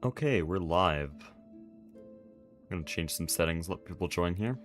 Okay, we're live. I'm gonna change some settings, let people join here.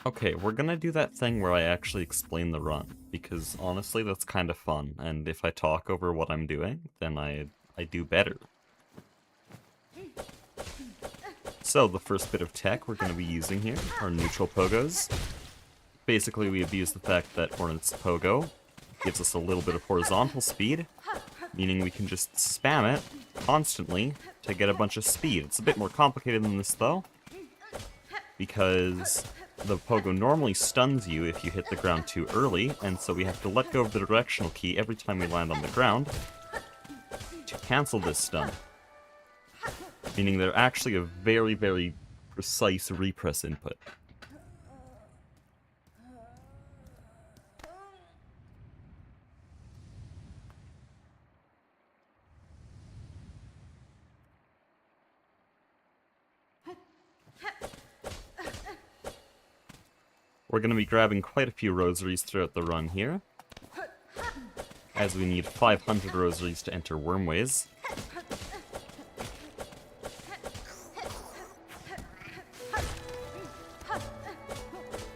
Okay, we're gonna do that thing where I actually explain the run, because honestly that's kind of fun, and if I talk over what I'm doing, then I do better. So the first bit of tech we're gonna be using here are neutral pogos. Basically we abuse the fact that Hornet's pogo gives us a little bit of horizontal speed, meaning we can just spam it constantly to get a bunch of speed. It's a bit more complicated than this though, because the pogo normally stuns you if you hit the ground too early, and so we have to let go of the directional key every time we land on the ground to cancel this stun. Meaning they're actually a very, very precise repress input. We're going to be grabbing quite a few rosaries throughout the run here, as we need 500 rosaries to enter Wormways.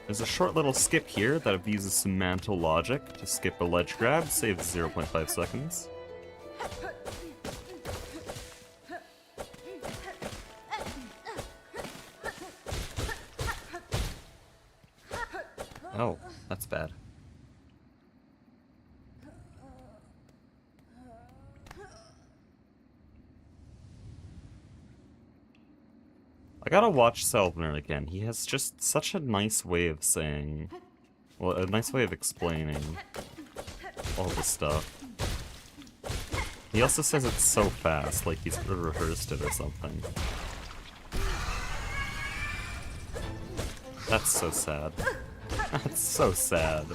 There's a short little skip here that abuses some mantle logic to skip a ledge grab, saves 0.5 seconds. Oh, that's bad. I gotta watch Selvner again. He has just such a nice way of saying... well, a nice way of explaining all this stuff. He also says it so fast, like he's rehearsed it or something. That's so sad. That's so sad.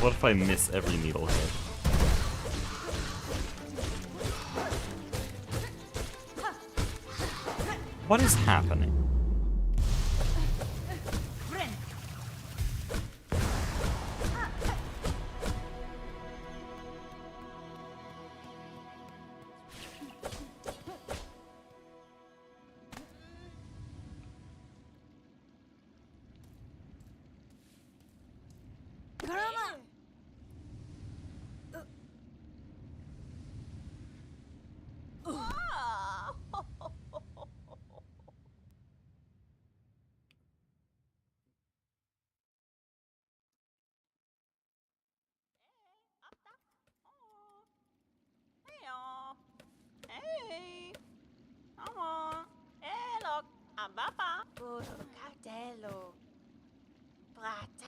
What if I miss every needle hit? What is happening?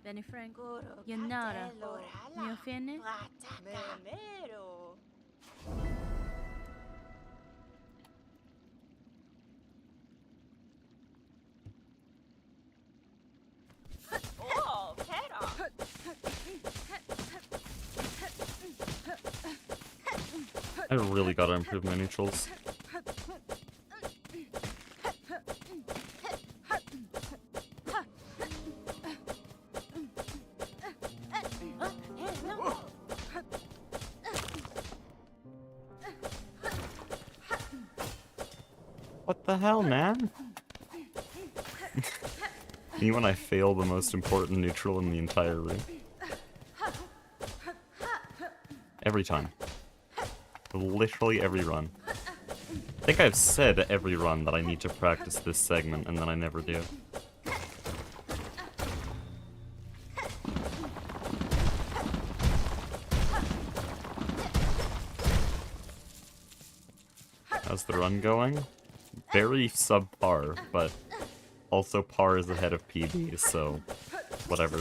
Benny Frank, Yanara, Miofene, I really gotta improve my neutrals. What the hell, man? Me when I fail the most important neutral in the entire room. Every time. Literally every run. I think I've said every run that I need to practice this segment, and then I never do. How's the run going? Very subpar, but also par is ahead of PB, so whatever.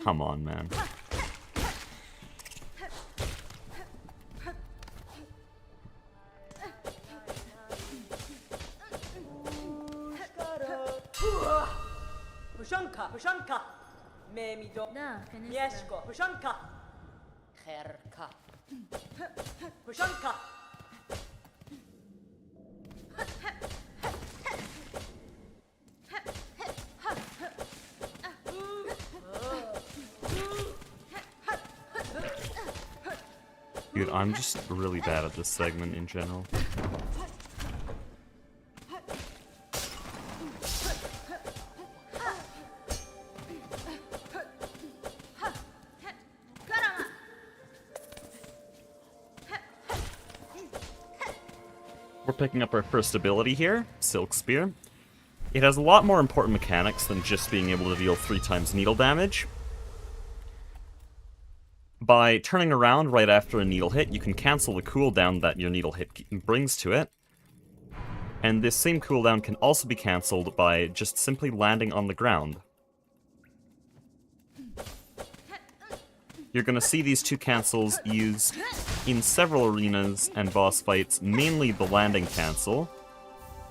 Come on, man. Da, finisce. Mieszko, puszonka. Herka. Puszonka. Dude, I'm just really bad at this segment in general. We're picking up our first ability here, Silk Spear. It has a lot more important mechanics than just being able to deal 3 times needle damage. By turning around right after a needle hit, you can cancel the cooldown that your needle hit brings to it. And this same cooldown can also be cancelled by just simply landing on the ground. You're going to see these 2 cancels used in several arenas and boss fights, mainly the landing cancel,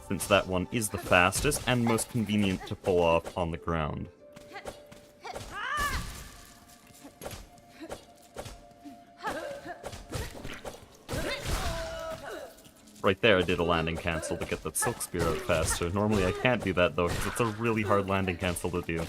since that one is the fastest and most convenient to pull off on the ground. Right there I did a landing cancel to get that Silk Spear out faster. Normally I can't do that though, because it's a really hard landing cancel to do.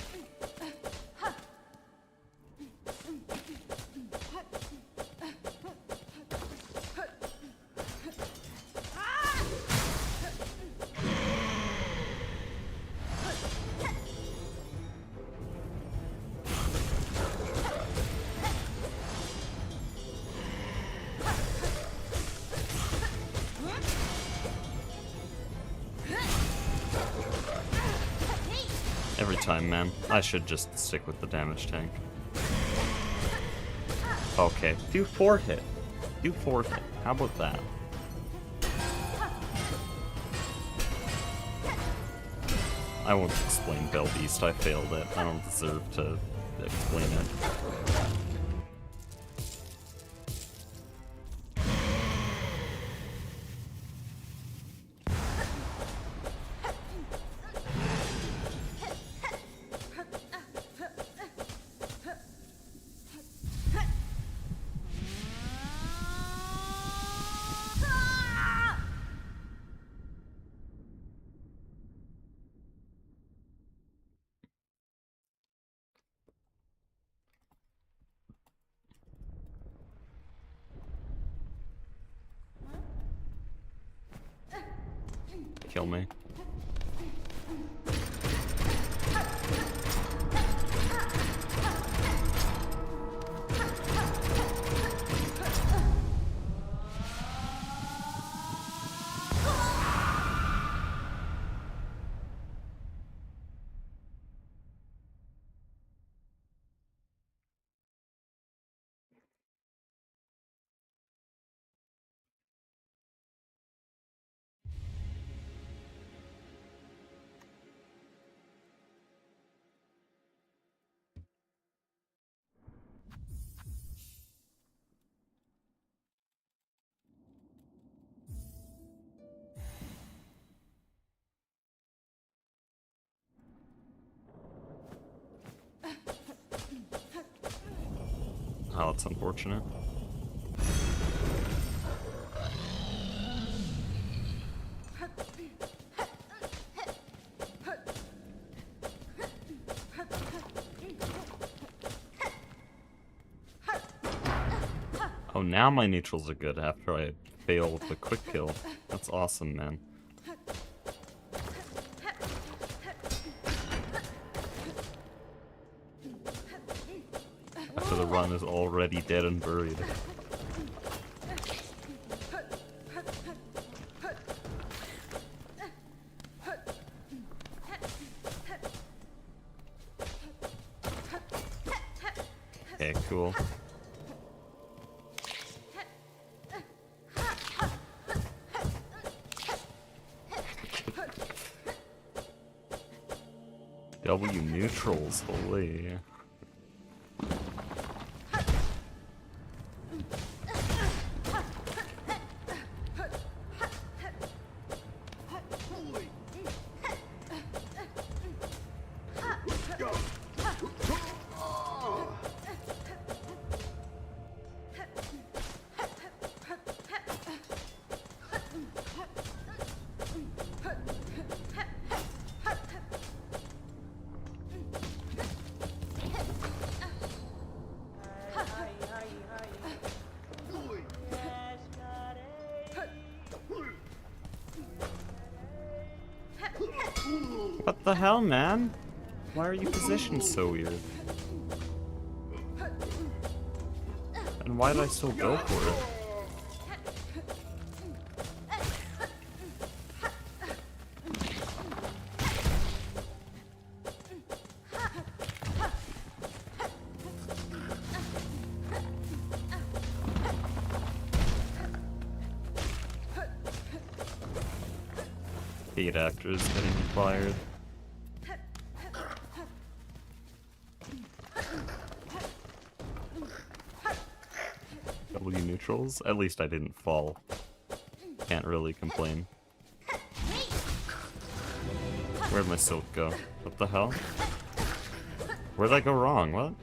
Every time, man. I should just stick with the damage tank. Okay, do 4 hit. Do 4 hit. How about that? I won't explain Bell Beast, I failed it. I don't deserve to explain it. Kill me. Oh, that's unfortunate. Oh, now my neutrals are good after I fail the quick kill. That's awesome, man. After the run is already dead and buried. Okay, cool. W neutrals, holy. What the hell, man? Why are you positioned so weird? And why did I still go for it? Paid actors getting fired. W neutrals? At least I didn't fall. Can't really complain. Where'd my silk go? What the hell? Where'd I go wrong? What?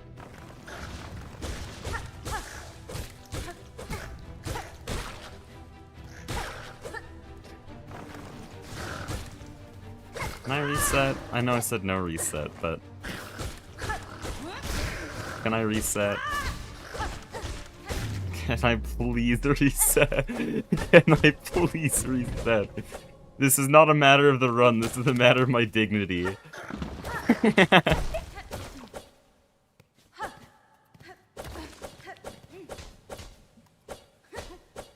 Can I reset? I know I said no reset, but... Can I reset? Can I please reset? Can I please reset? This is not a matter of the run, this is a matter of my dignity.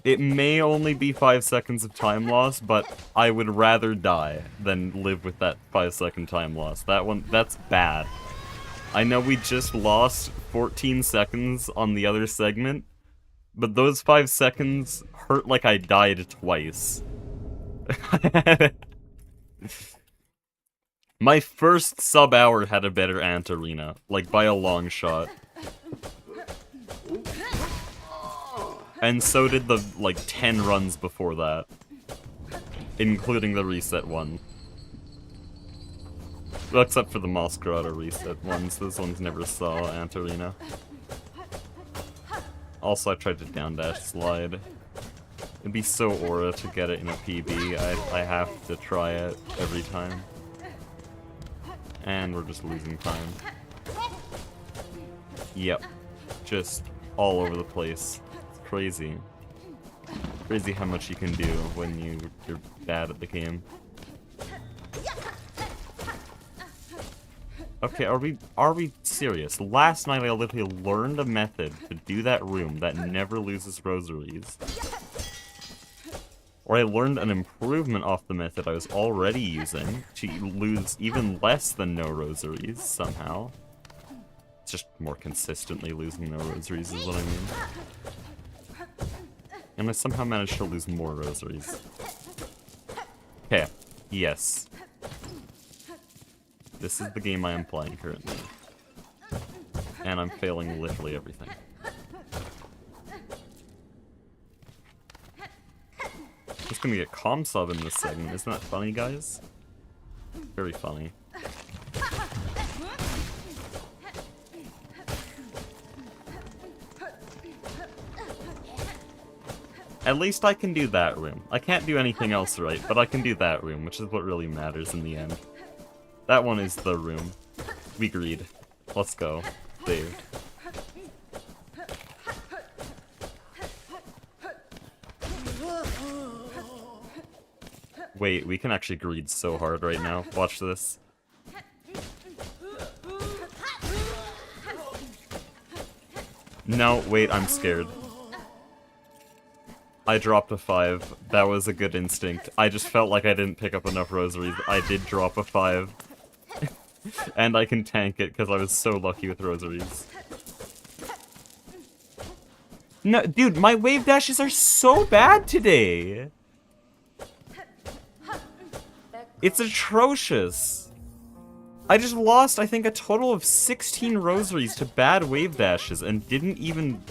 It may only be 5 seconds of time loss, but I would rather die than live with that 5-second time loss. That's bad. I know we just lost 14 seconds on the other segment, but those 5 seconds hurt like I died twice. My first sub-hour had a better Ant Arena, like by a long shot. And so did the, like, 10 runs before that. Including the reset one. Well, except for the Masquerada reset ones. Those ones never saw Ant Arena. Also, I tried to down dash slide. It'd be so aura to get it in a PB. I have to try it every time. And we're just losing time. Yep. Just all over the place. It's crazy. Crazy how much you can do when you're bad at the game. Okay, are we serious? Last night I literally learned a method to do that room that never loses rosaries. Or I learned an improvement off the method I was already using to lose even less than no rosaries, somehow. It's just more consistently losing no rosaries is what I mean. And I somehow managed to lose more rosaries. Okay, yes. This is the game I am playing currently. And I'm failing literally everything. Just gonna get comm sub in this segment. Isn't that funny, guys? Very funny. At least I can do that room. I can't do anything else right, but I can do that room, which is what really matters in the end. That one is the room. We agreed. Let's go. Saved. Wait, we can actually greed so hard right now. Watch this. No, wait, I'm scared. I dropped a 5. That was a good instinct. I just felt like I didn't pick up enough rosaries. I did drop a 5. And I can tank it because I was so lucky with rosaries. No, dude, my wave dashes are so bad today! It's atrocious! I just lost, I think, a total of 16 rosaries to bad wave dashes and didn't even...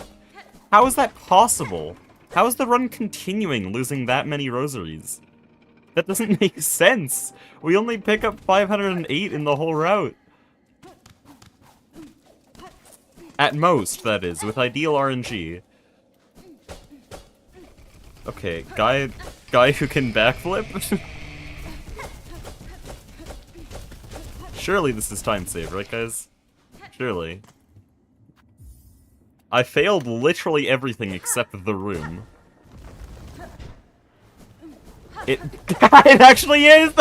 How is that possible? How is the run continuing losing that many rosaries? That doesn't make sense! We only pick up 508 in the whole route. At most, that is, with ideal RNG. Okay, guy who can backflip? Surely this is time save, right guys? Surely. I failed literally everything except the room. It actually is!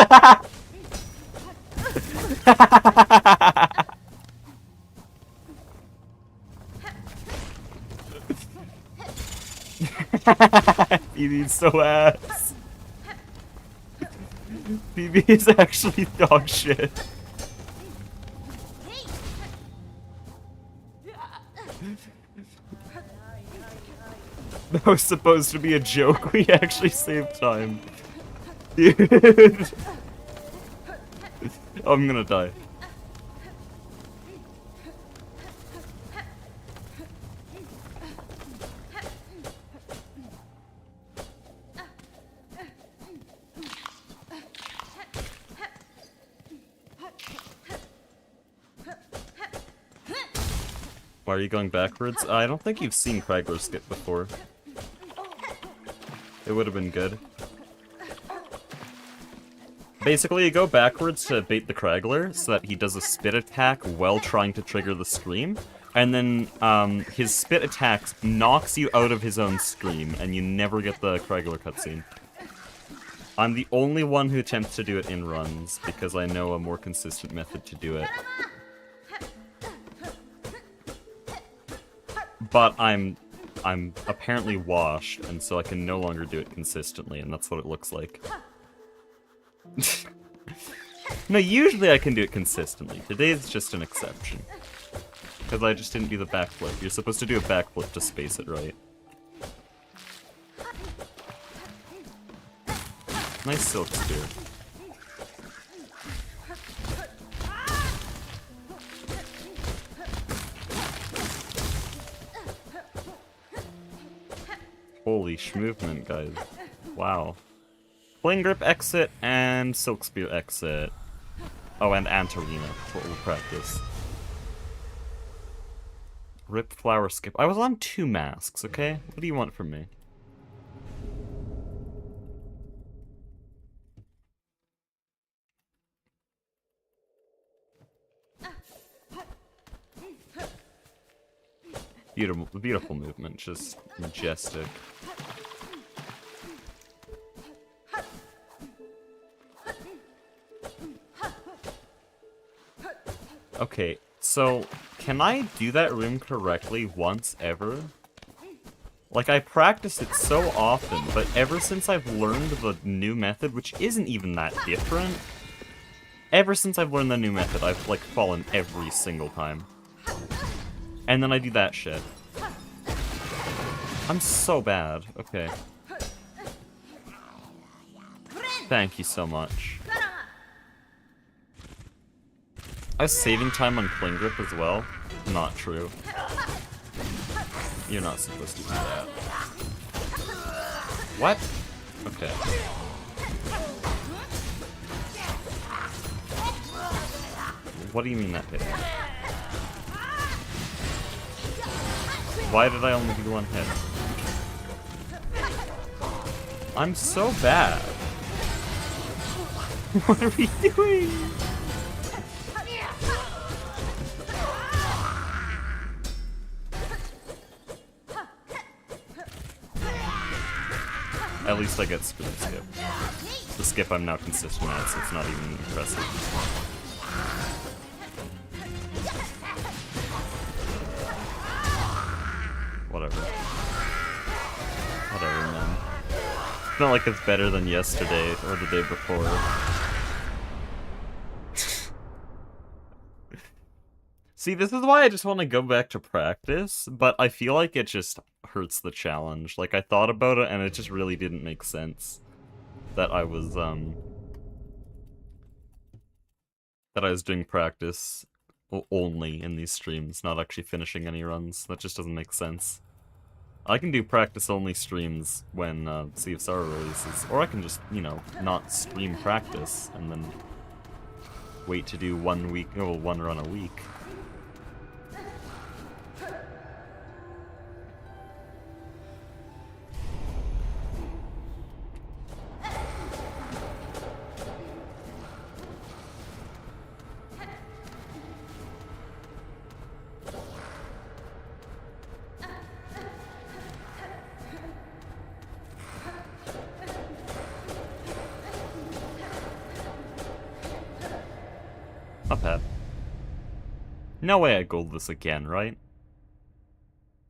BB's so ass. BB is actually dog shit. That was supposed to be a joke. We actually saved time. Dude. Oh, I'm gonna die. Why are you going backwards? I don't think you've seen Cragler skip before. It would have been good. Basically, you go backwards to bait the Cragler so that he does a spit attack while trying to trigger the scream. And then his spit attack knocks you out of his own scream, and you never get the Cragler cutscene. I'm the only one who attempts to do it in runs, because I know a more consistent method to do it. But I'm apparently washed, and so I can no longer do it consistently, and that's what it looks like. No, usually I can do it consistently. Today's just an exception. Because I just didn't do the backflip. You're supposed to do a backflip to space it right. Nice silk spear. Holy schmovement, guys. Wow. Fling grip exit and silk spear exit. Oh, and Antarina. That's what we'll practice. Rip flower skip. I was on 2 masks, okay? What do you want from me? Beautiful, beautiful movement, just majestic. Okay, so can I do that room correctly once ever? Like, I practice it so often, but ever since I've learned the new method, which isn't even that different, ever since I've learned the new method, I've, like, fallen every single time. And then I do that shit. I'm so bad. Okay. Thank you so much. I was saving time on Fling Grip as well. Not true. You're not supposed to do that. What? Okay. What do you mean that hit? Why did I only do 1 hit? I'm so bad. What are we doing? At least I get skip. The skip I'm now consistent at, so it's not even impressive. Whatever. Whatever, man. It's not like it's better than yesterday or the day before. See, this is why I just want to go back to practice, but I feel like it just hurts the challenge. Like, I thought about it, and it just really didn't make sense that I was doing practice only in these streams, not actually finishing any runs. That just doesn't make sense. I can do practice-only streams when CFSR releases, or I can just, you know, not stream practice, and then wait to do 1 run a week. Not bad. No way I gold this again, right?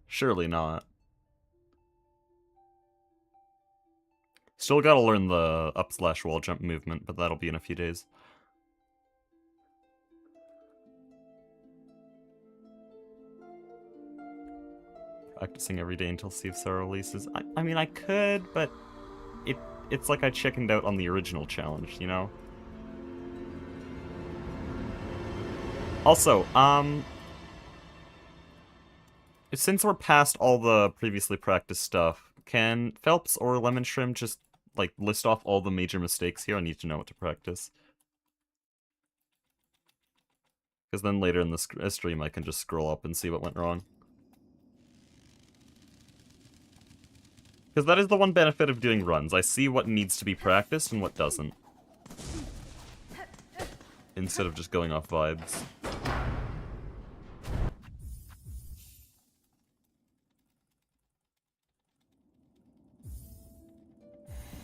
Surely not. Still gotta learn the up/wall jump movement, but that'll be in a few days. Practicing every day until Sea of Sorrow releases. I mean, I could, but it's like I chickened out on the original challenge, you know? Also, since we're past all the previously practiced stuff, can Phelps or Lemon Shrimp just, like, list off all the major mistakes here? I need to know what to practice. Because then later in the stream I can just scroll up and see what went wrong. Because that is the one benefit of doing runs. I see what needs to be practiced and what doesn't. Instead of just going off vibes.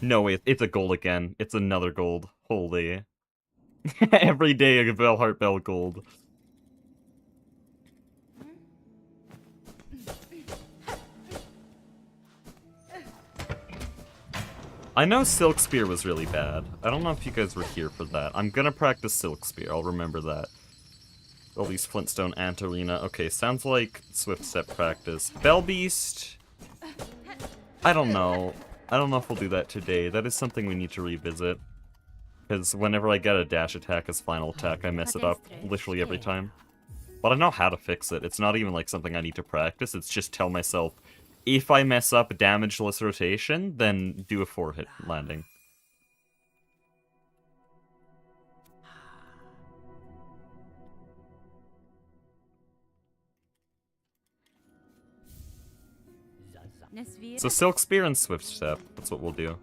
No, wait, it's a gold again. It's another gold. Holy. Every day a Velhart Bell gold. I know Silk Spear was really bad. I don't know if you guys were here for that. I'm gonna practice Silk Spear, I'll remember that. All these Flintstone Ant Arena. Okay, sounds like Swift Step practice. Bell Beast... I don't know. I don't know if we'll do that today. That is something we need to revisit. Because whenever I get a dash attack as final attack, I mess it up literally every time. But I know how to fix it. It's not even like something I need to practice, it's just tell myself, if I mess up damageless rotation, then do a 4-hit landing. So Silk Spear and Swift Step, that's what we'll do.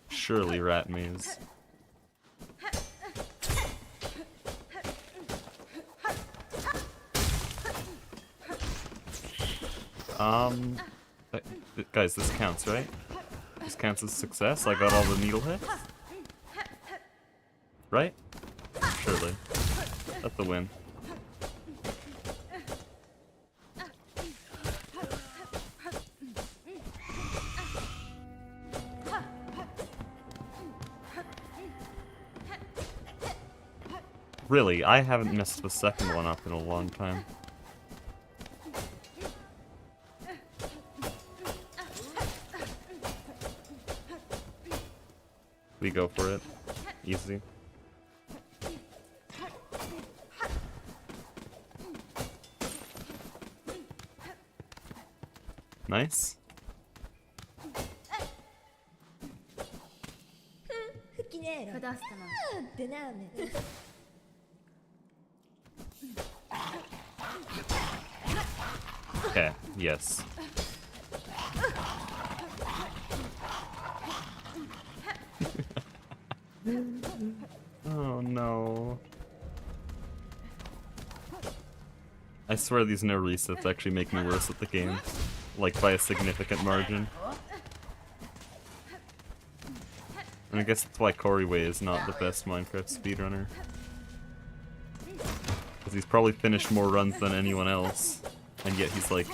Surely Rat Maze. Guys, this counts, right? This counts as success? I got all the needle hits? Right? Surely. That's the win. Really, I haven't messed the second one up in a long time. We go for it. Easy. Nice. Okay, yes. Oh no. I swear these no resets actually make me worse at the game. Like by a significant margin. And I guess that's why Corey Way is not the best Minecraft speedrunner. Because he's probably finished more runs than anyone else. And yet he's like,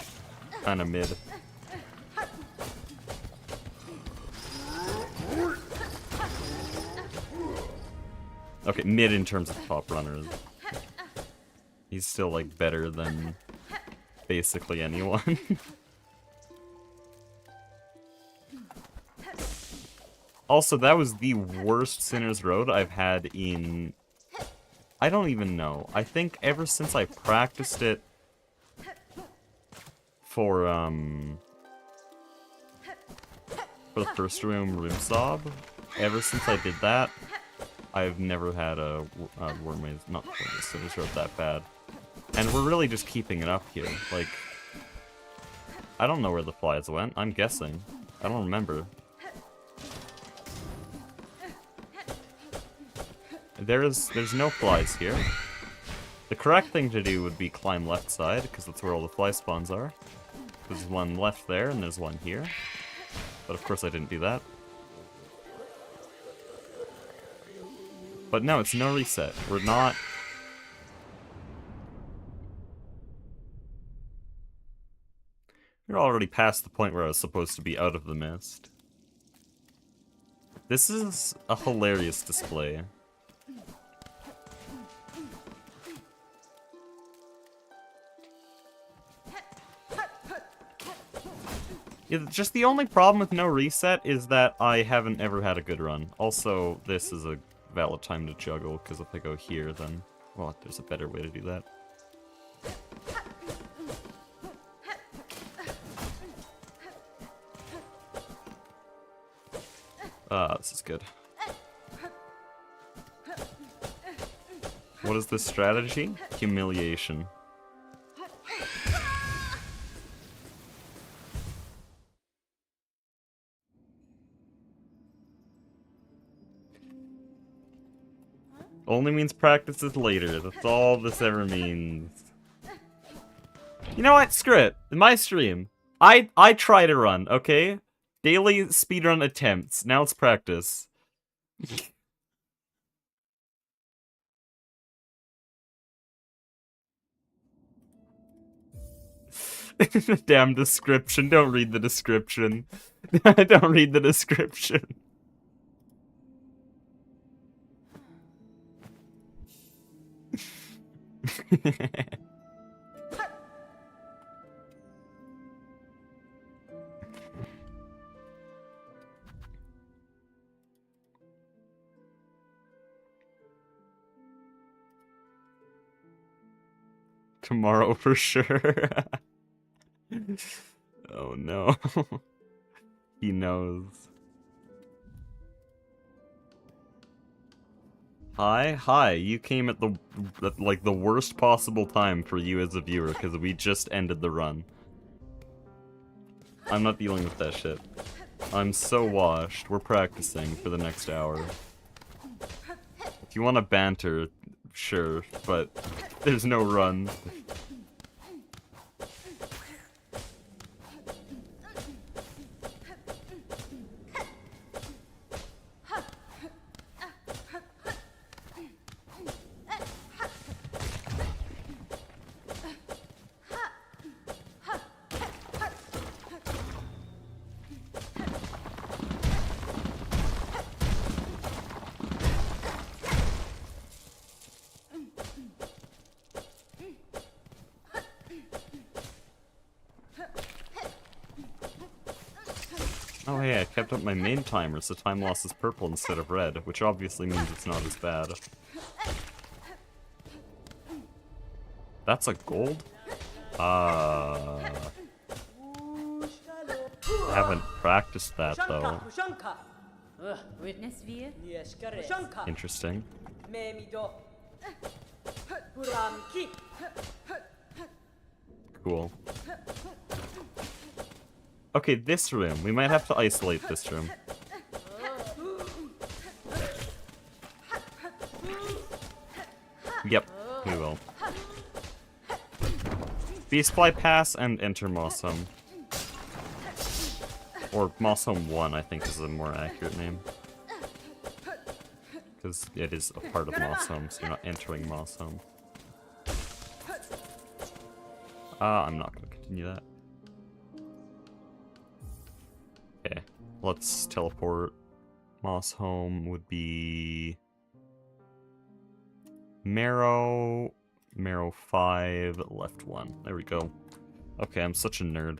kinda mid. Okay, mid in terms of top runners. He's still like better than basically anyone. Also, that was the worst Sinner's Road I've had in... I don't even know. I think ever since I practiced it for the first room sob, ever since I did that, I've never had a Worm Maze, not Worm Maze, Sinner's Road that bad. And we're really just keeping it up here. Like, I don't know where the flies went. I'm guessing. I don't remember. There's no flies here. The correct thing to do would be climb left side, because that's where all the fly spawns are. There's one left there, and there's one here. But of course I didn't do that. But no, it's no reset. We're not... We're already past the point where I was supposed to be out of the mist. This is a hilarious display. Yeah, just the only problem with no reset is that I haven't ever had a good run. Also, this is a valid time to juggle, because if I go here, then... Well, there's a better way to do that. This is good. What is this strategy? Humiliation. Only means practice is later. That's all this ever means. You know what? Screw it. In my stream, I try to run, okay? Daily speedrun attempts. Now it's practice. Damn description. Don't read the description. Don't read the description. Tomorrow for sure. Oh no. He knows. Hi, you came at like the worst possible time for you as a viewer, because we just ended the run. I'm not dealing with that shit. I'm so washed. We're practicing for the next hour. If you want to banter, sure, but there's no run. Oh hey, I kept up my main timer, so time loss is purple instead of red, which obviously means it's not as bad. That's a gold? I haven't practiced that though. Witness view. Interesting. Cool. Okay, this room. We might have to isolate this room. Yep, we will. Beast Fly Pass and enter Moss Home. Or Moss Home 1, I think is a more accurate name. Because it is a part of Moss Home, so you're not entering Moss Home. I'm not going to continue that. Okay, let's teleport. Moss Home would be... Marrow 5, left 1. There we go. Okay, I'm such a nerd.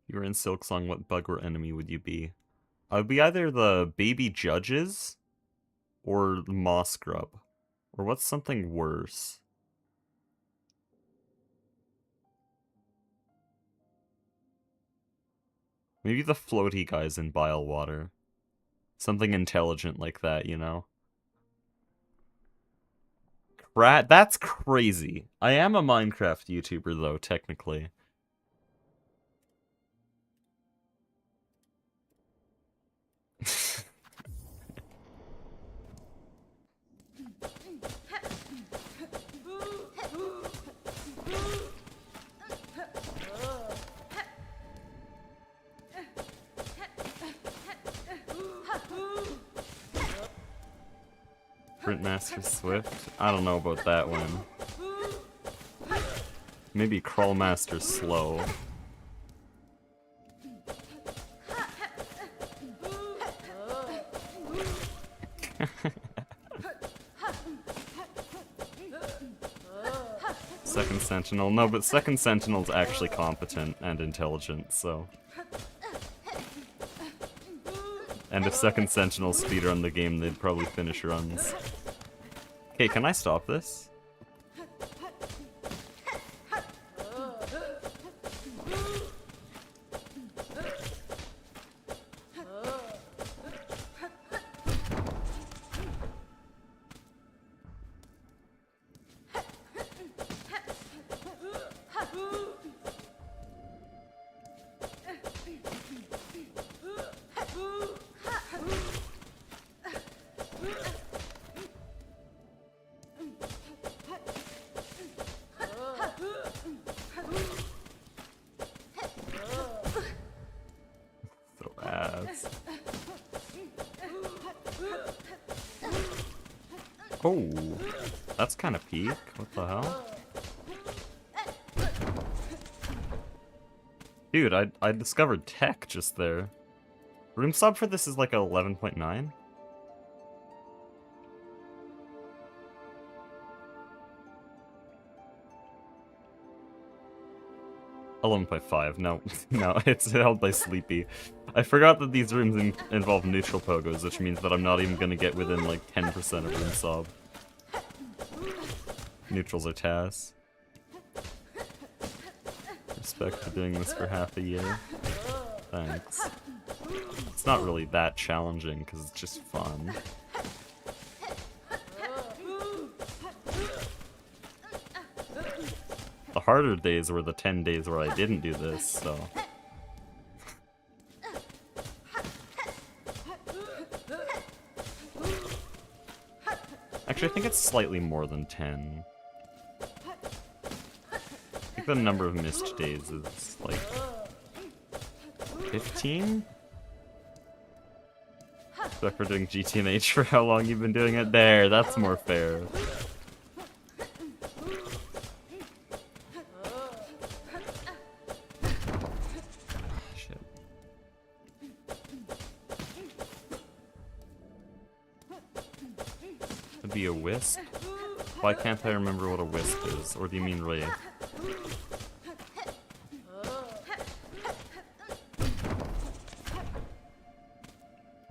You were in Silksong, what bug or enemy would you be? I would be either the baby judges or the moss grub. Or what's something worse? Maybe the floaty guys in Bile Water. Something intelligent like that, you know? That's crazy. I am a Minecraft YouTuber, though, technically. Sprint Master Swift? I don't know about that one. Maybe Crawl Master Slow. Second Sentinel. No, but Second Sentinel's actually competent and intelligent, so... And if Second Sentinel speedrun the game, they'd probably finish runs. Okay, can I stop this? Oh, that's kind of peak. What the hell? Dude, I discovered tech just there. Room sub for this is like a 11.9? 11.5. No, no, it's held by Sleepy. I forgot that these rooms involve neutral pogos, which means that I'm not even gonna get within like 10% of room sub. Neutrals are TAS. Respect for doing this for half a year. Thanks. It's not really that challenging, because it's just fun. The harder days were the 10 days where I didn't do this, so... Actually, I think it's slightly more than 10. I think the number of missed days is, like... 15? So for doing GTNH for how long you've been doing it? There, that's more fair. Shit. It'd be a wisp? Why can't I remember what a wisp is? Or do you mean Wraith?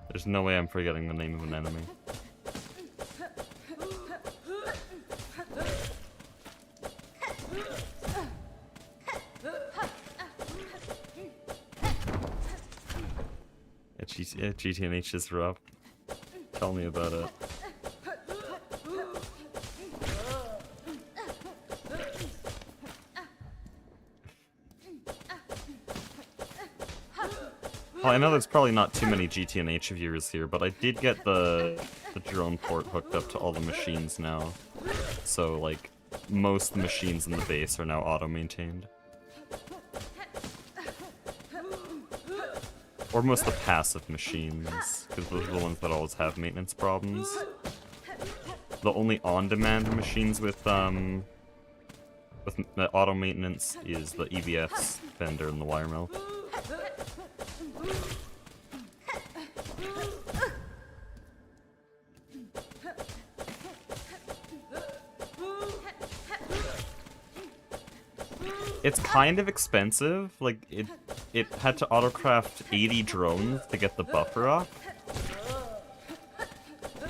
There's no way I'm forgetting the name of an enemy. Yeah, GTNH is rough. Tell me about it. Well, I know there's probably not too many GTNH viewers here, but I did get the drone port hooked up to all the machines now. So, like, most machines in the base are now auto-maintained. Or most of the passive machines, because those are the ones that always have maintenance problems. The only on-demand machines with auto-maintenance is the EVF's vendor and the wire mill. It's kind of expensive, like, it had to autocraft 80 drones to get the buffer off.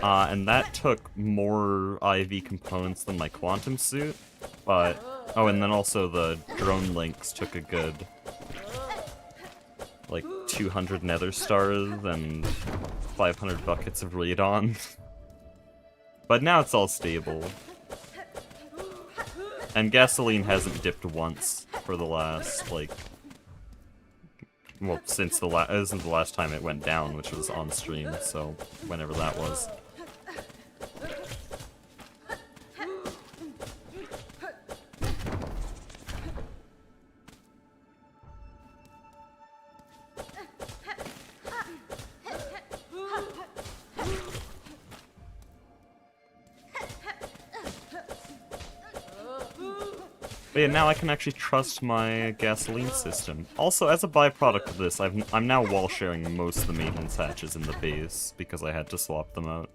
And that took more IV components than my quantum suit, but... Oh, and then also the drone links took a good... like, 200 nether stars and 500 buckets of radon. But now it's all stable. And gasoline hasn't dipped once for the last, like... Well, since the last time it went down, which was on stream, so whenever that was. But yeah, now I can actually trust my gasoline system. Also, as a byproduct of this, I'm now wall sharing most of the maintenance hatches in the base because I had to swap them out.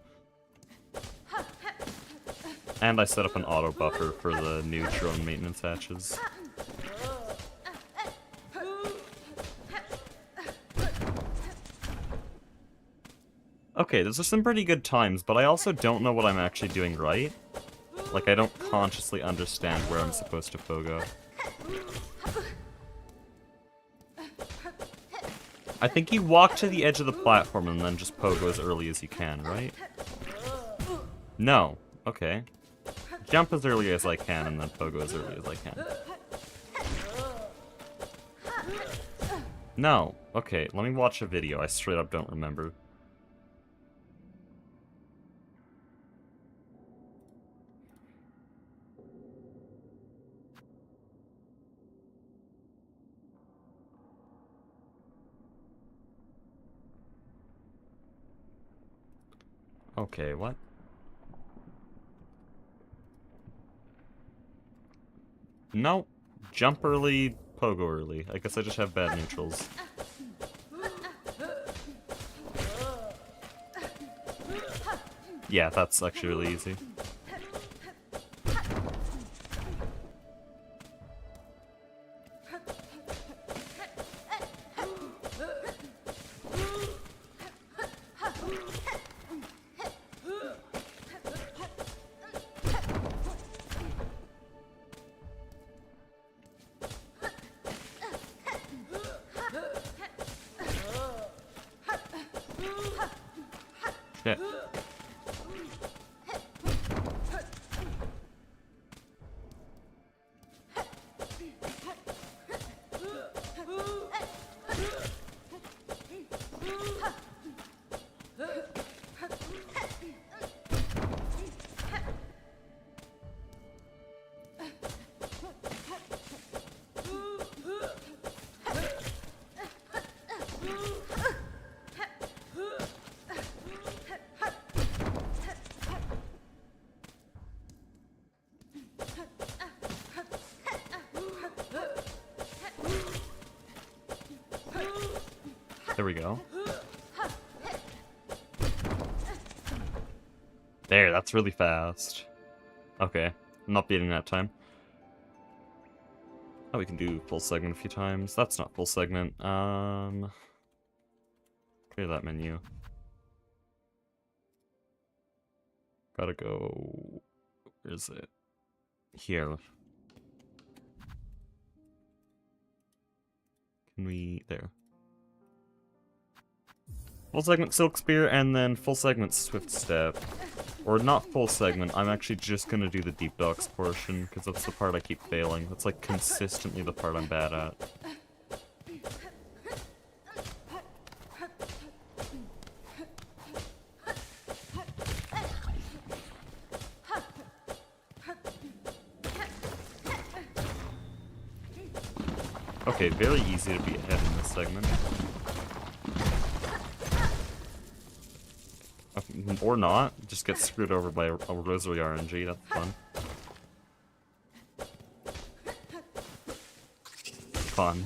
And I set up an auto buffer for the new drone maintenance hatches. Okay, those are some pretty good times, but I also don't know what I'm actually doing right. Like, I don't consciously understand where I'm supposed to pogo. I think you walk to the edge of the platform and then just pogo as early as you can, right? No. Okay. Jump as early as I can and then pogo as early as I can. No. Okay, let me watch a video. I straight up don't remember. Okay, what? No. Jump early, pogo early. I guess I just have bad neutrals. Yeah, that's actually really easy. Shit. There we go. There, that's really fast. Okay, I'm not beating that time. Oh, we can do full segment a few times. That's not full segment. Clear that menu. Gotta go... Where is it? Here. Can we... There. Full segment Silk Spear, and then full segment Swift Step. Or not full segment, I'm actually just gonna do the Deep Docks portion, because that's the part I keep failing. That's like consistently the part I'm bad at. Okay, very easy to be ahead in this segment. Or not, just get screwed over by a Rosary RNG, that's fun.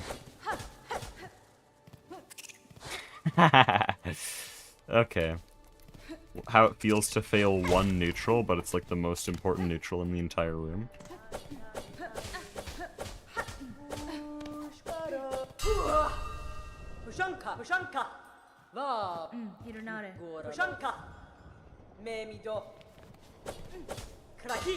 Okay. How it feels to fail one neutral, but it's like the most important neutral in the entire room. Pushanka. Va. Hironare. Pushanka. Memido. Kraki.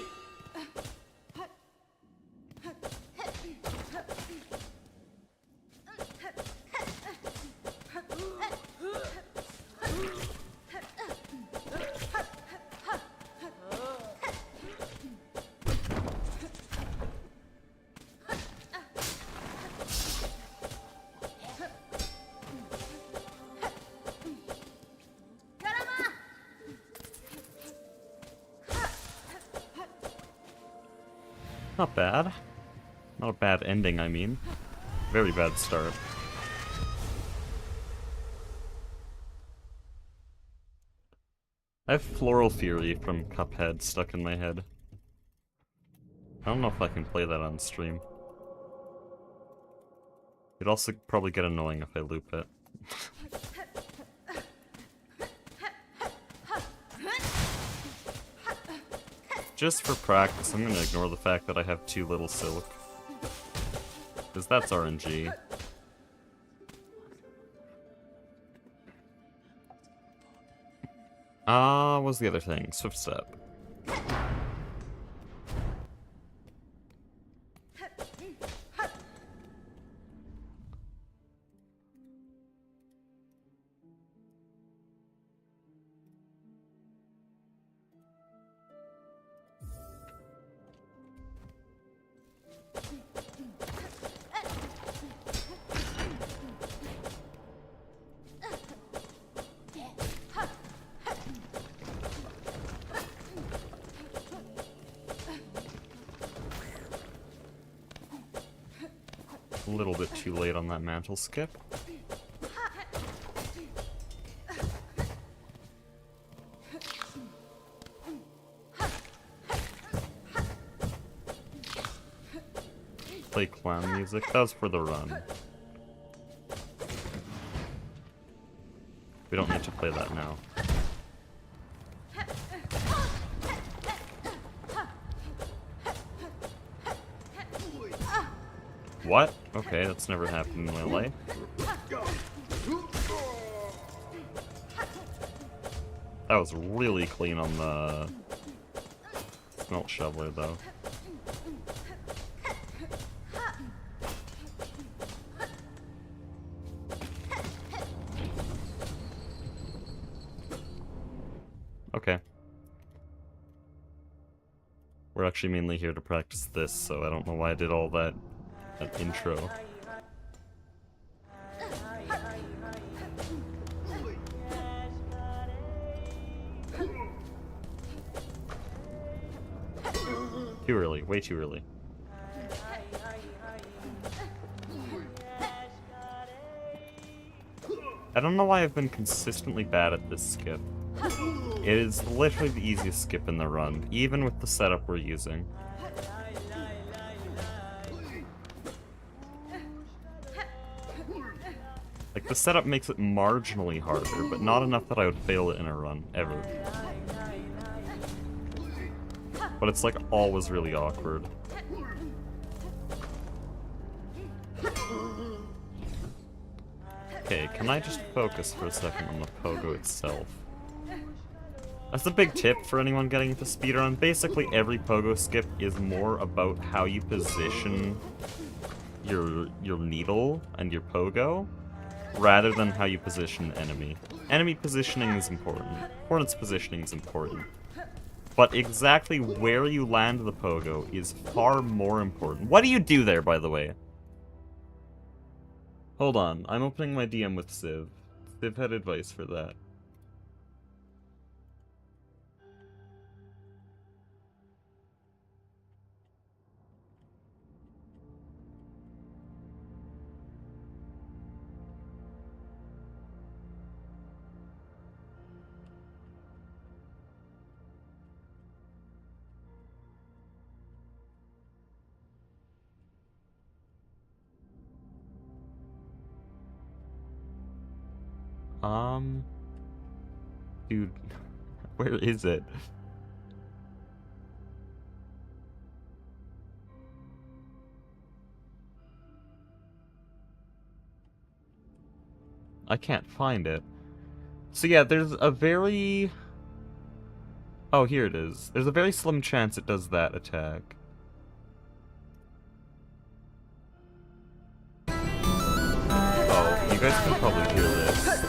Not bad. Not a bad ending, I mean. Very bad start. I have Floral Fury from Cuphead stuck in my head. I don't know if I can play that on stream. It'd also probably get annoying if I loop it. Just for practice, I'm gonna ignore the fact that I have too little silk. Because that's RNG. What was the other thing? Swift step. A little bit too late on that mantle skip. Play clown music. That was for the run. We don't need to play that now. What? Okay, that's never happened in my life. That was really clean on the smelt shoveler, though. Okay. We're actually mainly here to practice this, so I don't know why I did all that intro. Too early, way too early. I don't know why I've been consistently bad at this skip. It is literally the easiest skip in the run, even with the setup we're using. Like, the setup makes it marginally harder, but not enough that I would fail it in a run, ever. But it's like always really awkward. Okay, can I just focus for a second on the pogo itself? That's a big tip for anyone getting into speedrun. Basically, every pogo skip is more about how you position your needle and your pogo, rather than how you position the enemy. Enemy positioning is important. Hornet's positioning is important. But exactly where you land the pogo is far more important. What do you do there, by the way? Hold on, I'm opening my DM with Civ. Civ had advice for that. Dude, where is it? I can't find it. So yeah, there's a very... Oh, here it is. There's a very slim chance it does that attack. Oh, you guys can probably hear this.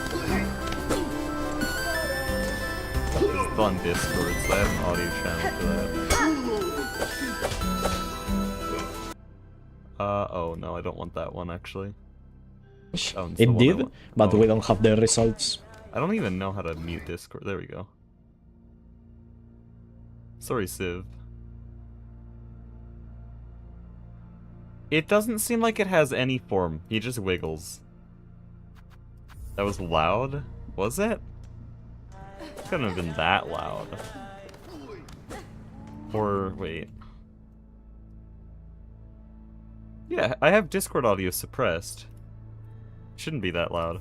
It's on Discord, so I have an audio channel for that. Oh no, I don't want that one actually. Oh, It did, but we don't have the results. I don't even know how to mute Discord. There we go. Sorry, Civ. It doesn't seem like it has any form. He just wiggles. That was loud? Was it? Couldn't have been that loud. Or, wait. Yeah, I have Discord audio suppressed. Shouldn't be that loud.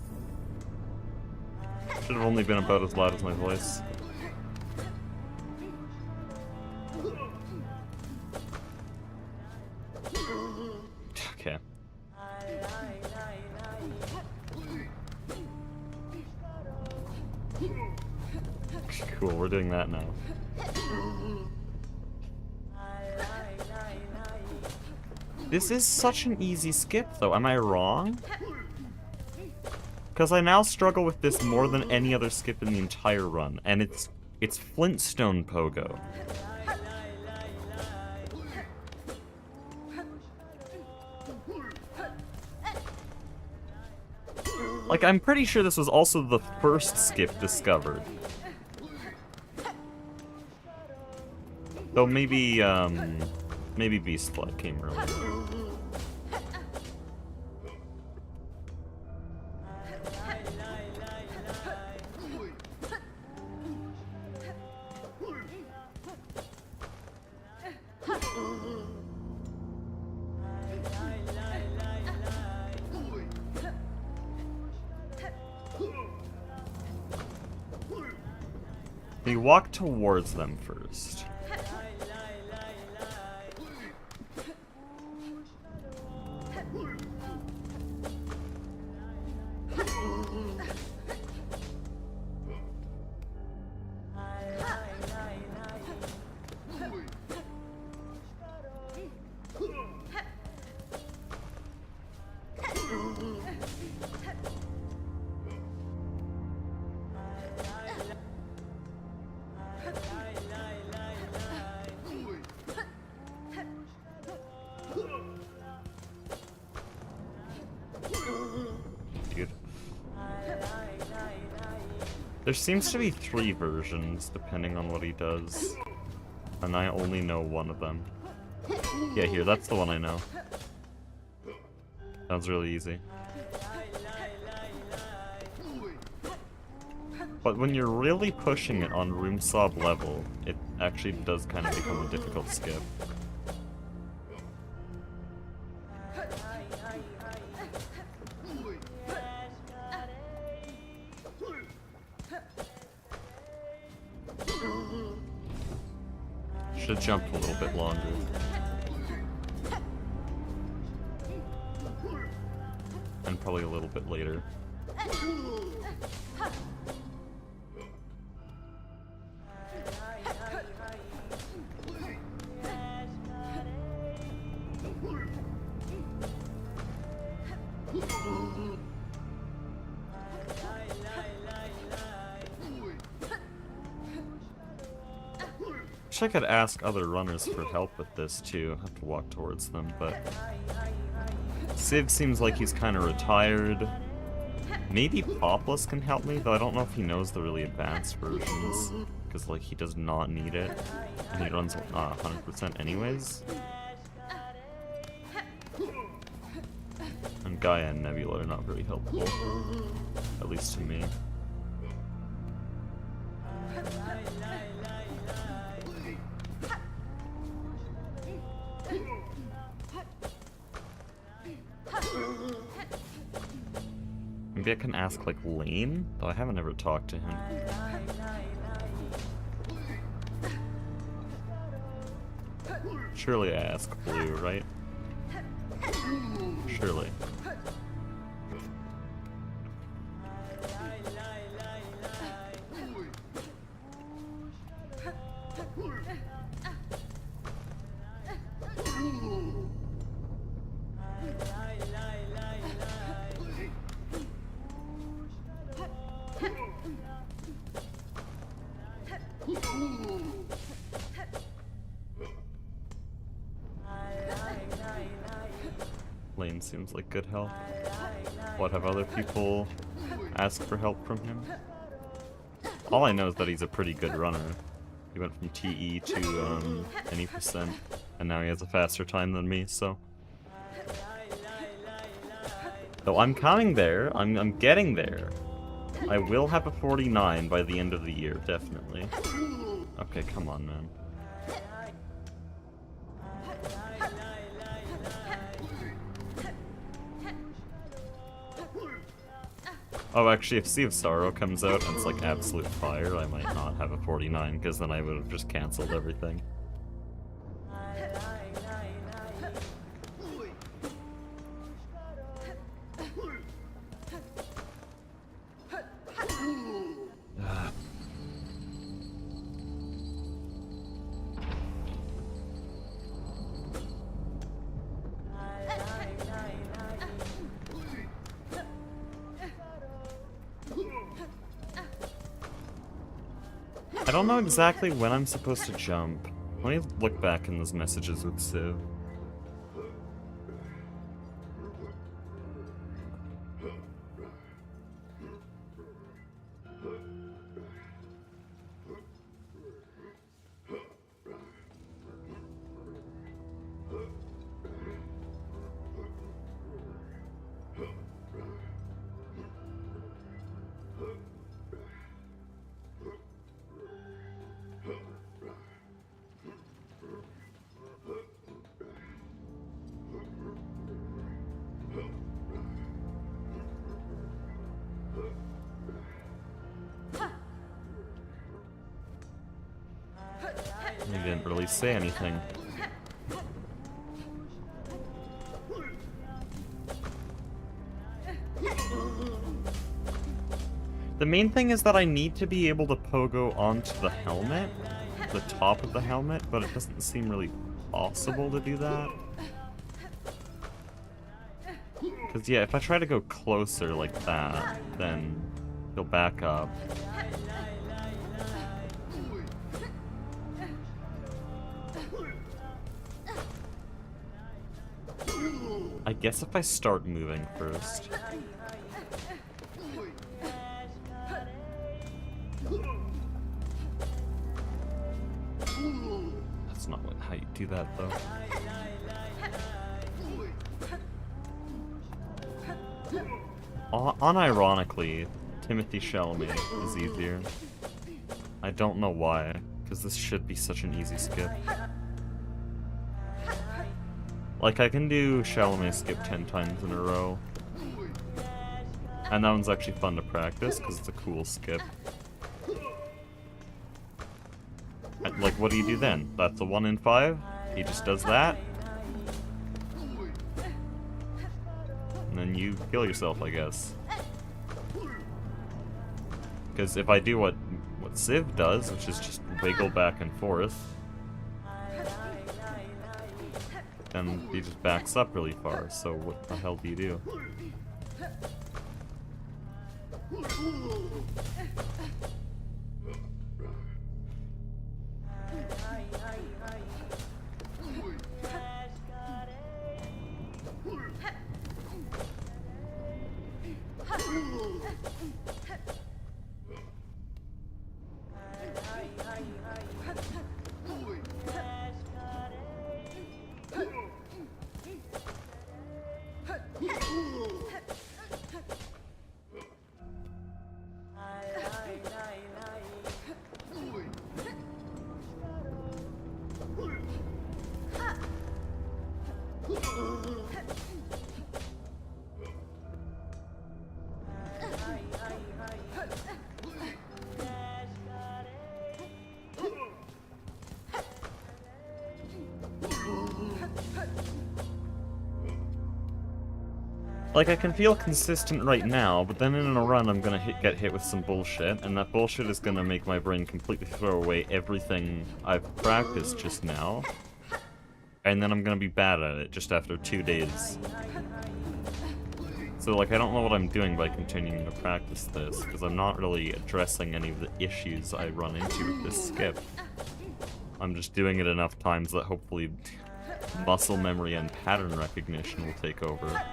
Should have only been about as loud as my voice. Okay. Cool, we're doing that now. This is such an easy skip, though. Am I wrong? Because I now struggle with this more than any other skip in the entire run, and it's Flintstone Pogo. Like, I'm pretty sure this was also the first skip discovered. Though maybe, maybe Beast Flood came earlier. You walk towards them first. There seems to be 3 versions, depending on what he does. And I only know one of them. Yeah, here, that's the one I know. Sounds really easy. But when you're really pushing it on room sob level, it actually does kind of become a difficult skip. Should have jumped a little bit longer. And probably a little bit later. I could ask other runners for help with this too. I have to walk towards them, but Civ seems like he's kind of retired. Maybe Poplus can help me, though I don't know if he knows the really advanced versions, because like he does not need it, and he runs 100% anyways. And Gaia and Nebula are not very helpful, at least to me. Maybe I can ask, like, Lane? Though I haven't ever talked to him. Surely I ask Blue, right? Surely. Lane seems like good help. What, have other people asked for help from him? All I know is that he's a pretty good runner. He went from TE to any percent, and now he has a faster time than me, so. Though I'm coming there, I'm getting there. I will have a 49 by the end of the year, definitely. Okay, come on, man. Oh, actually, if Sea of Sorrow comes out and it's like absolute fire, I might not have a 49, because then I would have just cancelled everything. I don't know exactly when I'm supposed to jump. Let me look back in those messages with Civ. He didn't really say anything. The main thing is that I need to be able to pogo onto the helmet, the top of the helmet, but it doesn't seem really possible to do that. Because, yeah, if I try to go closer like that, then he'll back up. I guess if I start moving first. That's not how you do that, though. Unironically, Timothy Chalamet is easier. I don't know why, because this should be such an easy skip. Like, I can do Chalamet skip 10 times in a row. And that one's actually fun to practice, because it's a cool skip. Like, what do you do then? That's a 1 in 5? He just does that? And then you kill yourself, I guess. Because if I do what Civ does, which is just wiggle back and forth, then he just backs up really far, so what the hell do you do? Like, I can feel consistent right now, but then in a run I'm gonna get hit with some bullshit, and that bullshit is gonna make my brain completely throw away everything I've practiced just now. And then I'm gonna be bad at it just after 2 days. So, like, I don't know what I'm doing by continuing to practice this, because I'm not really addressing any of the issues I run into with this skip. I'm just doing it enough times that hopefully muscle memory and pattern recognition will take over.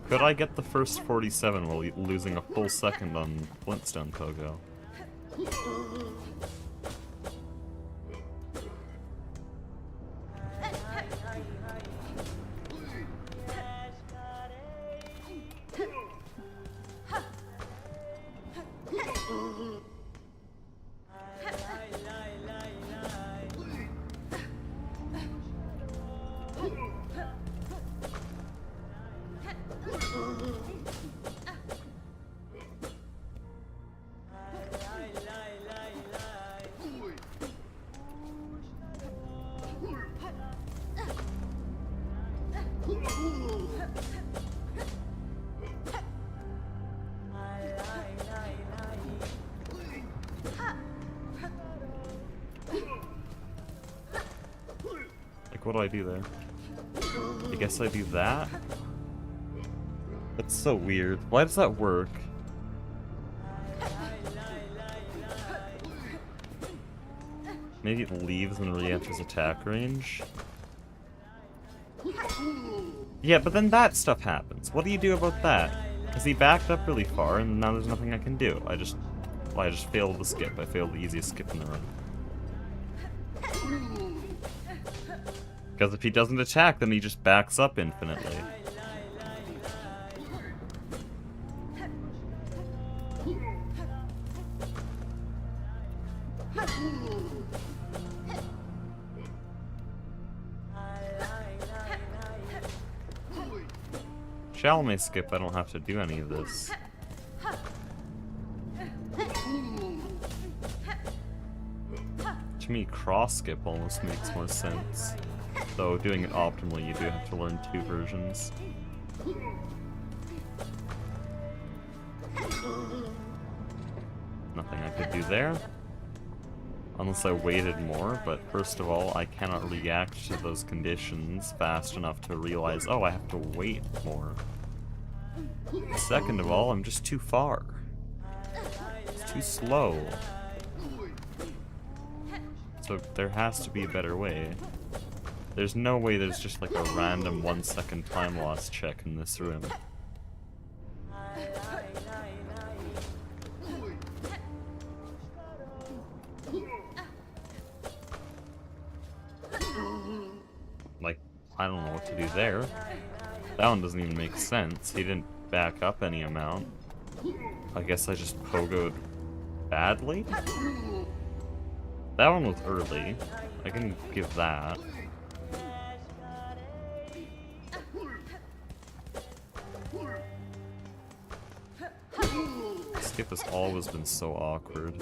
Could I get the first 47 while losing a full second on Flintstone Pogo? Like, what do I do there? I guess I do that? That's so weird. Why does that work? Maybe it leaves and re-enters attack range? Yeah, but then that stuff happens. What do you do about that? Because he backed up really far, and now there's nothing I can do. I just failed the skip. I failed the easiest skip in the run. Because if he doesn't attack, then he just backs up infinitely. Shall may skip, I don't have to do any of this. To me, cross skip almost makes more sense. Though doing it optimally, you do have to learn 2 versions. Nothing I could do there. Unless I waited more, but first of all, I cannot react to those conditions fast enough to realize, oh, I have to wait more. Second of all, I'm just too far. It's too slow. So there has to be a better way. There's no way there's just like a random 1-second time loss check in this room. Like, I don't know what to do there. That one doesn't even make sense. He didn't back up any amount. I guess I just pogoed badly? That one was early. I can give that. Skip has always been so awkward.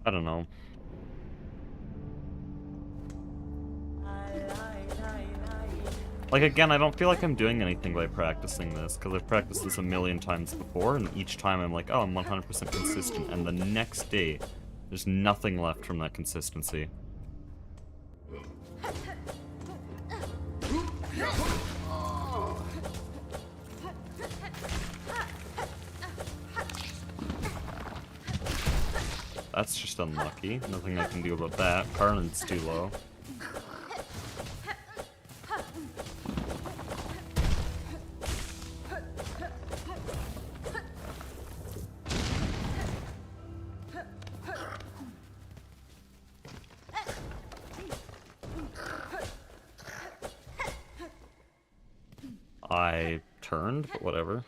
I don't know. Like, again, I don't feel like I'm doing anything by practicing this, because I've practiced this a million times before, and each time I'm like, oh, I'm 100% consistent, and the next day, there's nothing left from that consistency. That's just unlucky. Nothing I can do about that. Carlin's too low. I turned, but whatever.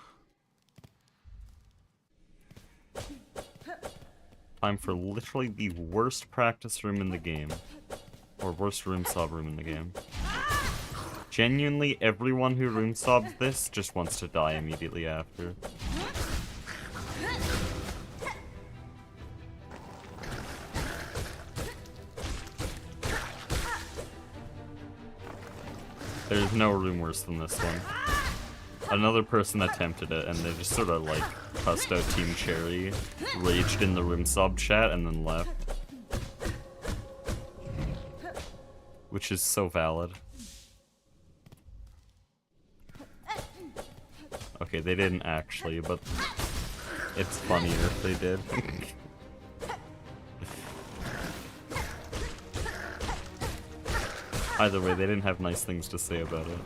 Time for literally the worst practice room in the game. Or worst room sob room in the game. Genuinely, everyone who room sobs this just wants to die immediately after. There's no room worse than this one. Another person attempted it, and they just sort of like cussed out Team Cherry, raged in the room sub chat, and then left. Which is so valid. Okay, they didn't actually, but it's funnier if they did. Either way, they didn't have nice things to say about it.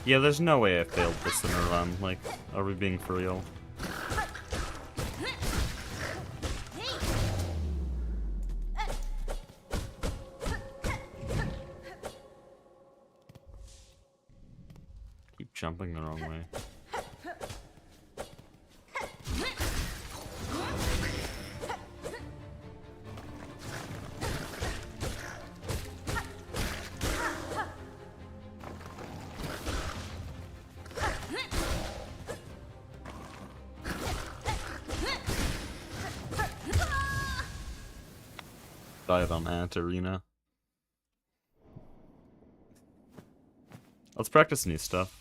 Yeah, there's no way I failed this in a run. Like, are we being for real? Keep jumping the wrong way. Died on Ant Arena. Let's practice new stuff.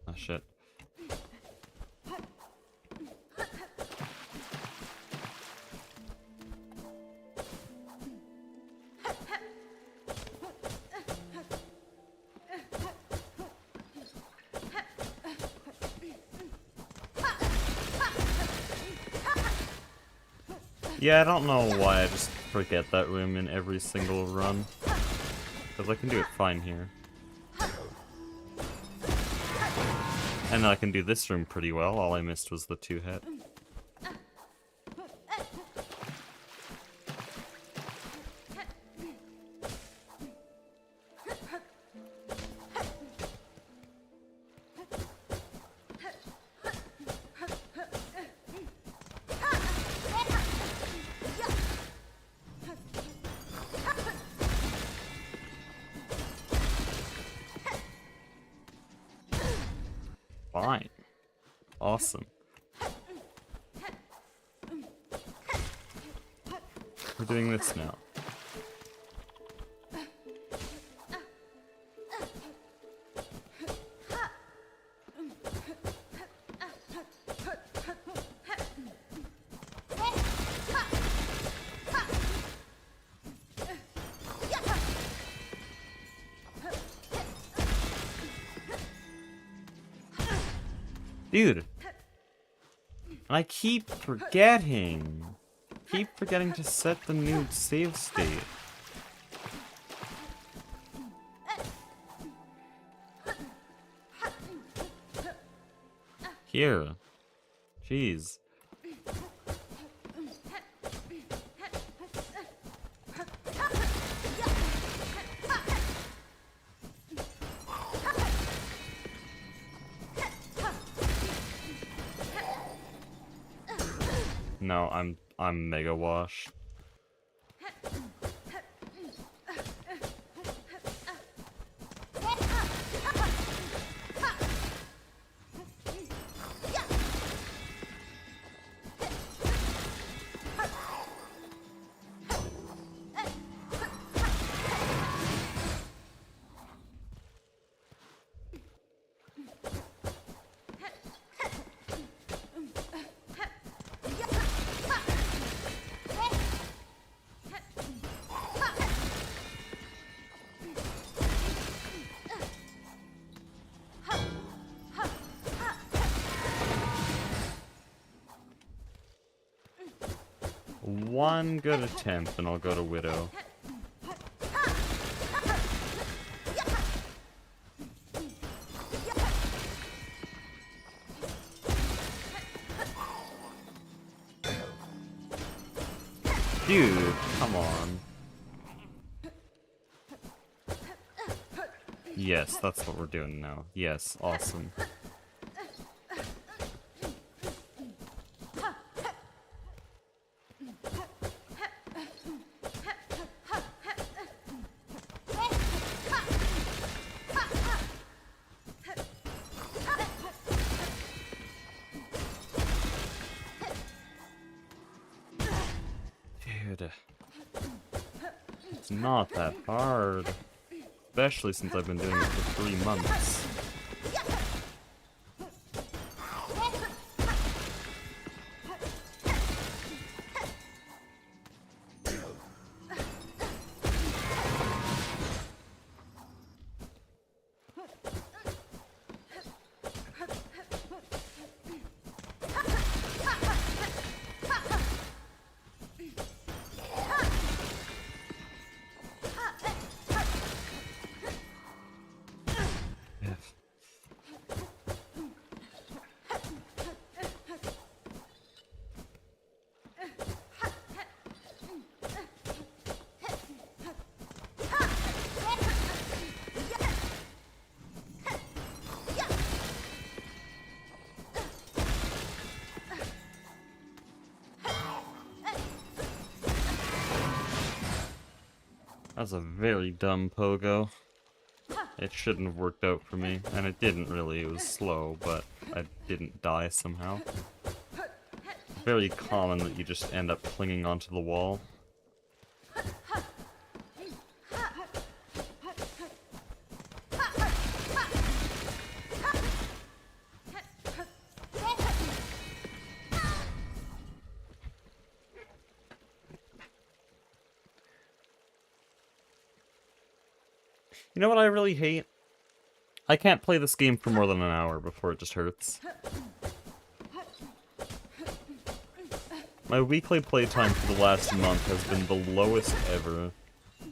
Oh shit. Yeah, I don't know why I just forget that room in every single run. Because I can do it fine here. And I can do this room pretty well, all I missed was the 2-hit. Fine. Awesome. We're doing this now. Dude, I keep forgetting. Keep forgetting to set the new save state. Here. Jeez. No, I'm mega washed. One good attempt and I'll go to Widow. Dude, come on. Yes, that's what we're doing now. Yes, awesome. Dude. It's not that hard. especially since I've been doing it for 3 months. That's a very dumb pogo. It shouldn't have worked out for me, and it didn't really. It was slow, but I didn't die somehow. Very common that you just end up clinging onto the wall. You know what I really hate? I can't play this game for more than an hour before it just hurts. My weekly playtime for the last month has been the lowest ever,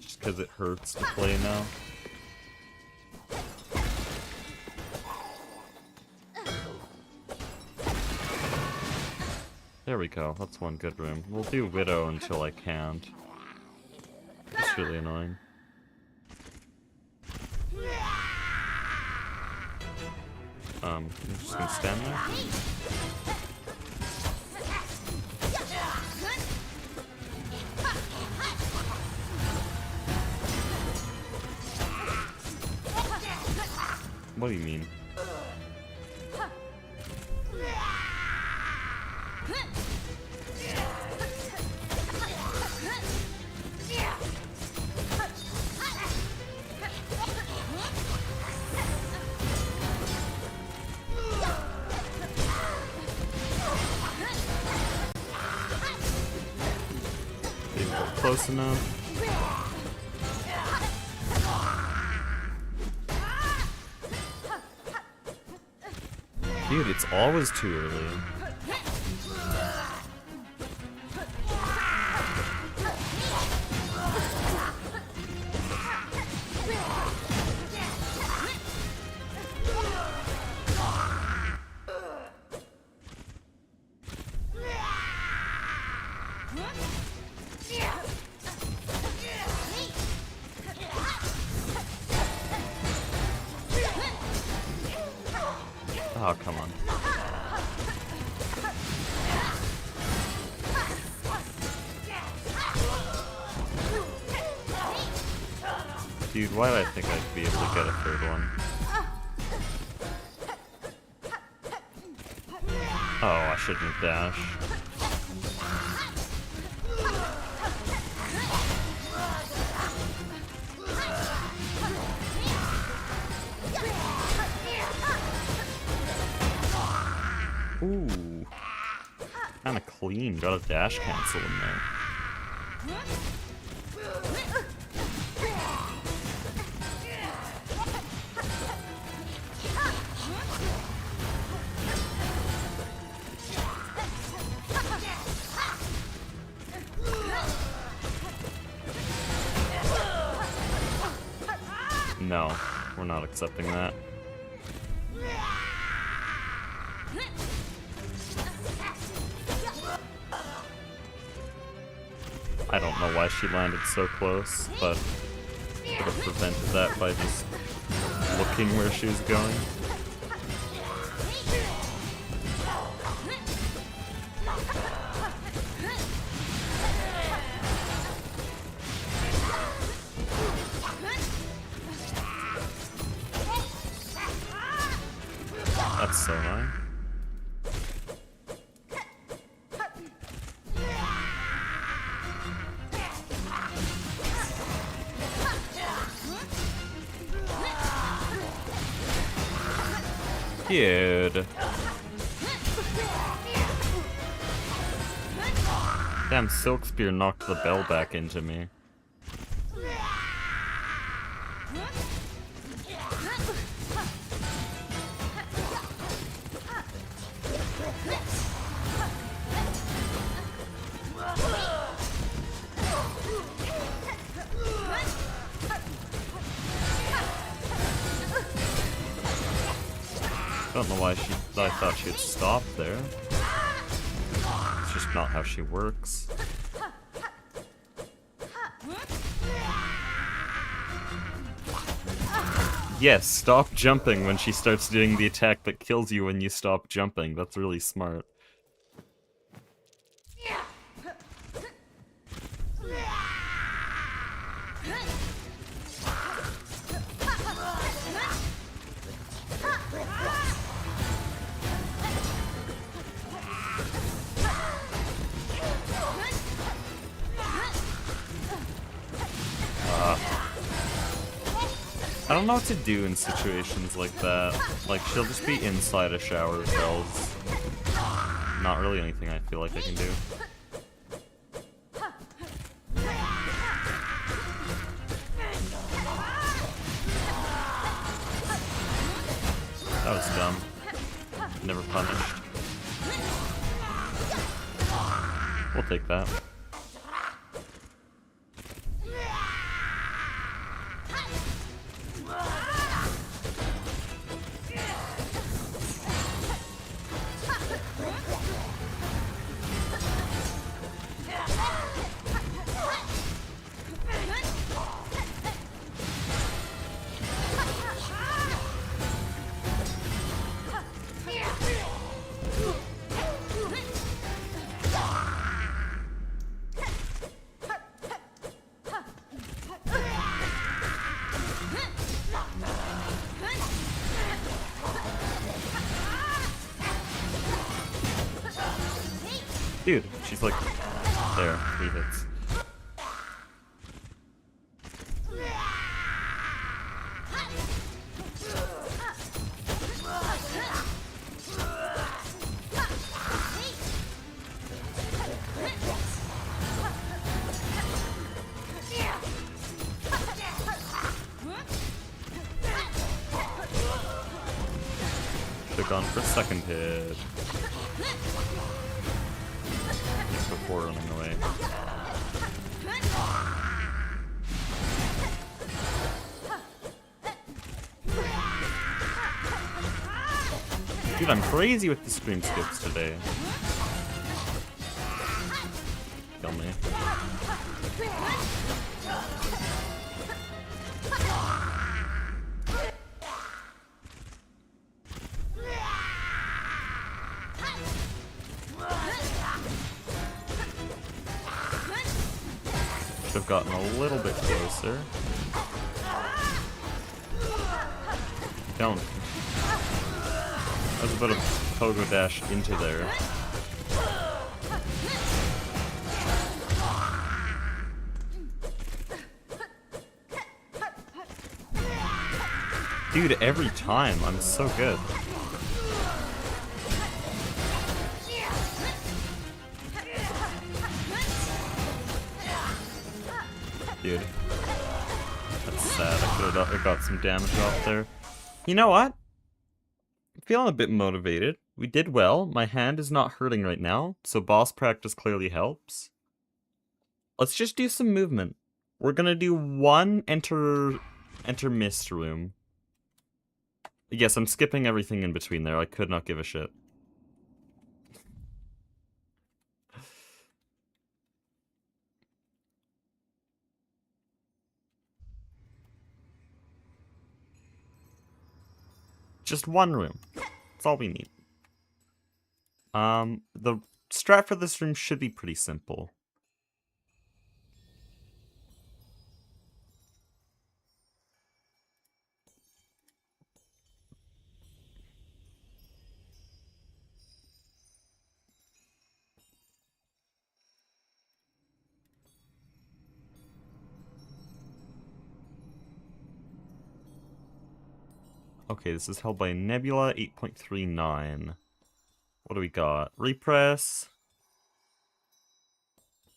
just because it hurts to play now. There we go, that's one good room. We'll do Widow until I can't. It's really annoying. I'm just gonna stand there. What do you mean? Close enough. Dude, it's always too early. Oh, come on. Dude, why did I think I'd be able to get a third one? Oh, I shouldn't have dashed. Ooh. Kinda clean. Got a dash cancel in there. No, we're not accepting that. I don't know why she landed so close, but could have prevented that by just looking where she was going. That's so nice. Dude. Damn, Silk Spear knocked the bell back into me. I don't know why I thought she'd stop there. It's just not how she works. Yes, stop jumping when she starts doing the attack that kills you when you stop jumping. That's really smart. I don't know what to do in situations like that. Like, she'll just be inside a shower of bells. Not really anything I feel like I can do. That was dumb. Never punished. We'll take that. Dude, she's like, there, 3 hits. Should've gone for a second hit. Before running away. Dude, I'm crazy with the screen skips today. Kill me. Have gotten a little bit closer. Don't. I was about to pogo dash into there. Dude, every time, I'm so good. Dude. That's sad. I could have got some damage off there. You know what? I'm feeling a bit motivated. We did well. My hand is not hurting right now, so boss practice clearly helps. Let's just do some movement. We're gonna do one enter mist room. Yes, I'm skipping everything in between there. I could not give a shit. Just one room. That's all we need. The strat for this room should be pretty simple. Okay, this is held by Nebula 8.39. What do we got? Repress.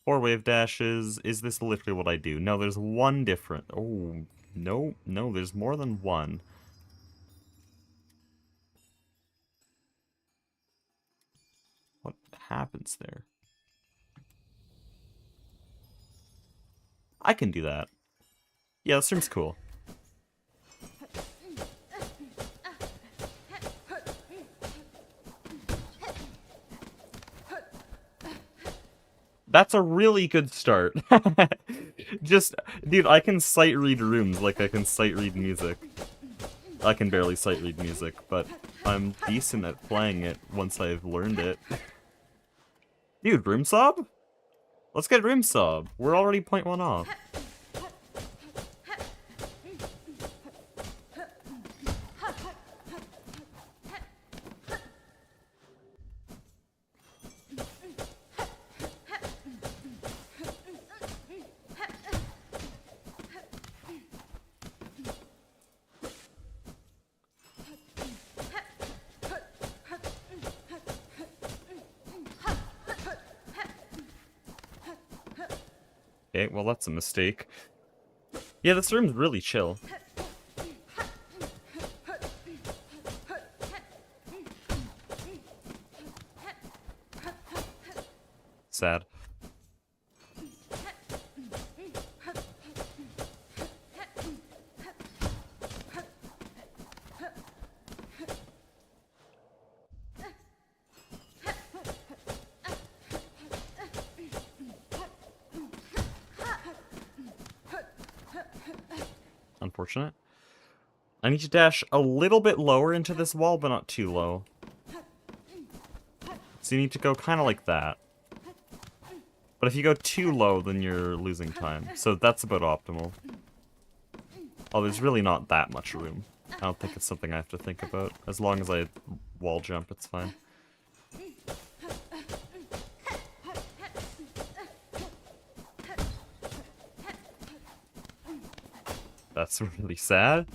4 wave dashes. Is this literally what I do? No, there's one different. Oh, no, no, there's more than one. What happens there? I can do that. Yeah, this room's cool. That's a really good start. Just, dude, I can sight read rooms like I can sight read music. I can barely sight read music, but I'm decent at playing it once I've learned it. Dude, room sob? Let's get room sob. We're already 0.1 off. Okay, well that's a mistake. Yeah, this room's really chill. Sad. Unfortunate. I need to dash a little bit lower into this wall, but not too low. So you need to go kind of like that. But if you go too low, then you're losing time. So that's about optimal. Oh, there's really not that much room. I don't think it's something I have to think about. As long as I wall jump, it's fine. That's really sad.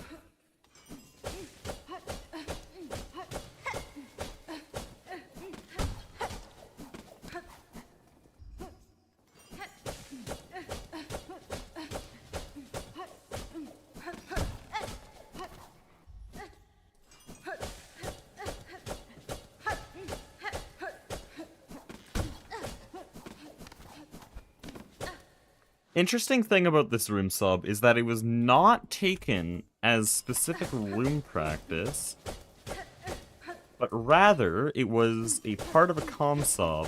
Interesting thing about this room sub is that it was not taken as specific room practice, but rather it was a part of a comm sub.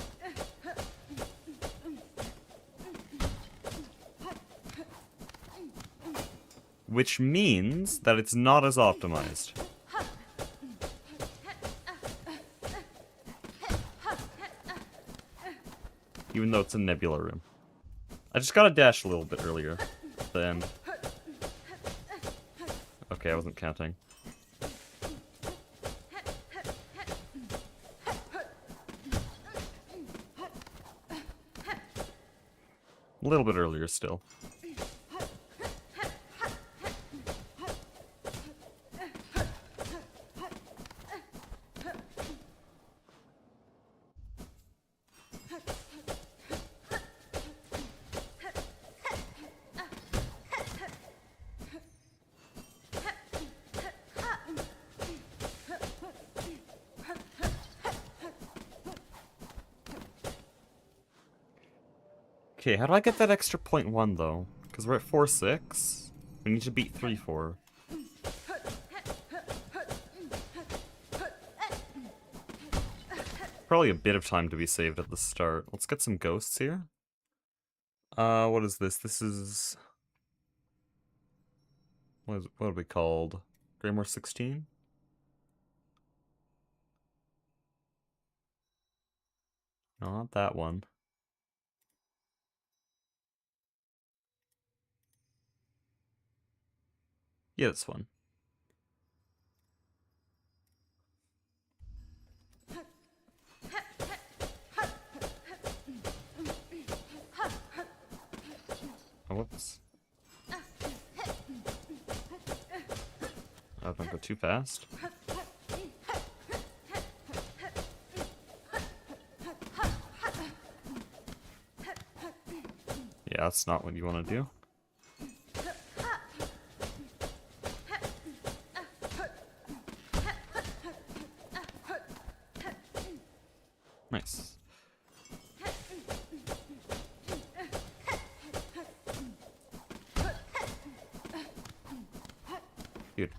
Which means that it's not as optimized. Even though it's a nebula room. I just gotta dash a little bit earlier at the end. Okay, I wasn't counting. A little bit earlier still. Okay, how do I get that extra 0.1 though? Because we're at 4.6. We need to beat 3.4. Probably a bit of time to be saved at the start. Let's get some ghosts here. What is this? This is... What are we called? Greymoor 16? No, not that one. Yeah, this one. Oh, whoops. Oh, don't go too fast. Yeah, that's not what you want to do. Nice. Good.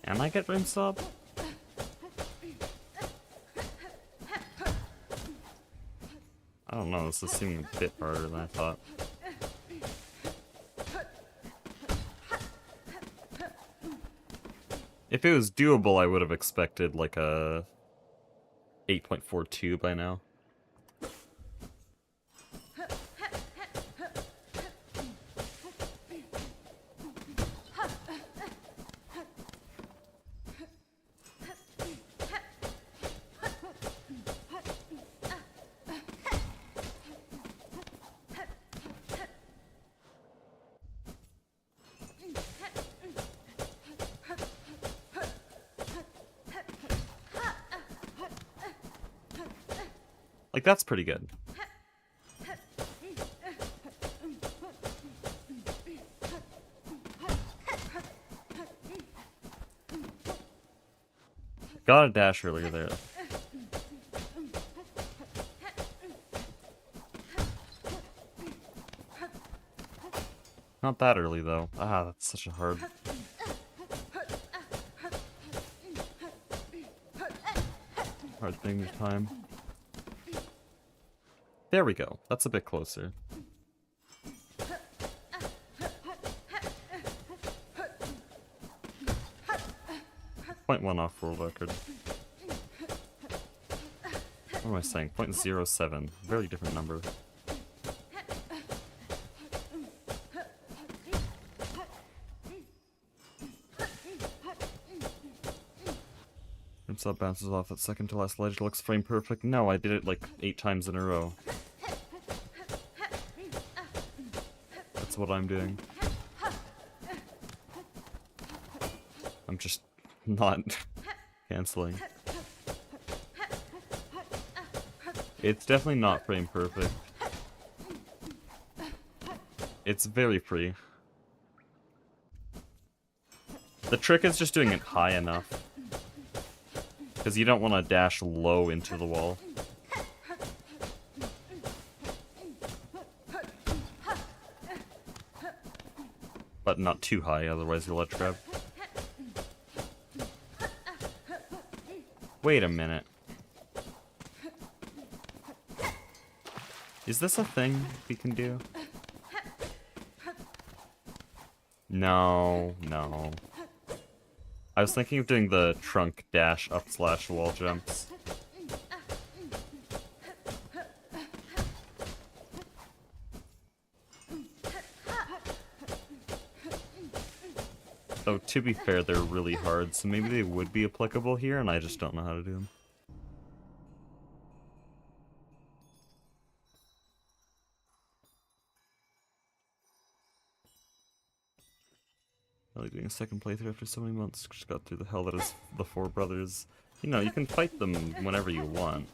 Can I get rim sub? I don't know, this is seeming a bit harder than I thought. If it was doable, I would have expected like a 8.42 by now. Like, that's pretty good. Got a dash earlier there. Not that early, though. Ah, that's such a hard thing to time. There we go. That's a bit closer. 0.1 off world record. What am I saying? 0.07. Very different number. Sub bounces off that second to last ledge, looks frame perfect. No, I did it like 8 times in a row. That's what I'm doing. I'm just not canceling. It's definitely not frame perfect. It's very free. The trick is just doing it high enough. Because you don't want to dash low into the wall. But not too high, otherwise you'll ledge grab. Wait a minute. Is this a thing we can do? No, no. I was thinking of doing the trunk dash up slash wall jumps. Though, to be fair, they're really hard, so maybe they would be applicable here, and I just don't know how to do them. Really doing a second playthrough after so many months. Just got through the hell that is the 4 brothers. You know, you can fight them whenever you want.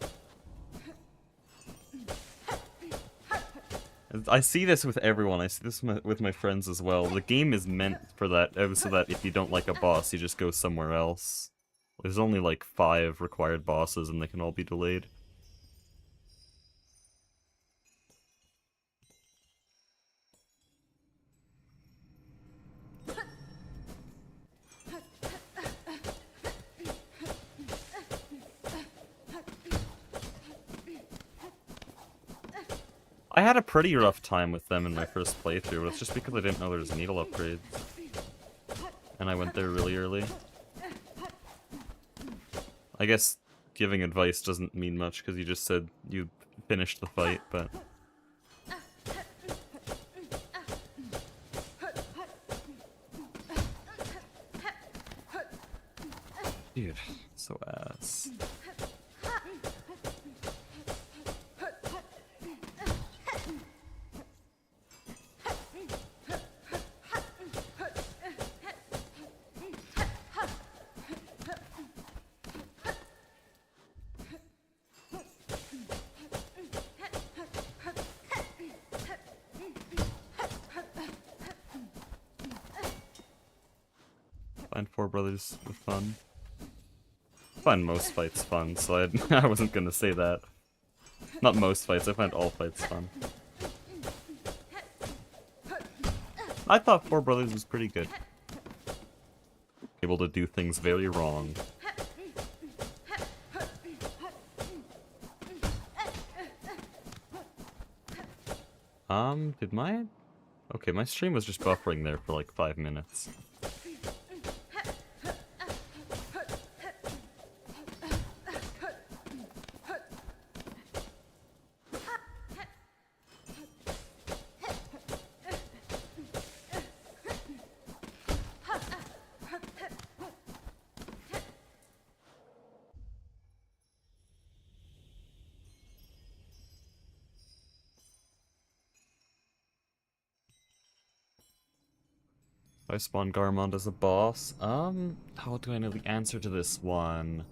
I see this with everyone. I see this with my friends as well. The game is meant for that, so that if you don't like a boss, you just go somewhere else. There's only like 5 required bosses, and they can all be delayed. I had a pretty rough time with them in my first playthrough, but it's just because I didn't know there was needle upgrades. and I went there really early. I guess giving advice doesn't mean much, because you just said you finished the fight, but... Dude, so ass. Find four brothers with fun. Find most fights fun, so I wasn't gonna say that. Not most fights, I find all fights fun. I thought Four Brothers was pretty good. Able to do things very wrong. Did my... Okay, my stream was just buffering there for like 5 minutes. I spawn Garmond as a boss. How do I know the answer to this one?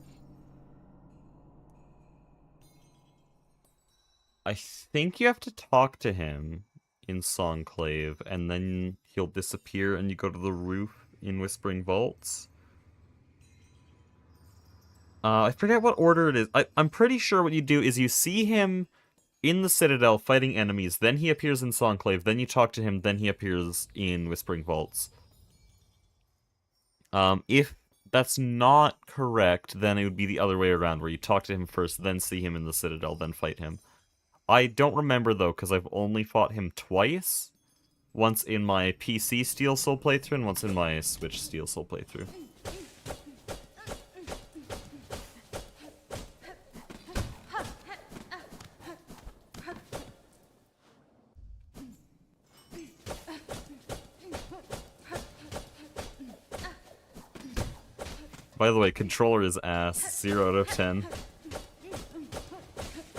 I think you have to talk to him in Songclave, and then he'll disappear and you go to the roof in Whispering Vaults. I forget what order it is. I'm pretty sure what you do is you see him in the Citadel fighting enemies, then he appears in Songclave, then you talk to him, then he appears in Whispering Vaults. If that's not correct, then it would be the other way around, where you talk to him first, then see him in the Citadel, then fight him. I don't remember, though, because I've only fought him twice. Once in my PC Steel Soul playthrough, and once in my Switch Steel Soul playthrough. By the way, controller is ass. 0 out of 10.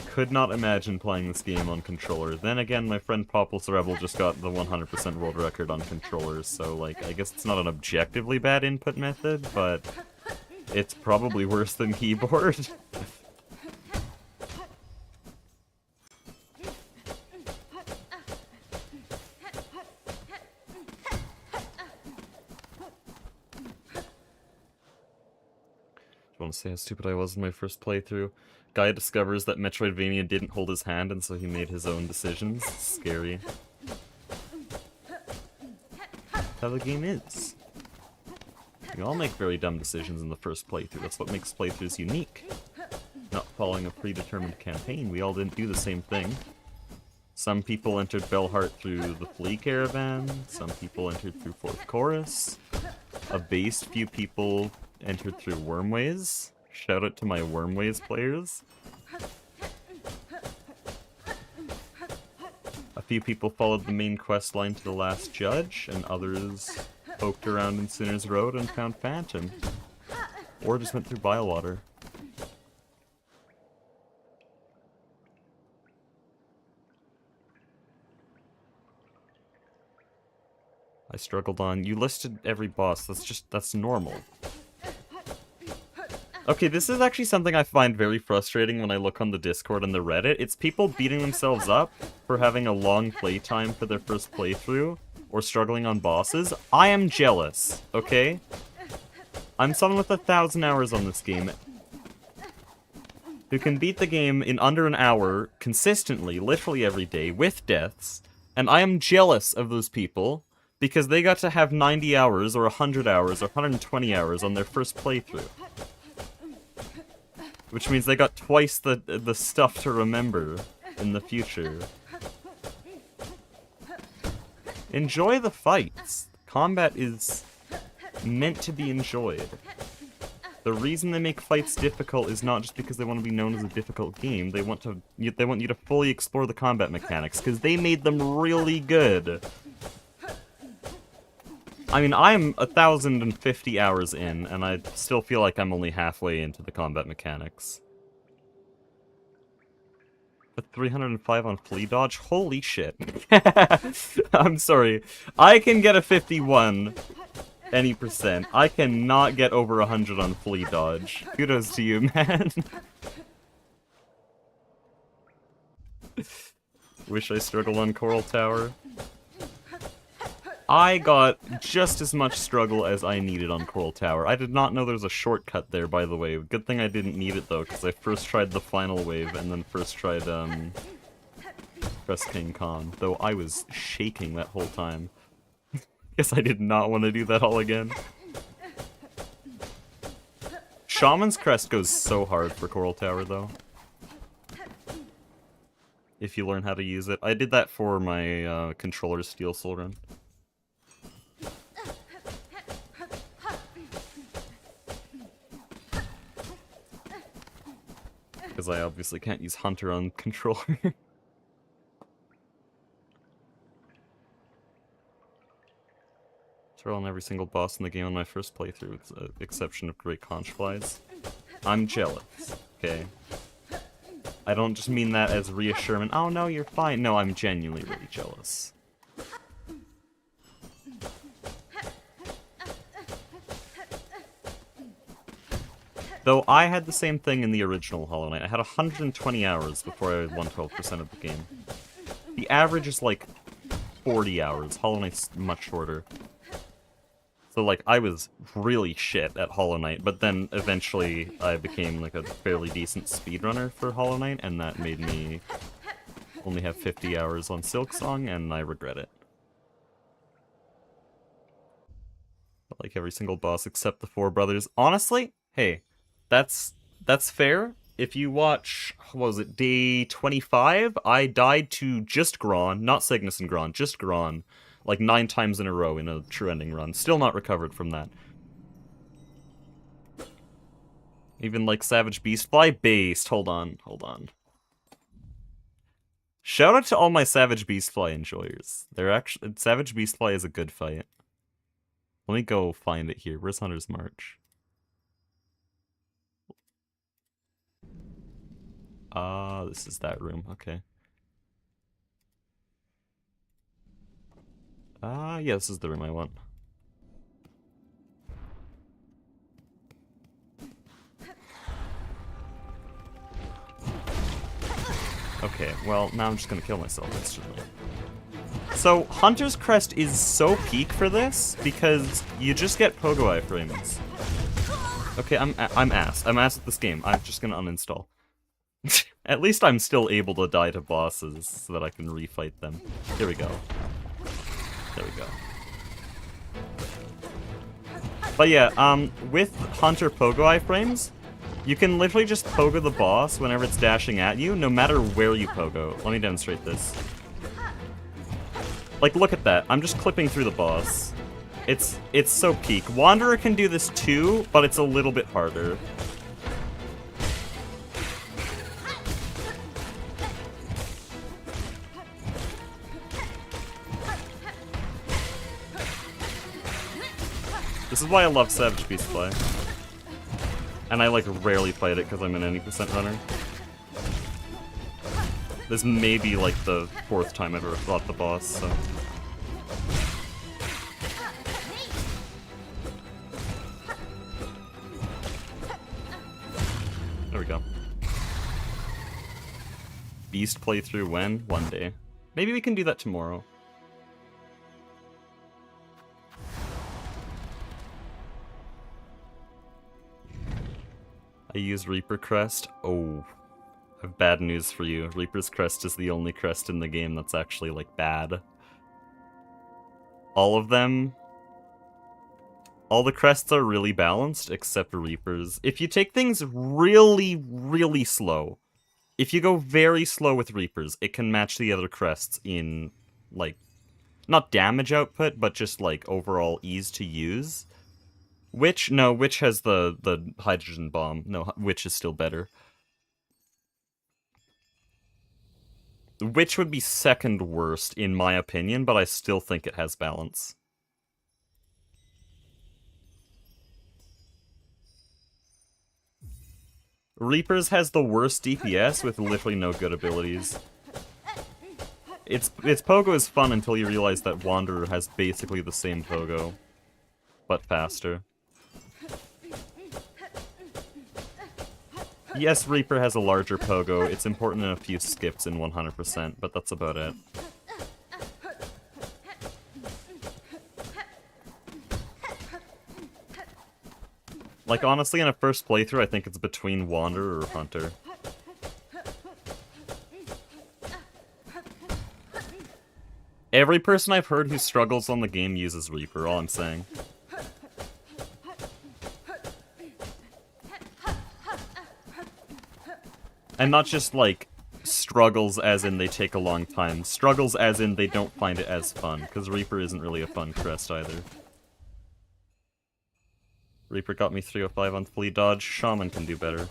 Could not imagine playing this game on controller. Then again, my friend Populous Rebel just got the 100% world record on controllers, so, like, I guess it's not an objectively bad input method, but it's probably worse than keyboard. Want to say how stupid I was in my first playthrough. Guy discovers that Metroidvania didn't hold his hand, and so he made his own decisions. Scary. That's how the game is. We all make very dumb decisions in the first playthrough. That's what makes playthroughs unique. Not following a predetermined campaign, we all didn't do the same thing. Some people entered Bellheart through the Flea Caravan, some people entered through Fourth Chorus. A based few people entered through Wormways. Shout out to my Wormways players. A few people followed the main quest line to the Last Judge, and others poked around in Sinner's Road and found Phantom. Or just went through Bywater. I struggled on. You listed every boss. That's normal. Okay, this is actually something I find very frustrating when I look on the Discord and the Reddit. It's people beating themselves up for having a long playtime for their first playthrough, or struggling on bosses. I am jealous, okay? I'm someone with 1,000 hours on this game, who can beat the game in under an hour, consistently, literally every day, with deaths, and I am jealous of those people, because they got to have 90 hours, or 100 hours, or 120 hours on their first playthrough. Which means they got twice the stuff to remember in the future. Enjoy the fights. Combat is meant to be enjoyed. The reason they make fights difficult is not just because they want to be known as a difficult game. They want you to fully explore the combat mechanics, because they made them really good. I mean, I'm 1,050 hours in, and I still feel like I'm only halfway into the combat mechanics. But 305 on flea dodge? Holy shit. I'm sorry. I can get a 51 any percent. I cannot get over 100 on flea dodge. Kudos to you, man. Wish I struggled on Coral Tower. I got just as much struggle as I needed on Coral Tower. I did not know there was a shortcut there, by the way. Good thing I didn't need it, though, because I first tried the final wave, and then first tried, Crest King Khan. Though I was shaking that whole time. Guess I did not want to do that all again. Shaman's Crest goes so hard for Coral Tower, though. If you learn how to use it. I did that for my, controller Steel Soul run. Because I obviously can't use Hunter on controller. Throw on every single boss in the game on my first playthrough, with the exception of Great Conch Flies. I'm jealous, okay? I don't just mean that as reassurance. Oh no, you're fine. No, I'm genuinely really jealous. Though I had the same thing in the original Hollow Knight. I had 120 hours before I won 12% of the game. The average is like 40 hours. Hollow Knight's much shorter. So like, I was really shit at Hollow Knight, but then eventually I became like a fairly decent speedrunner for Hollow Knight, and that made me only have 50 hours on Silksong, and I regret it. Like every single boss except the Four Brothers. Honestly, hey, that's fair. If you watch, what was it, day 25? I died to just Gron, not Cygnus and Gron, just Gron, like 9 times in a row in a true ending run. Still not recovered from that. Even like Savage Beastfly? Based. Hold on. Shout out to all my Savage Beastfly enjoyers. Savage Beastfly is a good fight. Let me go find it here. Where's Hunter's March? This is that room. Okay. Yeah, this is the room I want. Okay, well, now I'm just gonna kill myself instantly. So, Hunter's Crest is so peak for this, because you just get Pogo iframes. Okay, I'm ass. I'm ass at this game. I'm just gonna uninstall. At least I'm still able to die to bosses, so that I can refight them. Here we go. There we go. But yeah, with Hunter Pogo iframes, you can literally just pogo the boss whenever it's dashing at you, no matter where you pogo. Let me demonstrate this. Like, look at that. I'm just clipping through the boss. It's so peak. Wanderer can do this too, but it's a little bit harder. This is why I love Savage Beastfly. And I, like, rarely fight it because I'm an 90% runner. This may be, like, the 4th time I've ever fought the boss, so... There we go. Beast playthrough when? One day. Maybe we can do that tomorrow. I use Reaper Crest. Oh, I have bad news for you. Reaper's Crest is the only crest in the game that's actually, like, bad. All of them... All the crests are really balanced, except Reaper's. If you take things really, really slow, if you go very slow with Reaper's, it can match the other crests in, like, not damage output, but just, like, overall ease to use. Witch? No, Witch has the hydrogen bomb. No, Witch is still better. Witch would be second worst, in my opinion, but I still think it has balance. Reaper's has the worst DPS with literally no good abilities. Its pogo is fun until you realize that Wanderer has basically the same pogo, but faster. Yes, Reaper has a larger pogo. It's important in a few skips in 100%, but that's about it. Like, honestly, in a first playthrough, I think it's between Wanderer or Hunter. Every person I've heard who struggles on the game uses Reaper, all I'm saying. And not just, like, struggles as in they take a long time. Struggles as in they don't find it as fun, because Reaper isn't really a fun crest either. Reaper got me 305 on Flea Dodge. Shaman can do better.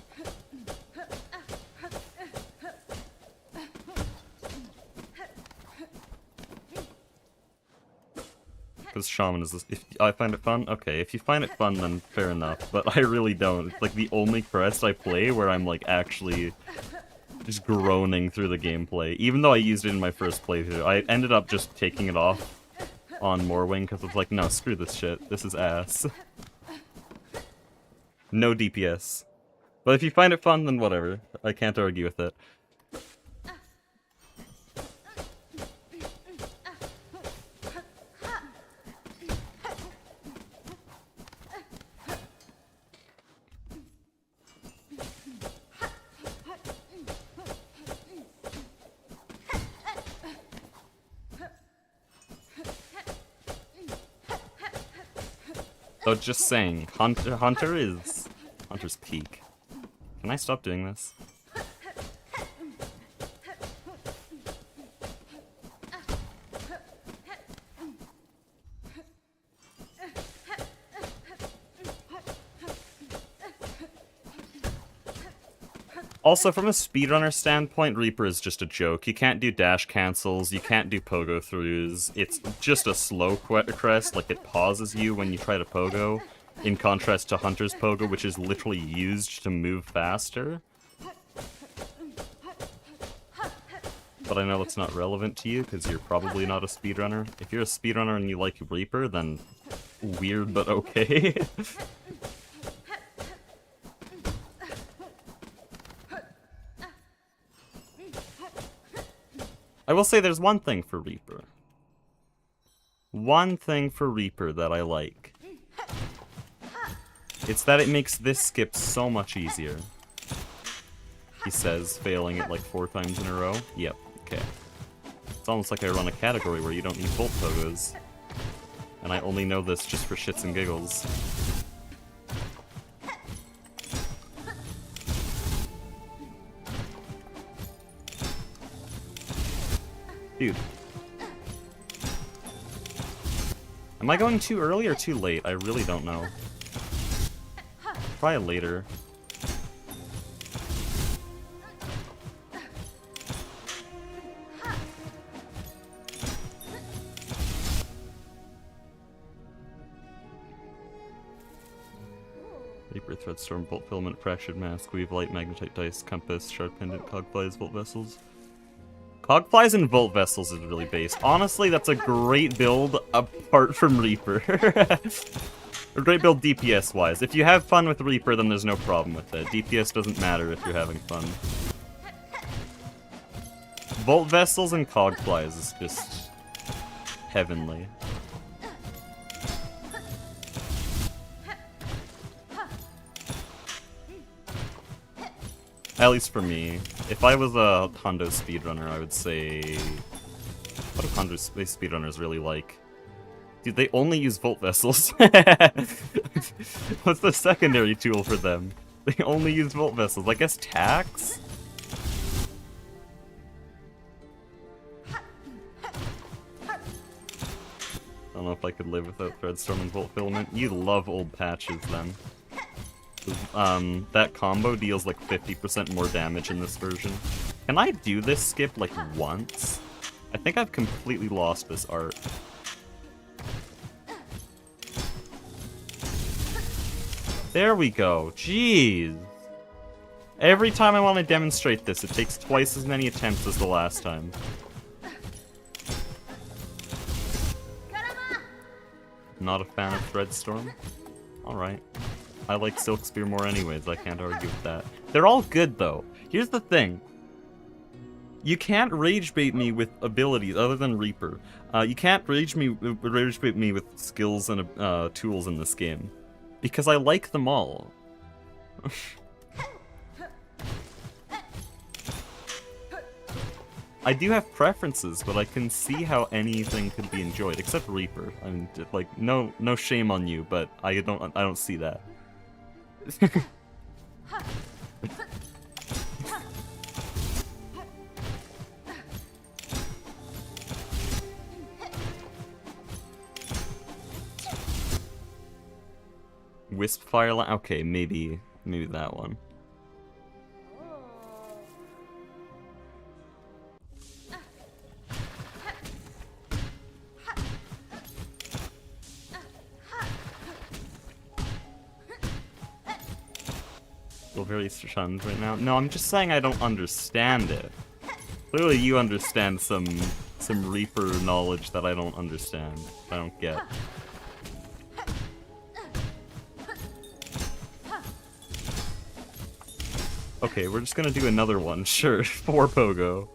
Because Shaman is this. If I find it fun, okay. If you find it fun, then fair enough. But I really don't. It's like the only crest I play where I'm like actually just groaning through the gameplay. Even though I used it in my first playthrough, I ended up just taking it off on Morwing because it's like, no, screw this shit. This is ass. No DPS. But if you find it fun, then whatever. I can't argue with it. So just saying, Hunter's peak. Can I stop doing this? Also, from a speedrunner standpoint, Reaper is just a joke. You can't do dash cancels, you can't do pogo throughs. It's just a slow crest, like it pauses you when you try to pogo, in contrast to Hunter's pogo, which is literally used to move faster. But I know that's not relevant to you, because you're probably not a speedrunner. If you're a speedrunner and you like Reaper, then weird but okay. I will say there's one thing for Reaper. One thing for Reaper that I like. It's that it makes this skip so much easier. He says, failing it like 4 times in a row. Yep, okay. It's almost like I run a category where you don't need bolt pogos. And I only know this just for shits and giggles. Dude. Am I going too early or too late? I really don't know. Probably later. Reaper, Threadstorm, Bolt Filament, Fractured Mask, Weave Light, Magnetite Dice, Compass, Shard Pendant, Cogflies, Volt Vessels. Cogflies and Volt Vessels is really based. Honestly, that's a great build apart from Reaper. A great build DPS-wise. If you have fun with Reaper, then there's no problem with it. DPS doesn't matter if you're having fun. Volt Vessels and Cogflies is just heavenly. At least for me. If I was a Hondo speedrunner, I would say... What do Hondo speedrunners really like? Dude, they only use Volt Vessels. What's the secondary tool for them? They only use Volt Vessels. I guess tax? don't know if I could live without Threadstorm and Volt Filament. You love old patches, then. That combo deals like 50% more damage in this version. Can I do this skip like once? I think I've completely lost this art. There we go. Jeez. Every time I want to demonstrate this, it takes twice as many attempts as the last time. Not a fan of Threadstorm? Alright. I like Silk Spear more anyways, I can't argue with that. They're all good though. Here's the thing. You can't rage bait me with abilities other than Reaper. You can't rage bait me with skills and tools in this game. Because I like them all. I do have preferences, but I can see how anything could be enjoyed, except Reaper. I mean, like, no shame on you, but I don't see that. Wisp Fireline? Okay, maybe that one. Feel very shunned right now. No, I'm just saying I don't understand it. Clearly you understand some Reaper knowledge that I don't understand. I don't get. Okay, we're just gonna do another one, sure. 4 Pogo.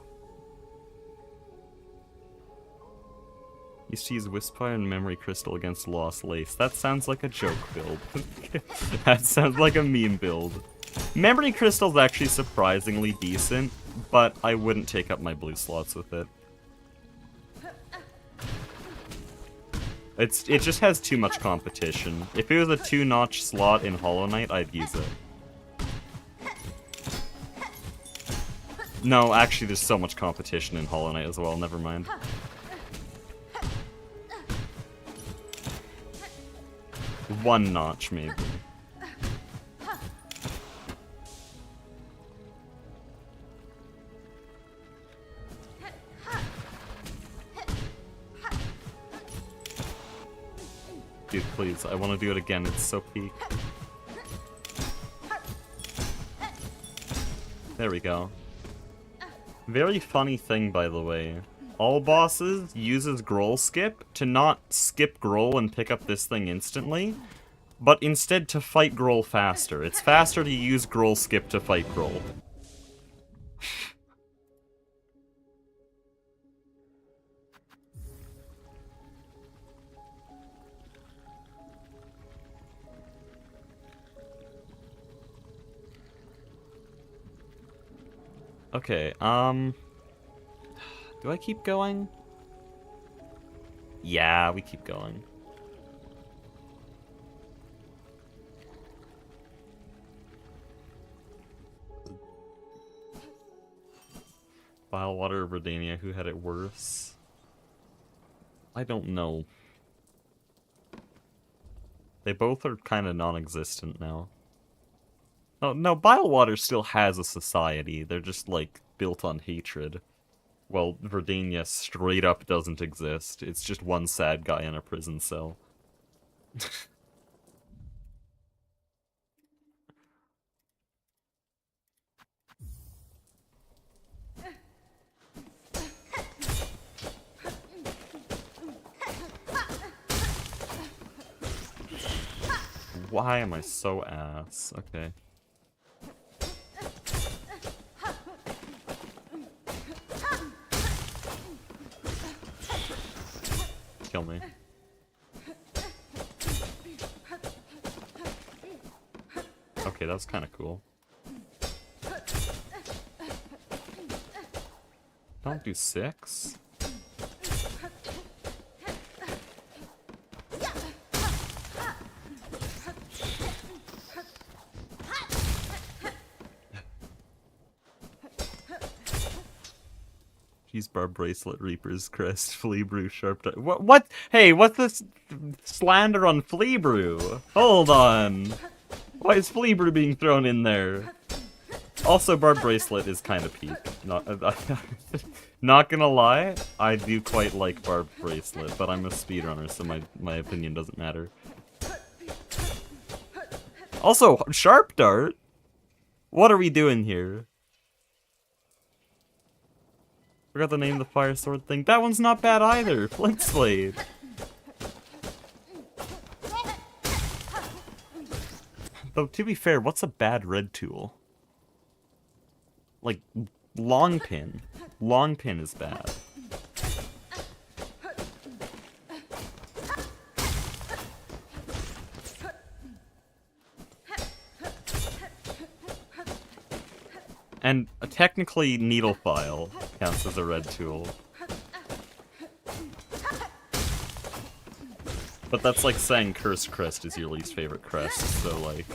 Used to use Wispire and Memory Crystal against Lost Lace. That sounds like a joke build. That sounds like a meme build. Memory Crystal's actually surprisingly decent, but I wouldn't take up my blue slots with it. It just has too much competition. If it was a 2-notch slot in Hollow Knight, I'd use it. No, actually there's so much competition in Hollow Knight as well, never mind. One notch, maybe. Dude, please, I want to do it again, it's so peak. There we go. Very funny thing, by the way. All bosses uses Groll skip to not skip Groll and pick up this thing instantly, but instead to fight Groll faster. It's faster to use Groll skip to fight Groll. Okay, do I keep going? Yeah, we keep going. Vilewater or Verdania, who had it worse? I don't know. They both are kind of non-existent now. Oh, no, Bilewater still has a society. They're just, like, built on hatred. Well, Verdania straight up doesn't exist. It's just one sad guy in a prison cell. Why am I so ass? Okay. Kill me. Okay, that was kind of cool. Don't do 6. Use bar bracelet, Reaper's Crest, Flea Brew, Sharp Dart. What? Hey, what's this slander on Flea Brew? Hold on. Why is Flea Brew being thrown in there? Also, bar bracelet is kind of peak. Not gonna lie, I do quite like bar bracelet, but I'm a speedrunner, so my opinion doesn't matter. Also, Sharp Dart? What are we doing here? Forgot the name of the fire sword thing. That one's not bad either. Flint's Blade. Though, to be fair, what's a bad red tool? Like, long pin. Long pin is bad. And technically, needle file counts as a red tool. But that's like saying Cursed Crest is your least favorite crest, so like...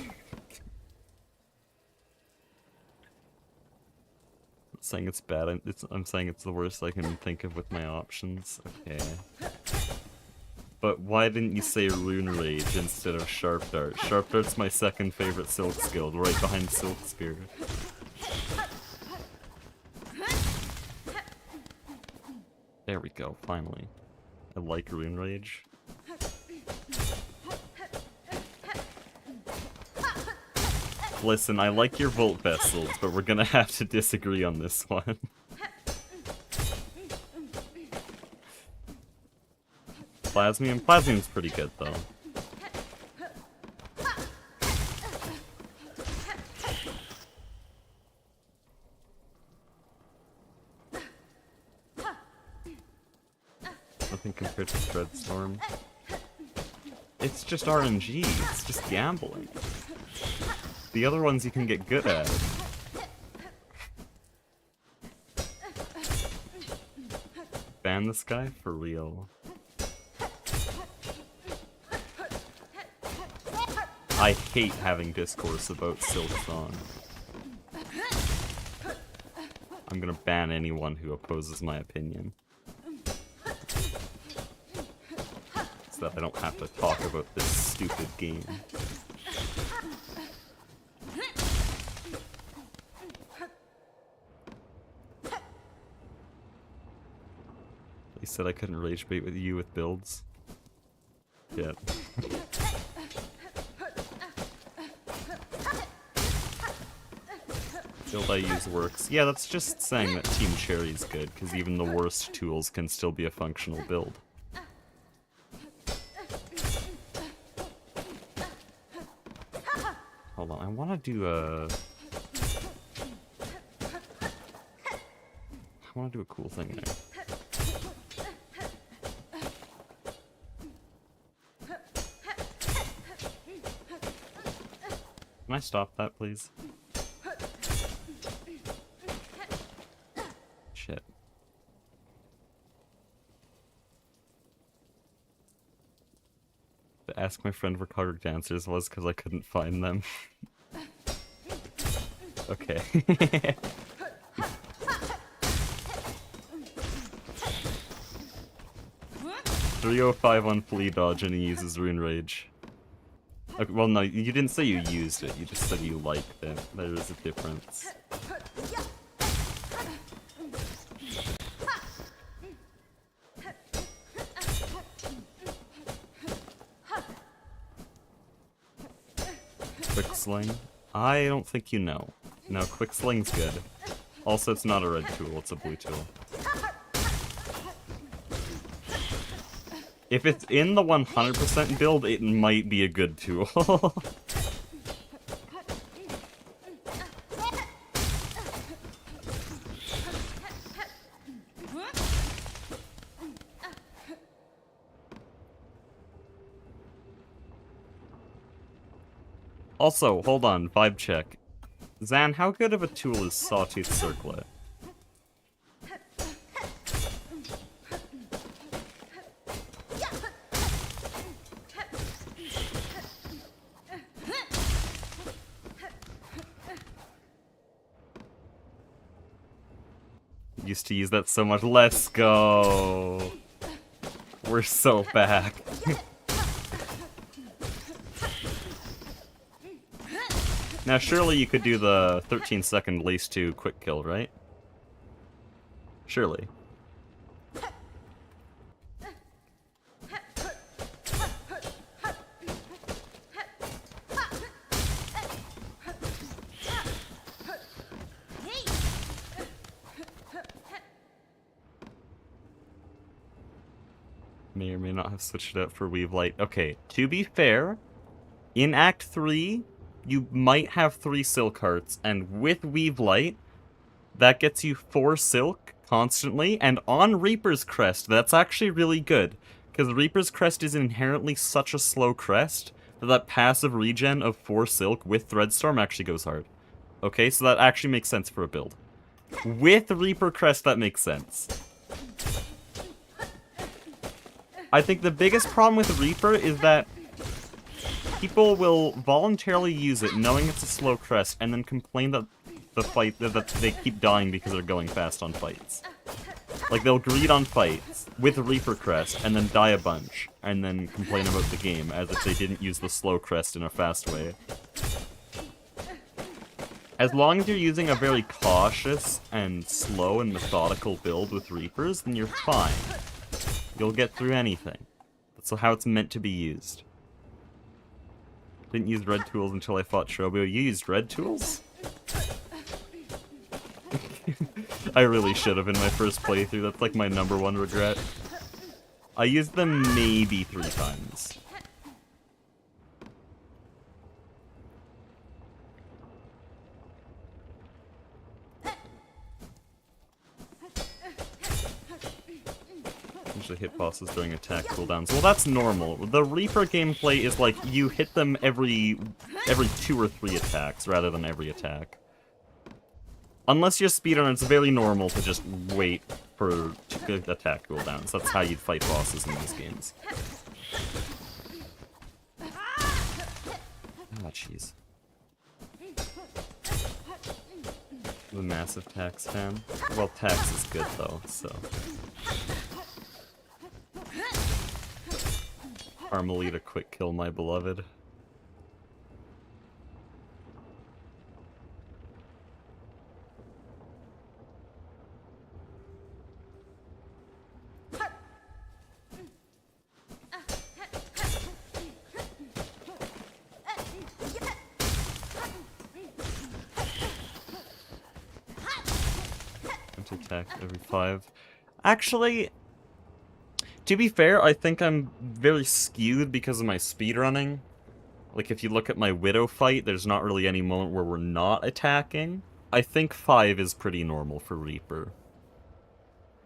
I'm saying it's bad, I'm saying it's the worst I can think of with my options. Okay. But why didn't you say Rune Rage instead of Sharp Dart? Sharp Dart's my second favorite Silk skill, right behind Silk Spear. There we go, finally. I like Rune Rage. Listen, I like your Volt Vessels, but we're gonna have to disagree on this one. Plasmium? Plasmium's pretty good, though. Nothing compared to Dreadstorm. It's just RNG, it's just gambling. The other ones you can get good at. Ban this guy? For real. I hate having discourse about Silksong. I'm gonna ban anyone who opposes my opinion. So that I don't have to talk about this stupid game. You said I couldn't rage bait with you with builds? Yeah. Build I use works. Yeah, that's just saying that Team Cherry's good, because even the worst tools can still be a functional build. Hold on, I want to do a... I want to do a cool thing there. Can I stop that, please? Shit. To ask my friend where Carter Dancers was because I couldn't find them. Okay. 305 on Flea Dodge and he uses Rune Rage. Okay, well, no, you didn't say you used it, you just said you liked it. There is a difference. Quick Sling? I don't think you know. No, Quick Sling's good. Also, it's not a red tool, it's a blue tool. If it's in the 100% build, it might be a good tool. Also, hold on, vibe check. Zan, how good of a tool is Sawtooth Circlet? used to use that so much. Let's go. We're so back. Now, surely you could do the 13-second lace 2 quick kill, right? Surely. May or may not have switched it out for Weave Light. Okay, to be fair, in Act 3, you might have 3 silk hearts, and with Weave Light, that gets you 4 silk constantly, and on Reaper's Crest, that's actually really good, because Reaper's Crest is inherently such a slow crest that that passive regen of 4 silk with Threadstorm actually goes hard. Okay, so that actually makes sense for a build. With Reaper Crest, that makes sense. I think the biggest problem with Reaper is that people will voluntarily use it knowing it's a slow crest and then complain that that they keep dying because they're going fast on fights. Like, they'll greed on fights with Reaper Crest and then die a bunch and then complain about the game as if they didn't use the slow crest in a fast way. As long as you're using a very cautious and slow and methodical build with Reapers, then you're fine. You'll get through anything. That's how it's meant to be used. Didn't use red tools until I fought Shobio. You used red tools? I really should have in my first playthrough. That's like my #1 regret. I used them maybe 3 times. Usually hit bosses during attack cooldowns. Well, that's normal. The Reaper gameplay is like you hit them every 2 or 3 attacks rather than every attack. Unless you're speedrunner, it's very normal to just wait for attack cooldowns. That's how you'd fight bosses in these games. Ah, jeez. I'm a massive Tax fan. Well, Tax is good though, so. Carmelita quick kill, my beloved. Attack every 5. Actually, to be fair, I think I'm very skewed because of my speedrunning. Like, if you look at my Widow fight, there's not really any moment where we're not attacking. I think 5 is pretty normal for Reaper.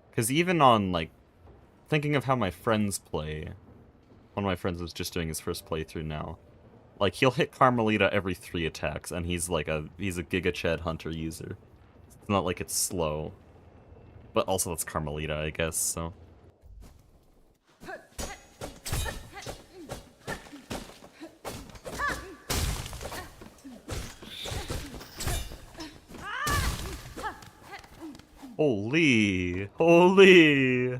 Because even on, like, thinking of how my friends play, one of my friends is just doing his first playthrough now. Like, he'll hit Carmelita every 3 attacks, and he's like he's a Giga Chad Hunter user. It's not like it's slow. But also that's Carmelita, I guess, so. Holy! Holy!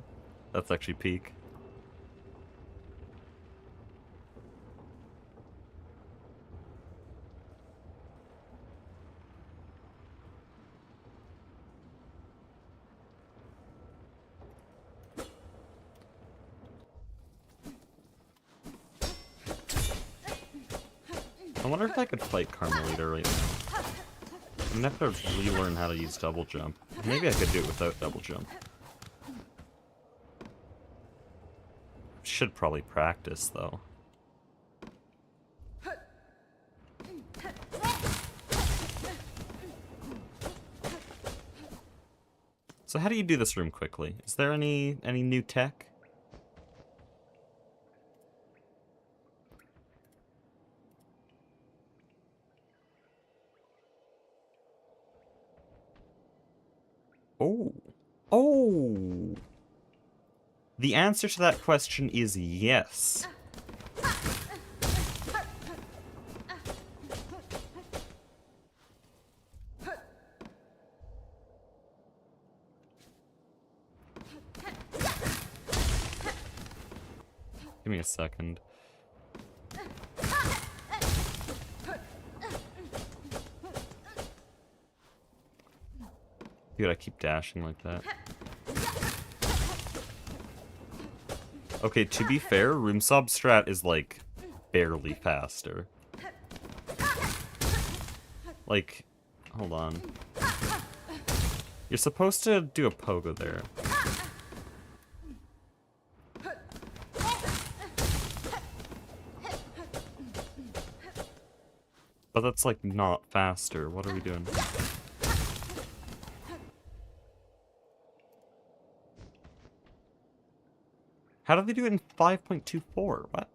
That's actually peak. I wonder if I could fight Carmelita right now. I'm gonna have to relearn how to use double jump. Maybe I could do it without double jump. Should probably practice, though. So how do you do this room quickly? Is there any new tech? Oh. Oh! The answer to that question is yes. Give me a second. Dude, I keep dashing like that. Okay, to be fair, Room Sob strat is, like, barely faster. Like, hold on. You're supposed to do a pogo there. But that's, like, not faster. What are we doing? How did they do it in 5.24? What?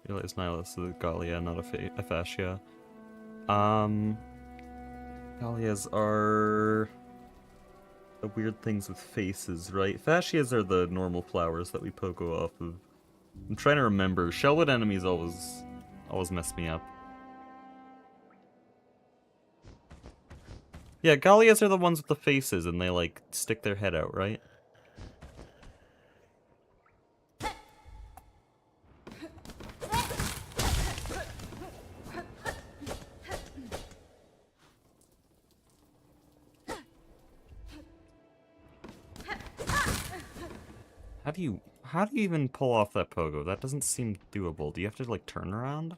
Realize Nihilus is a Gallia, not a fascia. Gallias are the weird things with faces, right? Fascias are the normal flowers that we pogo off of. I'm trying to remember. Shellwood enemies always mess me up. Yeah, Gallias are the ones with the faces and they like stick their head out, right? How do you even pull off that pogo? That doesn't seem doable. Do you have to like turn around?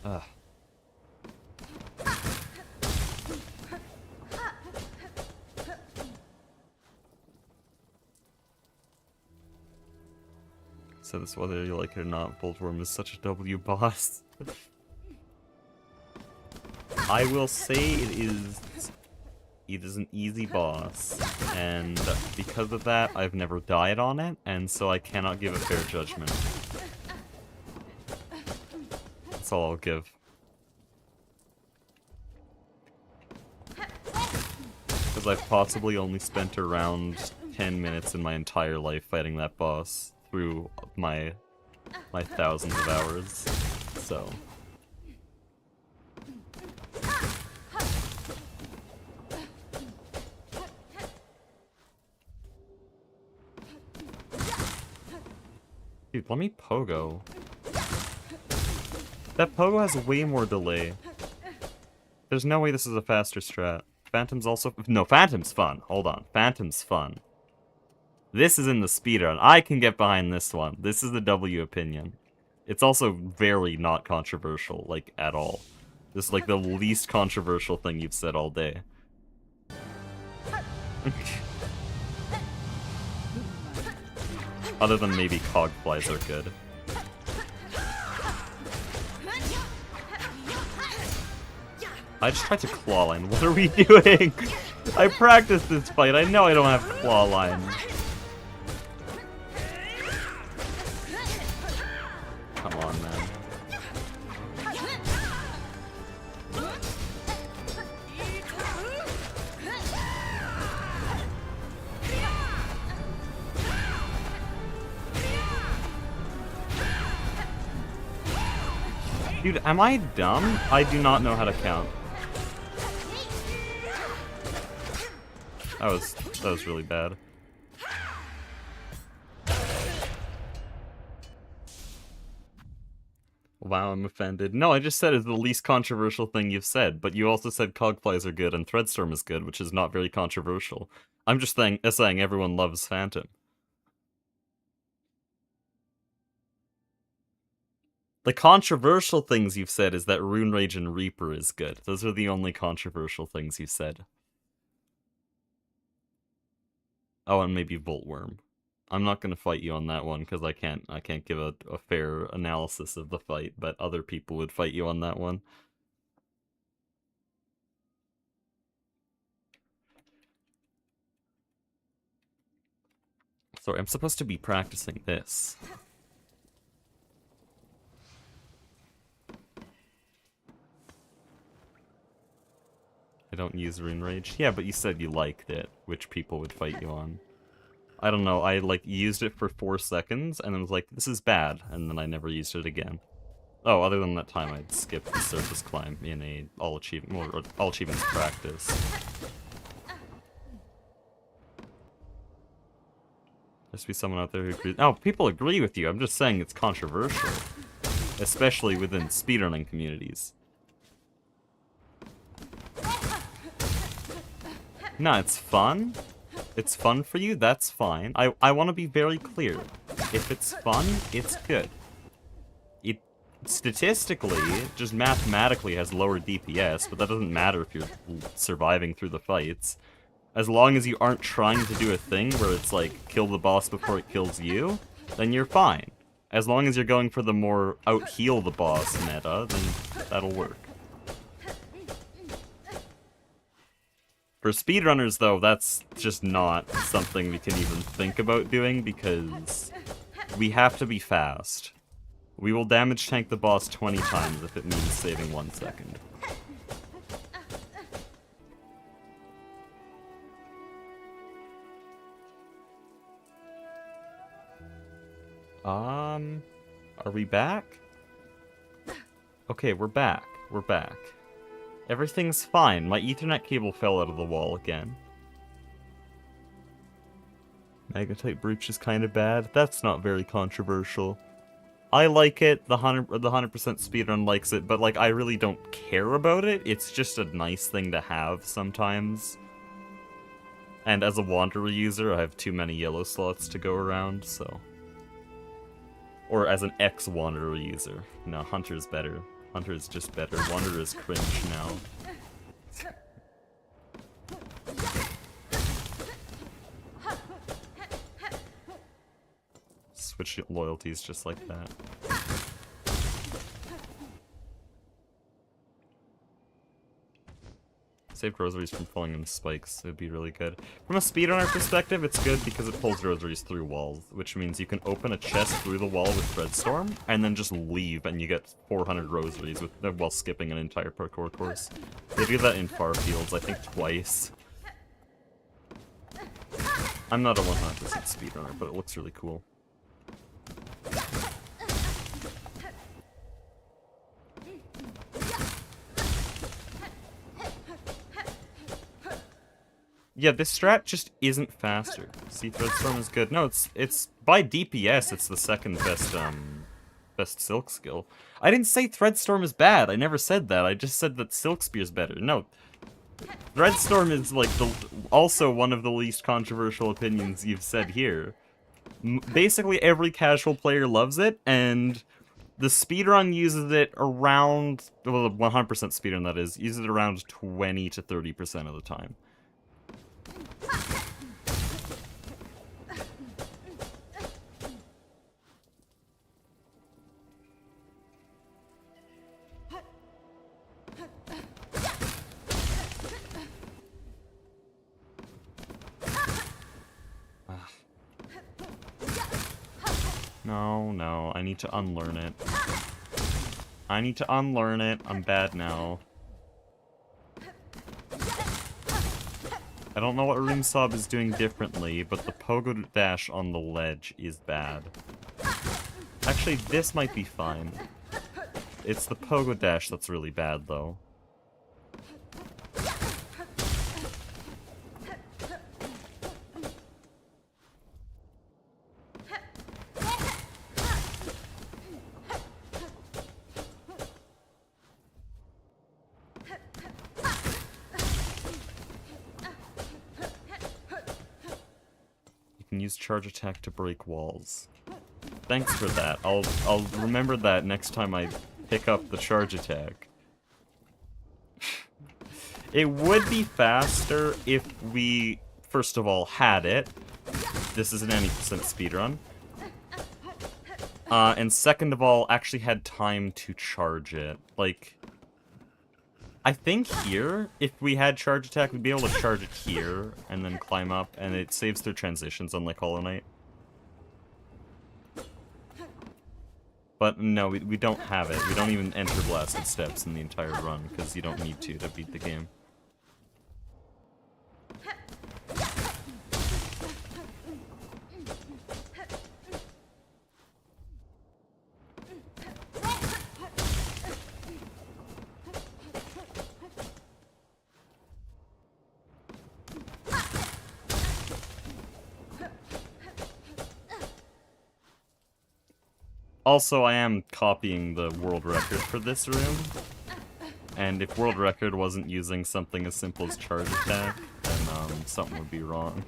Ugh. So this, whether you like it or not, Boltworm is such a W boss. I will say it is an easy boss, and because of that, I've never died on it, and so I cannot give a fair judgment. That's all I'll give. Because I've possibly only spent around 10 minutes in my entire life fighting that boss through my thousands of hours, so... Dude, let me pogo. That pogo has way more delay. There's no way this is a faster strat. Phantom's also... No, Phantom's fun. Hold on. Phantom's fun. This is in the speedrun. I can get behind this one. This is the W opinion. It's also very not controversial, like, at all. This is, like, the least controversial thing you've said all day. Other than maybe cog flies are good. I just tried to claw line. What are we doing? I practiced this fight. I know I don't have claw line. Come on, man. Dude, am I dumb? I do not know how to count. That was really bad. Wow, I'm offended. No, I just said it's the least controversial thing you've said, but you also said Cogflies are good and Threadstorm is good, which is not very controversial. I'm just saying everyone loves Phantom. The controversial things you've said is that Rune Rage and Reaper is good. Those are the only controversial things you've said. Oh, and maybe Voltworm. I'm not gonna fight you on that one because I can't give a fair analysis of the fight, but other people would fight you on that one. Sorry, I'm supposed to be practicing this. I don't use Rune Rage. Yeah, but you said you liked it, which people would fight you on. I don't know, I like used it for 4 seconds, and then was like, this is bad, and then I never used it again. Oh, other than that time I'd skipped the surface climb in a all achievements practice. There's be someone out there who agrees. Oh, people agree with you. I'm just saying it's controversial, especially within speedrunning communities. No, it's fun. It's fun for you. That's fine. I want to be very clear. If it's fun, it's good. It statistically, just mathematically, has lower DPS, but that doesn't matter if you're surviving through the fights. As long as you aren't trying to do a thing where it's like, kill the boss before it kills you, then you're fine. As long as you're going for the more out-heal the boss meta, then that'll work. For speedrunners, though, that's just not something we can even think about doing, because we have to be fast. We will damage tank the boss 20 times if it means saving 1 second. Are we back? Okay, we're back. We're back. Everything's fine. My Ethernet cable fell out of the wall again. Magnetite Breach is kind of bad. That's not very controversial. I like it. The 100% speedrun likes it, but like I really don't care about it. It's just a nice thing to have sometimes. And as a Wanderer user, I have too many yellow slots to go around, so... Or as an ex-Wanderer user. No, Hunter's better. Hunter is just better. Wanderer is cringe now. Switch loyalties just like that. Saved rosaries from falling into spikes. It would be really good. From a speedrunner perspective, it's good because it pulls rosaries through walls, which means you can open a chest through the wall with Threadstorm, and then just leave, and you get 400 rosaries while skipping an entire parkour course. They do that in Far Fields, I think twice. I'm not a 100% speedrunner, but it looks really cool. Yeah, this strat just isn't faster. See, Threadstorm is good. No, it's by DPS, it's the second best Silk skill. I didn't say Threadstorm is bad. I never said that. I just said that Silk Spear's better. No, Threadstorm is like also one of the least controversial opinions you've said here. Basically, every casual player loves it, and the speedrun uses it around, well, 100% speedrun that is, uses it around 20 to 30% of the time. No, I need to unlearn it. I need to unlearn it. I'm bad now. I don't know what Rimsob is doing differently, but the pogo dash on the ledge is bad. Actually, this might be fine. It's the pogo dash that's really bad, though. Use charge attack to break walls. Thanks for that. I'll remember that next time I pick up the charge attack. It would be faster if we, first of all, had it. This is an any % speedrun. And second of all, actually had time to charge it. Like, I think here, if we had charge attack, we'd be able to charge it here, and then climb up, and it saves through transitions, unlike Hollow Knight. But no, we don't have it. We don't even enter blasted steps in the entire run, because you don't need to beat the game. Also, I am copying the world record for this room, and if world record wasn't using something as simple as charge attack, then something would be wrong.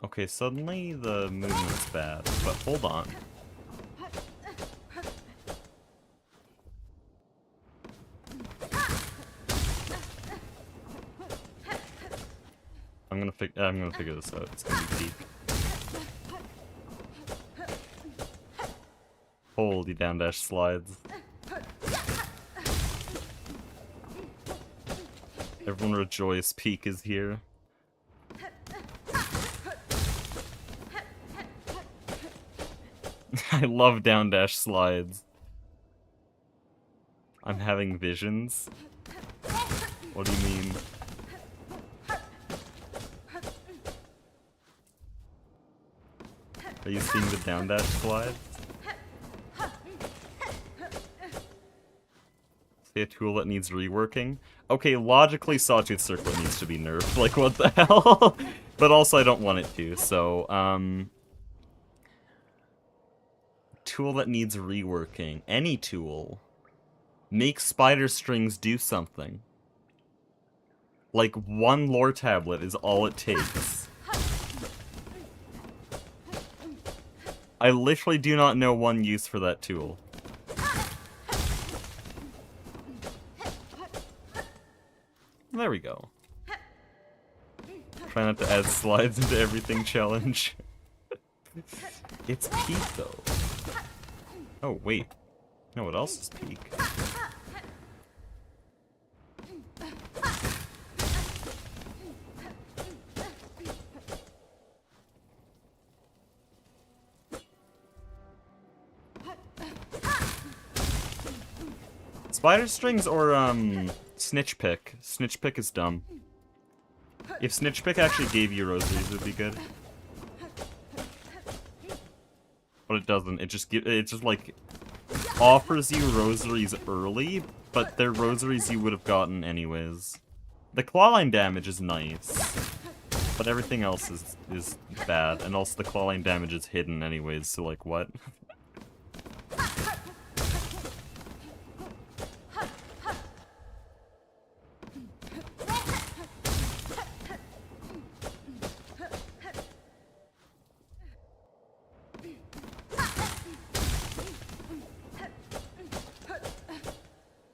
Okay, suddenly the movement's bad, but hold on. I'm gonna figure this out. It's gonna be peak. Holy down dash slides. Everyone rejoice, peak is here. I love down dash slides. I'm having visions. What do you mean? Are you seeing the down dash slides? Say a tool that needs reworking? Okay, logically Sawtooth Circlet needs to be nerfed, like what the hell? But also I don't want it to, so, tool that needs reworking. Any tool. Make spider strings do something. Like, one lore tablet is all it takes. I literally do not know one use for that tool. There we go. Try not to add slides into everything challenge. It's peak, though. Oh, wait. No, what else is peak? Spider strings or, snitch pick. Snitch pick is dumb. If snitch pick actually gave you rosaries, it would be good. But it doesn't. It just like offers you rosaries early, but they're rosaries you would have gotten anyways. The clawline damage is nice, but everything else is bad, and also the clawline damage is hidden anyways, so like what?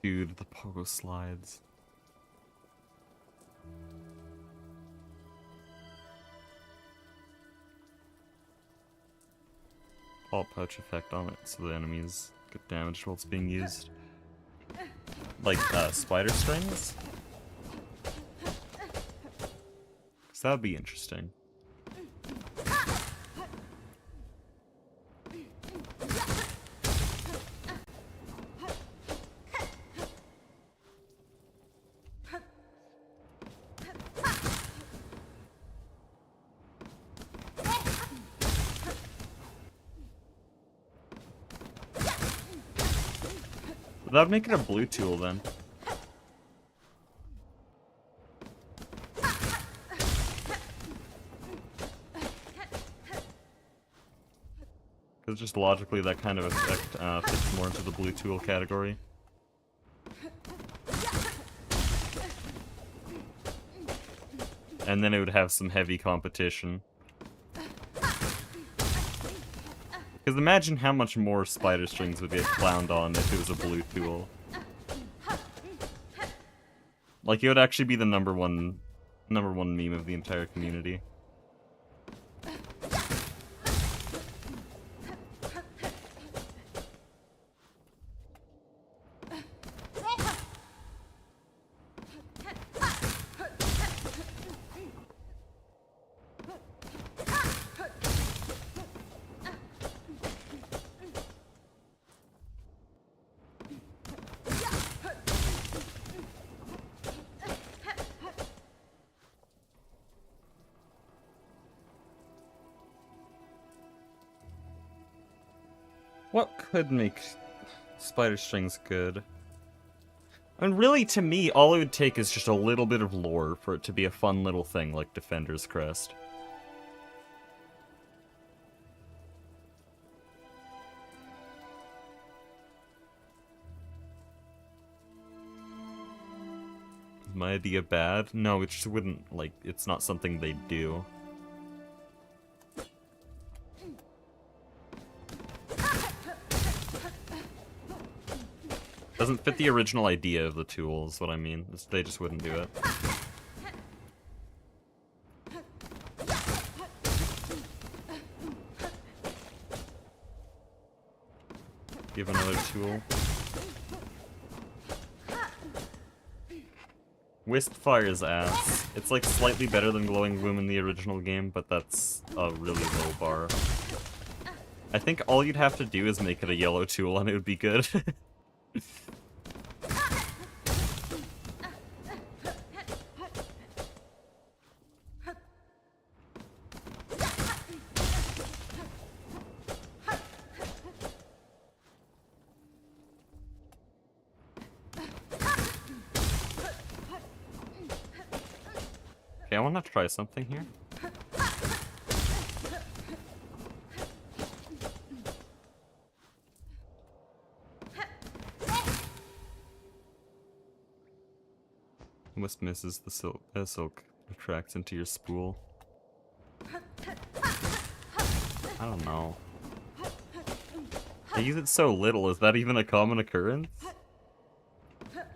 Dude, the pogo slides. All pouch effect on it, so the enemies get damaged while it's being used. Like, spider strings? Cause that would be interesting. That would make it a blue tool then. Because just logically that kind of effect fits more into the blue tool category. And then it would have some heavy competition. Because imagine how much more spider strings would get clowned on if it was a blue tool. Like, it would actually be the number one meme of the entire community. What could make spider strings good? I mean, really, to me, all it would take is just a little bit of lore for it to be a fun little thing like Defender's Crest. Is my idea bad? No, it just wouldn't, like, it's not something they'd do. Doesn't fit the original idea of the tool, is what I mean. They just wouldn't do it. Give another tool. Wisp Fire's ass. It's like slightly better than Glowing Gloom in the original game, but that's a really low bar. I think all you'd have to do is make it a yellow tool and it would be good. Okay, I want to try something here. Wisp misses the silk retracts into your spool. I don't know. I use it so little, is that even a common occurrence?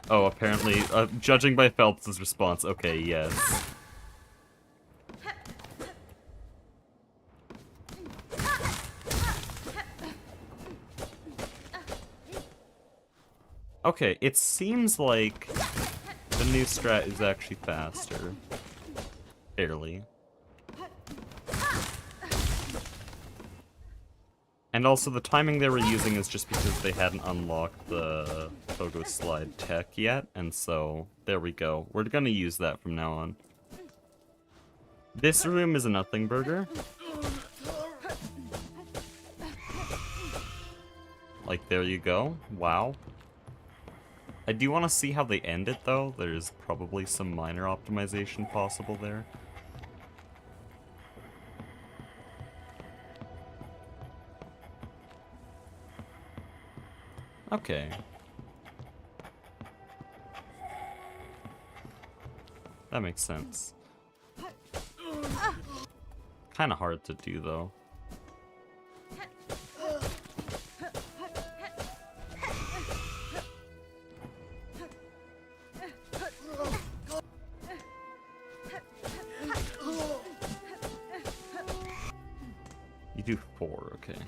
Oh, apparently, judging by Phelps' response, okay, yes. Okay, it seems like the new strat is actually faster. Barely. And also the timing they were using is just because they hadn't unlocked the Pogo Slide tech yet, and so there we go. We're gonna use that from now on. This room is a nothing burger. Like, there you go. Wow. I do want to see how they end it, though. There's probably some minor optimization possible there. Okay. That makes sense. Kind of hard to do, though. You do 4, okay.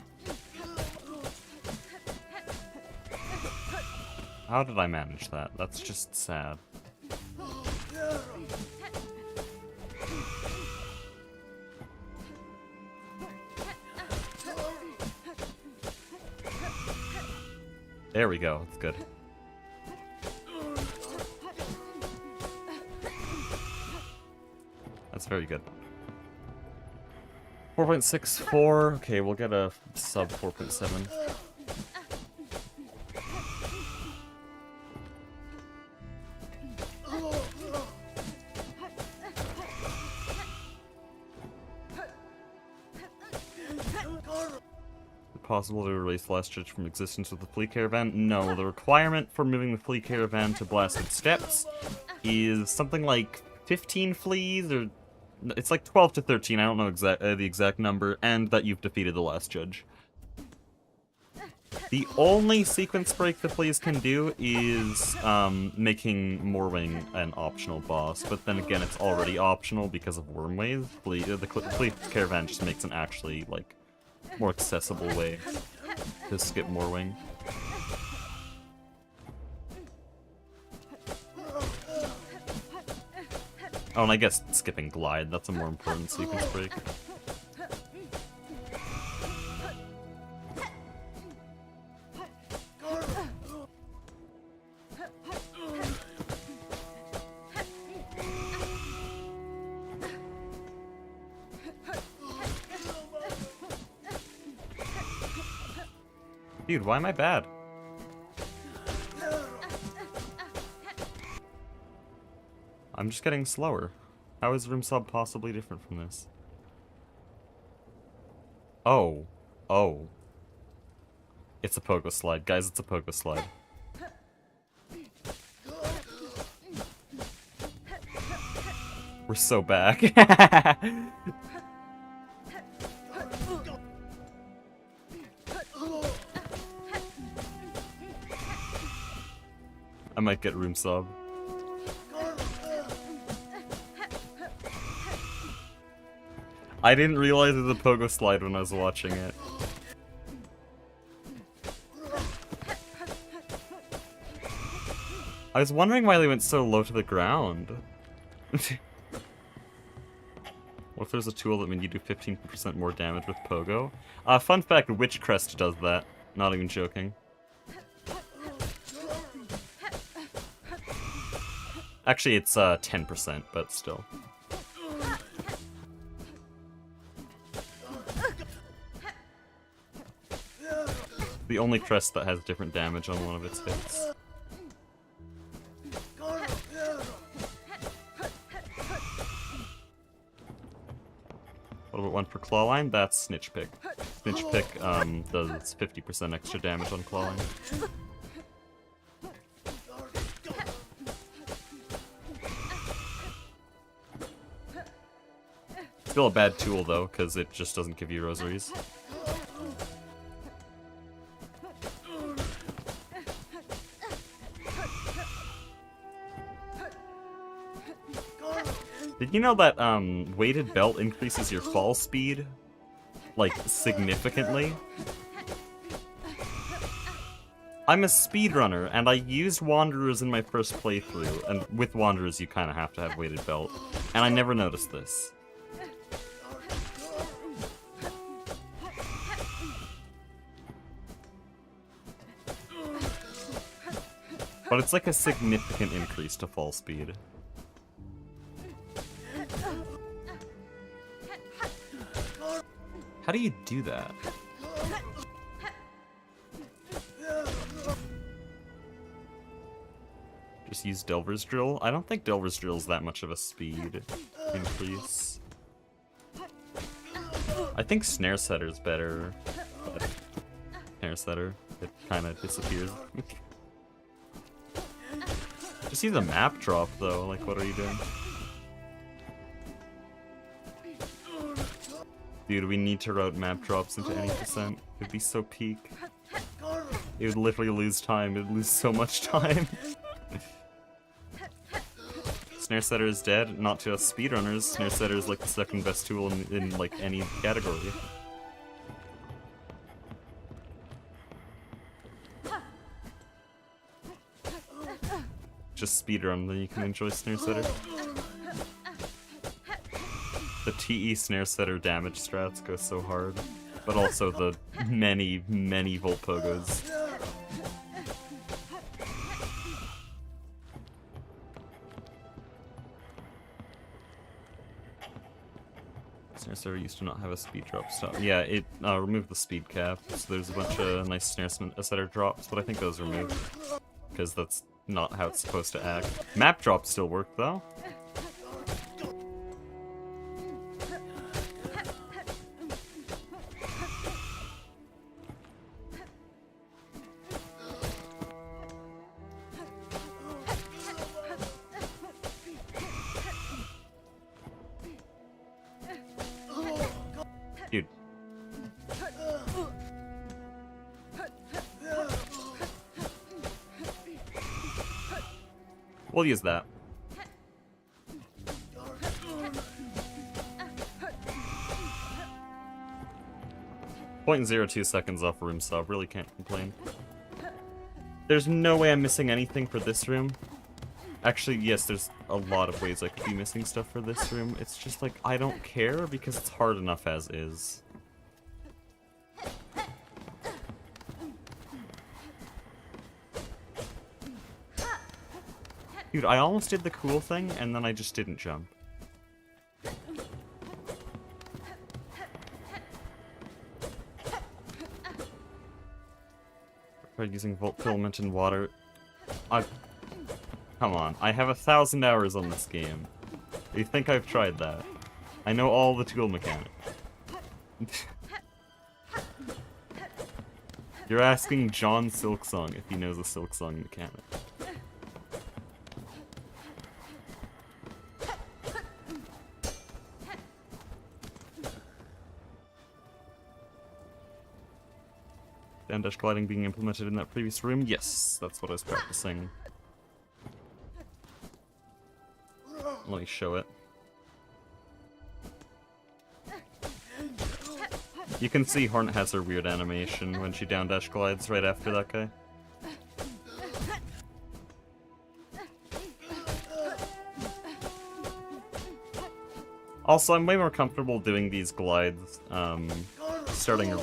How did I manage that? That's just sad. There we go, it's good. That's very good. 4.64, okay, we'll get a sub 4.7. Possible to erase the last judge from existence with the flea caravan? No, the requirement for moving the flea caravan to Blasted Steppes is something like 15 fleas, or it's like 12 to 13, I don't know the exact number, and that you've defeated the last judge. The only sequence break the fleas can do is making Morwing an optional boss, but then again it's already optional because of Wormwave. The flea caravan just makes an actually, like, more accessible way to skip Morwing. Oh, and I guess skipping Glide, that's a more important sequence break. Dude, why am I bad? I'm just getting slower. How is room sub possibly different from this? Oh. Oh. It's a pogo slide. Guys, it's a pogo slide. We're so back. I might get room sub. I didn't realize it was a pogo slide when I was watching it. I was wondering why they went so low to the ground. What if there's a tool that means you do 15% more damage with pogo? Fun fact, Witch Crest does that. Not even joking. Actually, it's 10%, but still. The only crest that has different damage on one of its hits. What about one for Clawline? That's Snitch Pick. Snitch Pick does 50% extra damage on Clawline. Still a bad tool though, because it just doesn't give you rosaries. Did you know that weighted belt increases your fall speed? Like, significantly? I'm a speedrunner, and I used Wanderers in my first playthrough, and with Wanderers you kind of have to have weighted belt, and I never noticed this. But it's like a significant increase to fall speed. How do you do that? Just use Delver's Drill? I don't think Delver's Drill is that much of a speed increase. I think Snare Setter's better. But Snare Setter, it kind of disappears. Just use a map drop though, like what are you doing? Dude, we need to route map drops into any percent. It'd be so peak. It would literally lose time. It'd lose so much time. Snare Setter is dead. Not to us speedrunners. Snare Setter is like the second best tool in like any category. Just speedrun, then you can enjoy Snare Setter. The TE Snare Setter damage strats go so hard, but also the many, many volt pogos. Snare Setter used to not have a speed drop stop. Yeah, it removed the speed cap, so there's a bunch of nice Snare Setter drops, but I think those removed, because that's not how it's supposed to act. Map drops still work though. Dude. We'll use that. .02 seconds off room sub, really can't complain. There's no way I'm missing anything for this room. Actually, yes, there's a lot of ways I could be missing stuff for this room. It's just like, I don't care because it's hard enough as is. Dude, I almost did the cool thing, and then I just didn't jump. Tried using Volt Filament in water. Come on, I have 1,000 hours on this game. You think I've tried that? I know all the tool mechanics. You're asking John Silksong if he knows a Silksong mechanic. Down dash gliding being implemented in that previous room? Yes, that's what I was practicing. Let me show it. You can see Hornet has her weird animation when she down dash glides right after that guy. Also, I'm way more comfortable doing these glides, starting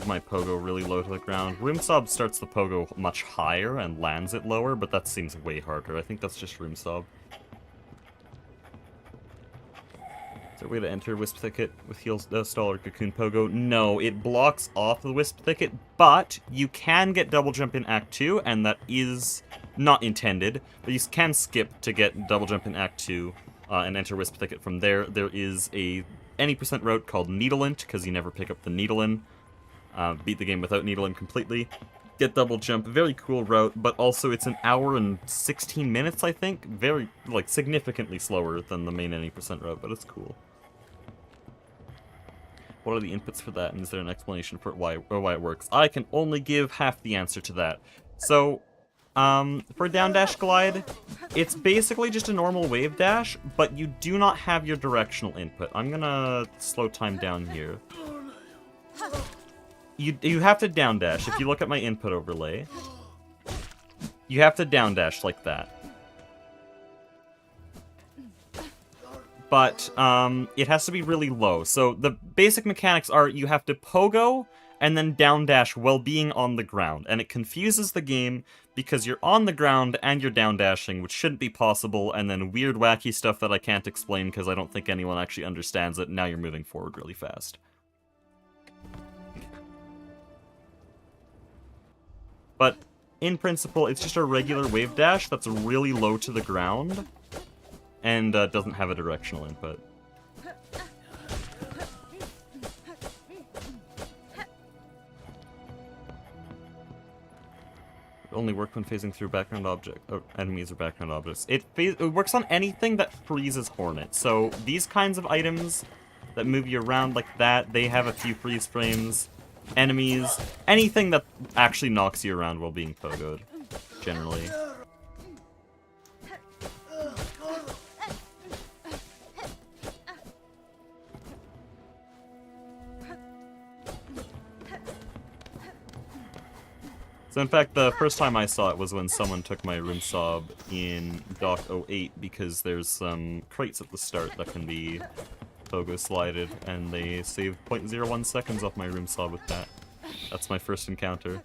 my pogo really low to the ground. Room Sob starts the pogo much higher and lands it lower, but that seems way harder. I think that's just Room Sob. Is there a way to enter Wisp Thicket with Heal Stall or Cocoon Pogo? No, it blocks off the Wisp Thicket, but you can get double jump in Act 2, and that is not intended, but you can skip to get double jump in Act 2 and enter Wisp Thicket from there. There is a any % route called Needleint, because you never pick up the Needlein. Beat the game without Needlein completely. Get double jump, very cool route, but also it's an hour and 16 minutes, I think. Very, like, significantly slower than the main any % route, but it's cool. What are the inputs for that, and is there an explanation for why it works? I can only give half the answer to that. So, for down dash glide, it's basically just a normal wave dash, but you do not have your directional input. I'm gonna slow time down here. You have to down dash. If you look at my input overlay, you have to down dash like that. But it has to be really low. So the basic mechanics are you have to pogo and then down dash while being on the ground. And it confuses the game because you're on the ground and you're down dashing, which shouldn't be possible, and then weird wacky stuff that I can't explain because I don't think anyone actually understands it. Now you're moving forward really fast. But in principle, it's just a regular wave dash that's really low to the ground and doesn't have a directional input. It only works when phasing through background enemies or background objects. It works on anything that freezes Hornet. So these kinds of items that move you around like that, they have a few freeze frames. Enemies, anything that actually knocks you around while being pogoed, generally. So in fact, the first time I saw it was when someone took my Room Sob in Dock 08, because there's some crates at the start that can be pogo slided, and they saved 0.01 seconds off my Room Sob with that. That's my first encounter.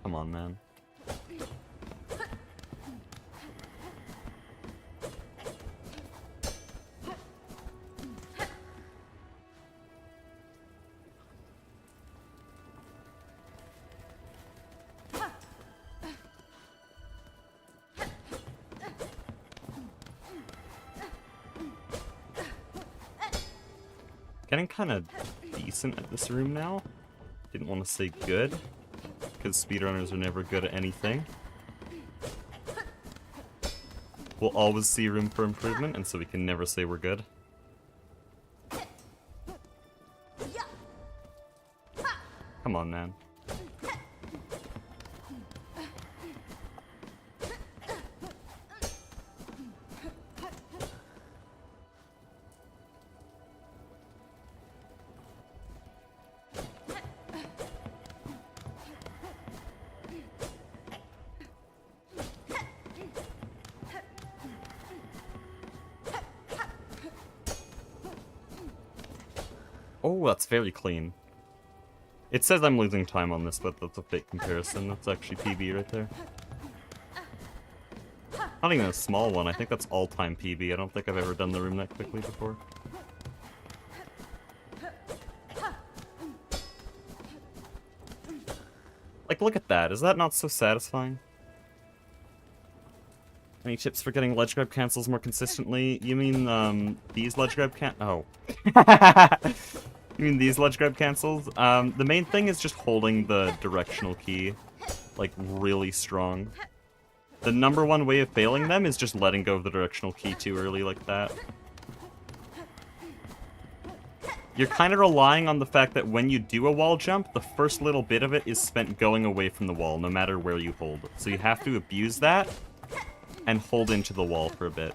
Come on, man. Getting kind of decent at this room now. Didn't want to say good, because speedrunners are never good at anything. We'll always see room for improvement, and so we can never say we're good. Come on, man. Oh, that's very clean. It says I'm losing time on this, but that's a fake comparison. That's actually PB right there. Not even a small one. I think that's all-time PB. I don't think I've ever done the room that quickly before. Like, look at that. Is that not so satisfying? Any tips for getting ledge grab cancels more consistently? You mean, these ledge grab Oh. You mean these ledge grab cancels? The main thing is just holding the directional key, like, really strong. The number one way of failing them is just letting go of the directional key too early like that. You're kind of relying on the fact that when you do a wall jump, the first little bit of it is spent going away from the wall, no matter where you hold. So you have to abuse that and hold into the wall for a bit.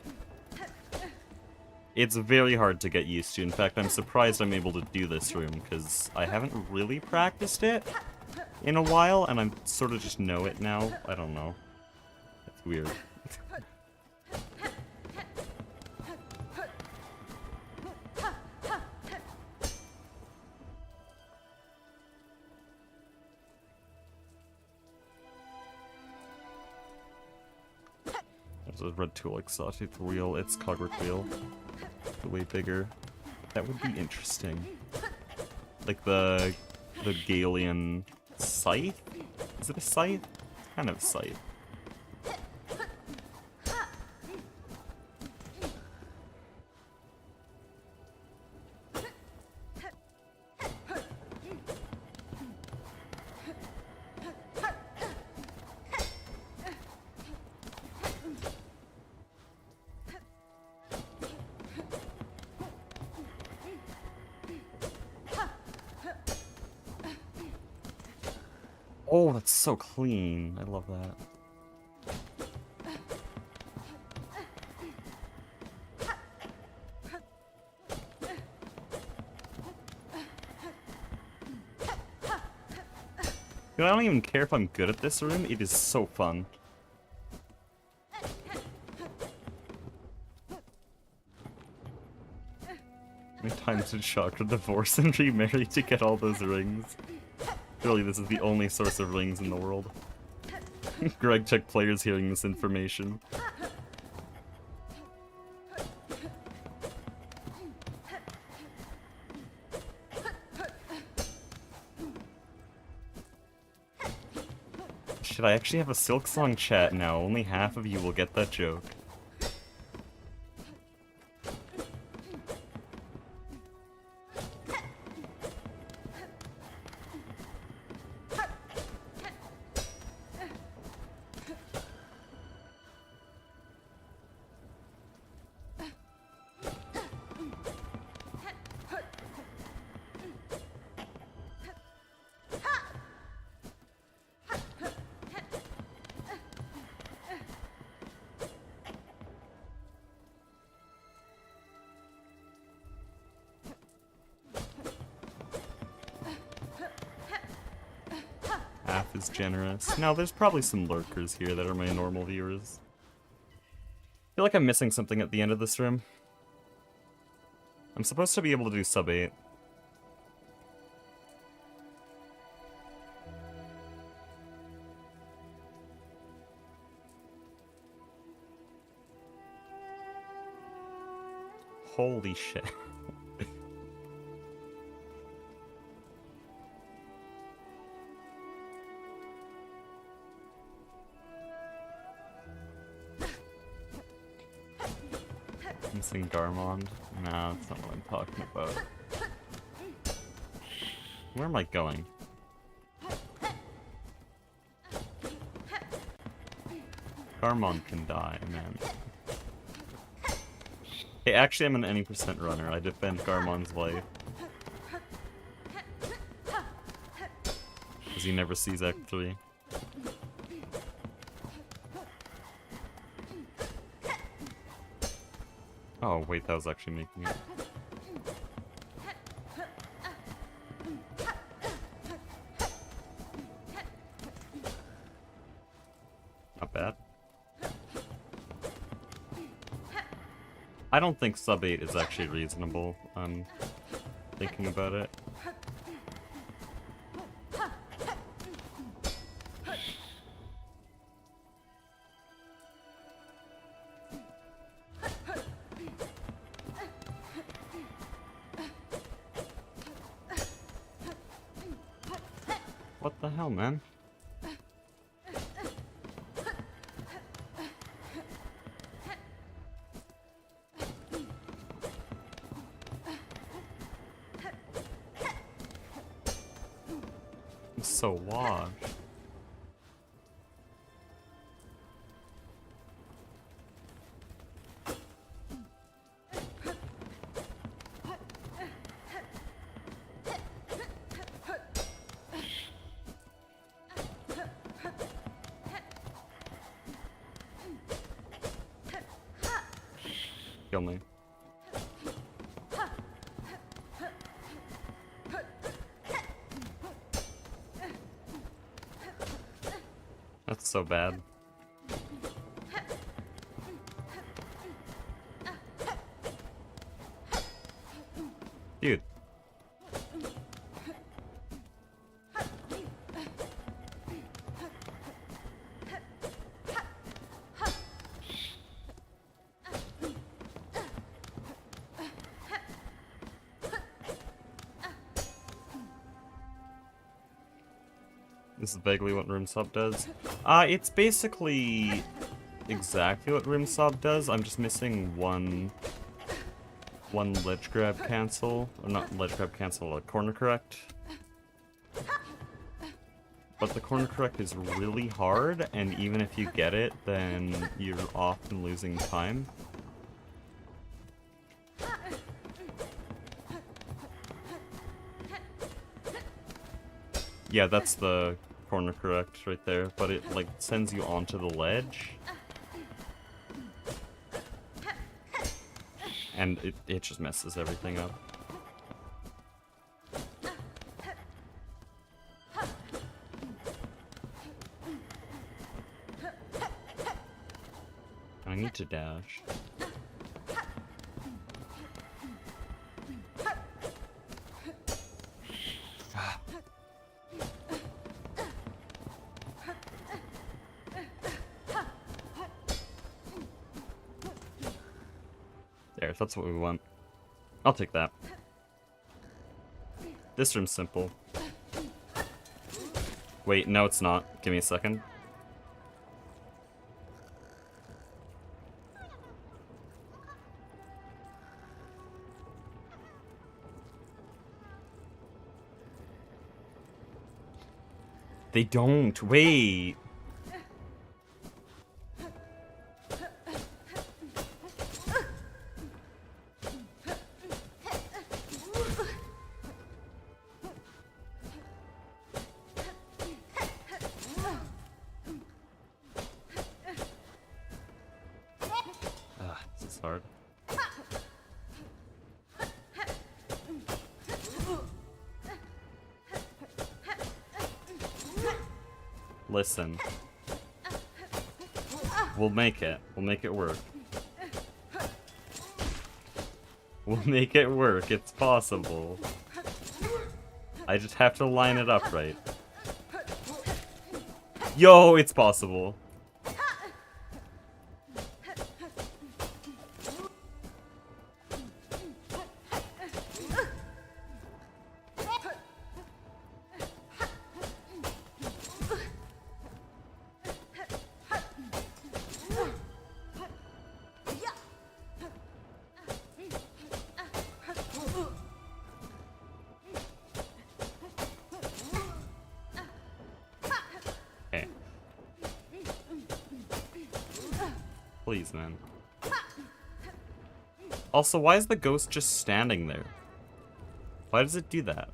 It's very hard to get used to. In fact, I'm surprised I'm able to do this room, because I haven't really practiced it in a while, and I sort of just know it now. I don't know. It's weird. There's a red tool like sawtooth wheel. It's cogwork wheel. Way bigger. That would be interesting. Like the Galian scythe? Is it a scythe? It's kind of a scythe. Oh, that's so clean. I love that. Dude, I don't even care if I'm good at this room. It is so fun. How many times did Chakra divorce and remarry to get all those rings? Surely this is the only source of rings in the world. Greg Tech players hearing this information. Should I actually have a Silksong chat now? Only half of you will get that joke. Half is generous. Now, there's probably some lurkers here that are my normal viewers. I feel like I'm missing something at the end of this room. I'm supposed to be able to do sub 8. Holy shit. Missing Garmond? No, that's not what I'm talking about. Where am I going? Garmond can die, man. Hey, actually I'm an any percent runner. I defend Garmond's life. Because he never sees Act 3. Oh, wait, that was actually making it. Not bad. I don't think sub 8 is actually reasonable. I'm thinking about it. What the hell, man? I'm so washed. Kill me. That's so bad. Dude. This is vaguely what Room Sub does. It's basically exactly what Room Sub does. I'm just missing one ledge grab cancel. Or not ledge grab cancel, a corner correct. But the corner correct is really hard, and even if you get it, then you're often losing time. Yeah, that's the corner correct right there, but it like sends you onto the ledge. And it just messes everything up. I need to dash. There, that's what we want. I'll take that. This room's simple. Wait, no it's not. Give me a second. They don't. Wait. This is hard. Listen. We'll make it. We'll make it work. We'll make it work. It's possible. I just have to line it up right. Yo, it's possible. Okay. Please, man. Also, why is the ghost just standing there? Why does it do that?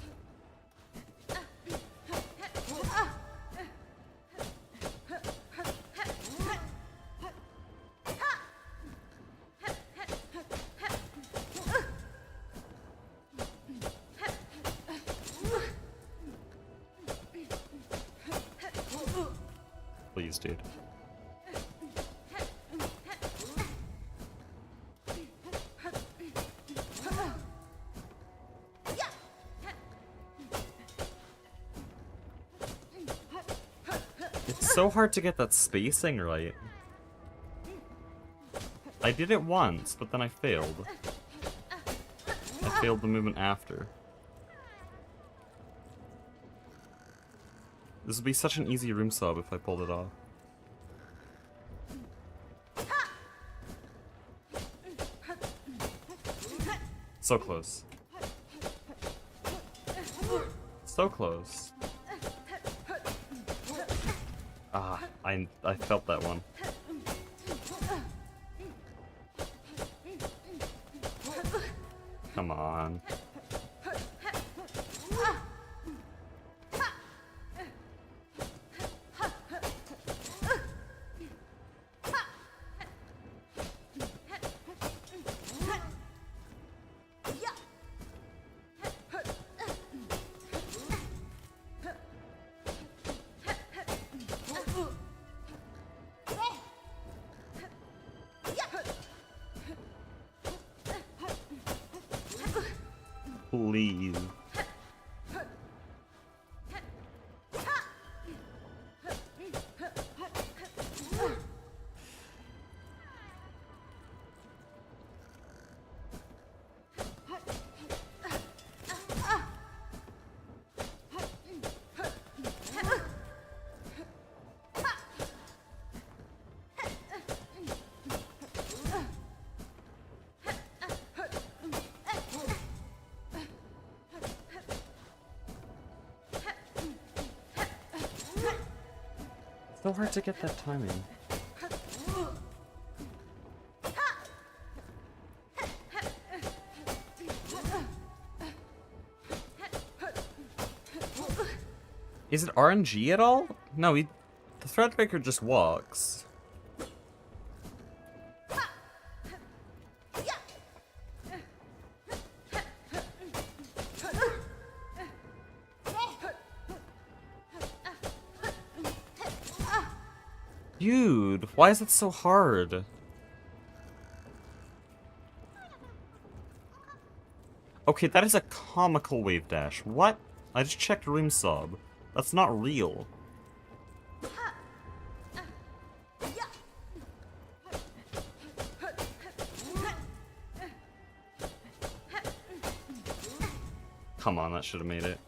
Please, dude. It's so hard to get that spacing right. I did it once, but then I failed. I failed the movement after. This would be such an easy room sub if I pulled it off. So close. So close. Ah, I felt that one. Come on. Please. So hard to get that timing. Is it RNG at all? No, the Threadbreaker just walks. Dude, why is it so hard? Okay, that is a comical wave dash. What? I just checked room sub. That's not real. Come on, that should have made it.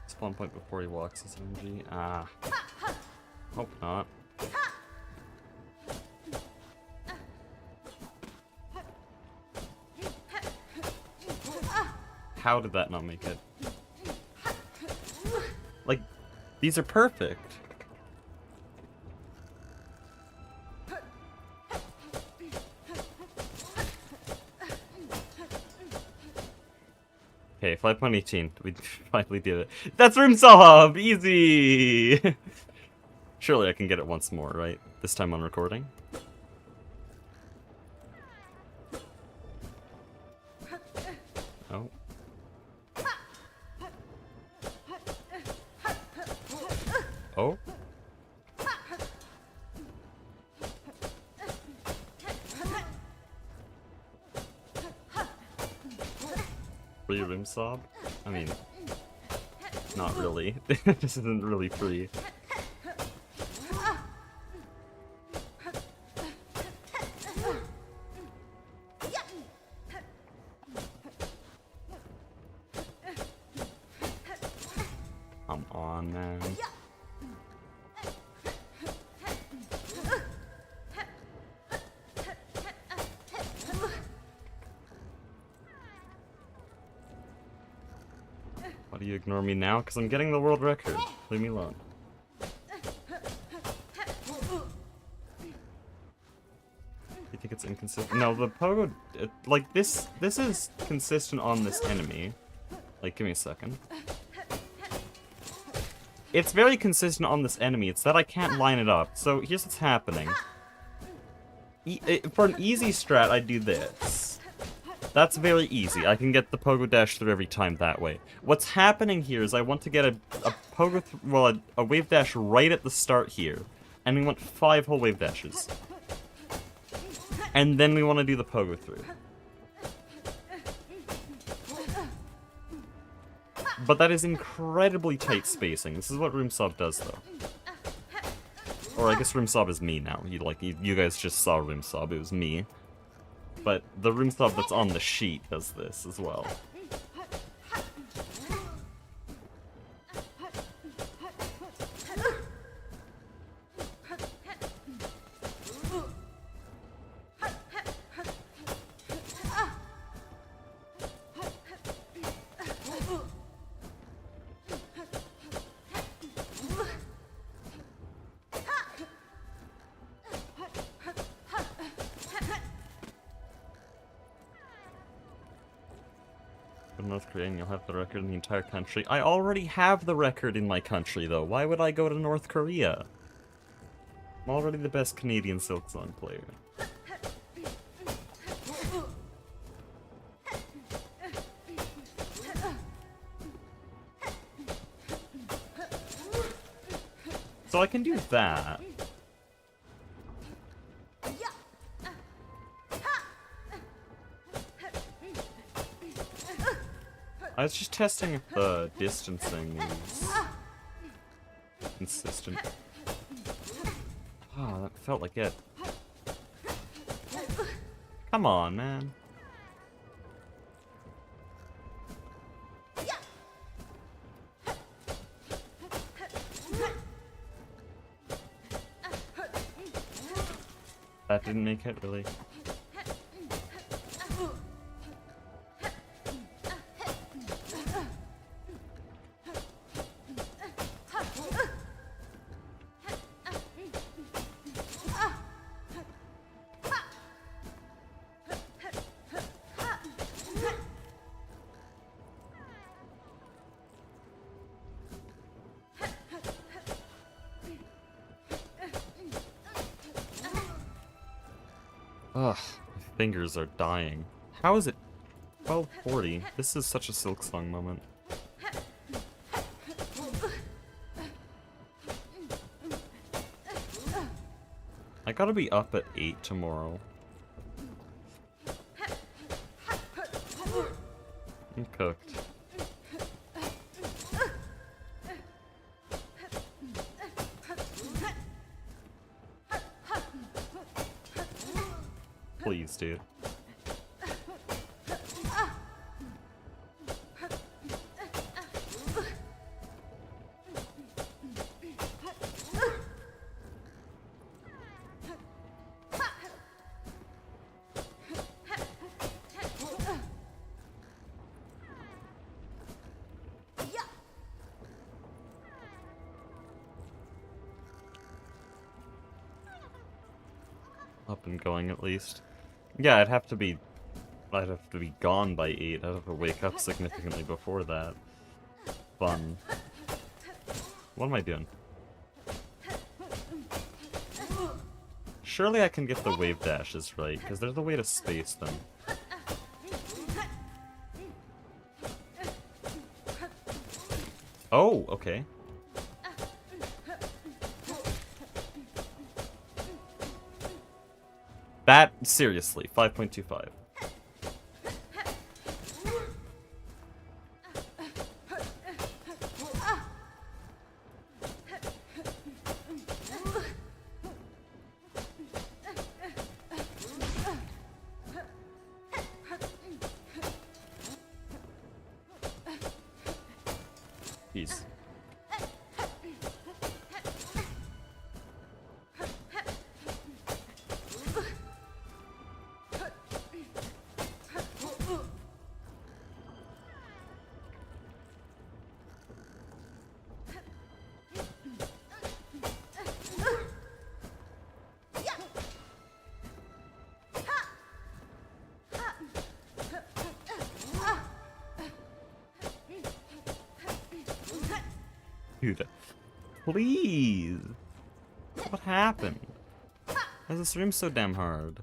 Spawn point before he walks is MG. Ah. Hope not. How did that not make it? Like, these are perfect. Okay, 5.18. We finally did it. That's room sub! Easy! Surely I can get it once more, right? This time on recording. Oh. Oh? Free room sob? I mean, not really. This isn't really free. Come on, man. Why do you ignore me now? Because I'm getting the world record. Leave me alone. You think it's inconsistent? No, the pogo... like, this is consistent on this enemy. Like, give me a second. It's very consistent on this enemy. It's that I can't line it up. So, here's what's happening. For an easy strat, I do this. That's very easy. I can get the pogo dash through every time that way. What's happening here is I want to get a pogo... well, a wave dash right at the start here. And we want 5 whole wave dashes. And then we want to do the pogo through. But that is incredibly tight spacing. This is what room sub does, though. Or I guess room sub is me now. You guys just saw room sub. It was me. But the room sub that's on the sheet does this as well. North Korea and you'll have the record in the entire country. I already have the record in my country, though. Why would I go to North Korea? I'm already the best Canadian Silksong player. So I can do that. I was just testing if the distancing is consistent. Oh, that felt like it. Come on, man. That didn't make it, really. Ugh, my fingers are dying. How is it 12:40? This is such a Silksong moment. I gotta be up at 8 tomorrow. I'm cooked. Please, dude. Up and going at least. Yeah, I'd have to be gone by 8. I'd have to wake up significantly before that. Fun. What am I doing? Surely I can get the wave dashes right, because there's a way to space them. Oh, okay. That, seriously, 5.25. Jeez. Dude, please! What happened? Why is this room so damn hard?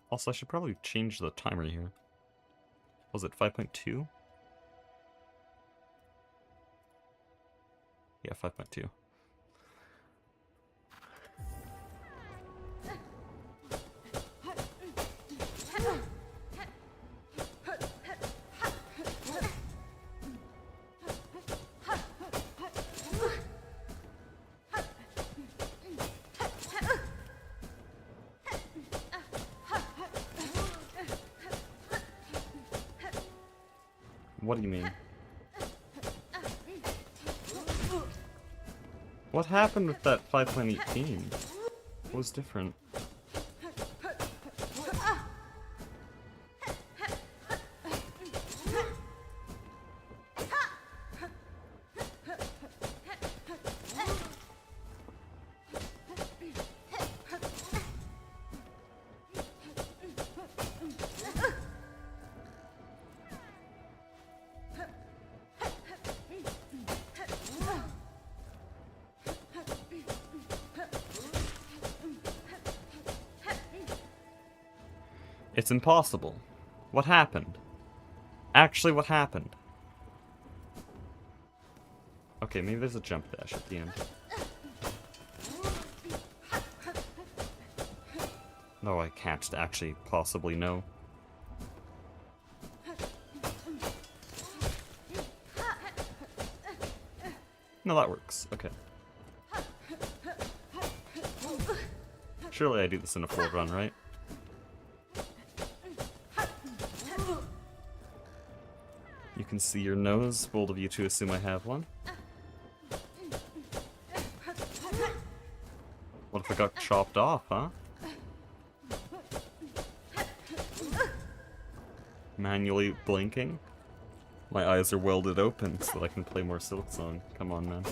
Also, I should probably change the timer here. Was it 5.2? Yeah, 5.2. What do you mean? What happened with that 5.18? What was different? It's impossible. What happened? Actually, what happened? Okay, maybe there's a jump dash at the end. No, I can't actually possibly know. No, that works. Okay. Surely I do this in a full run, right? You can see your nose. Bold of you to assume I have one. What if I got chopped off, huh? Manually blinking. My eyes are welded open so that I can play more Silksong. Come on, man.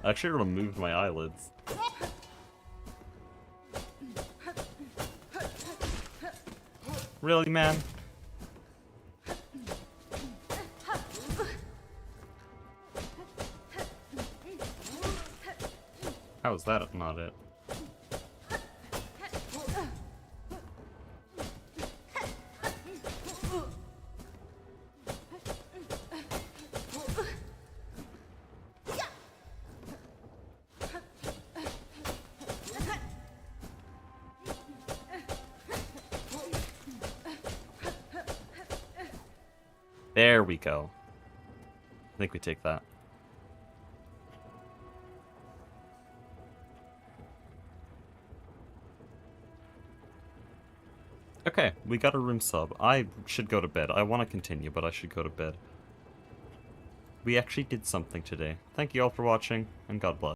I actually removed my eyelids. Really, man? How is that not it? There we go. I think we take that. Okay, we got a room sub. I should go to bed. I want to continue, but I should go to bed. We actually did something today. Thank you all for watching, and God bless.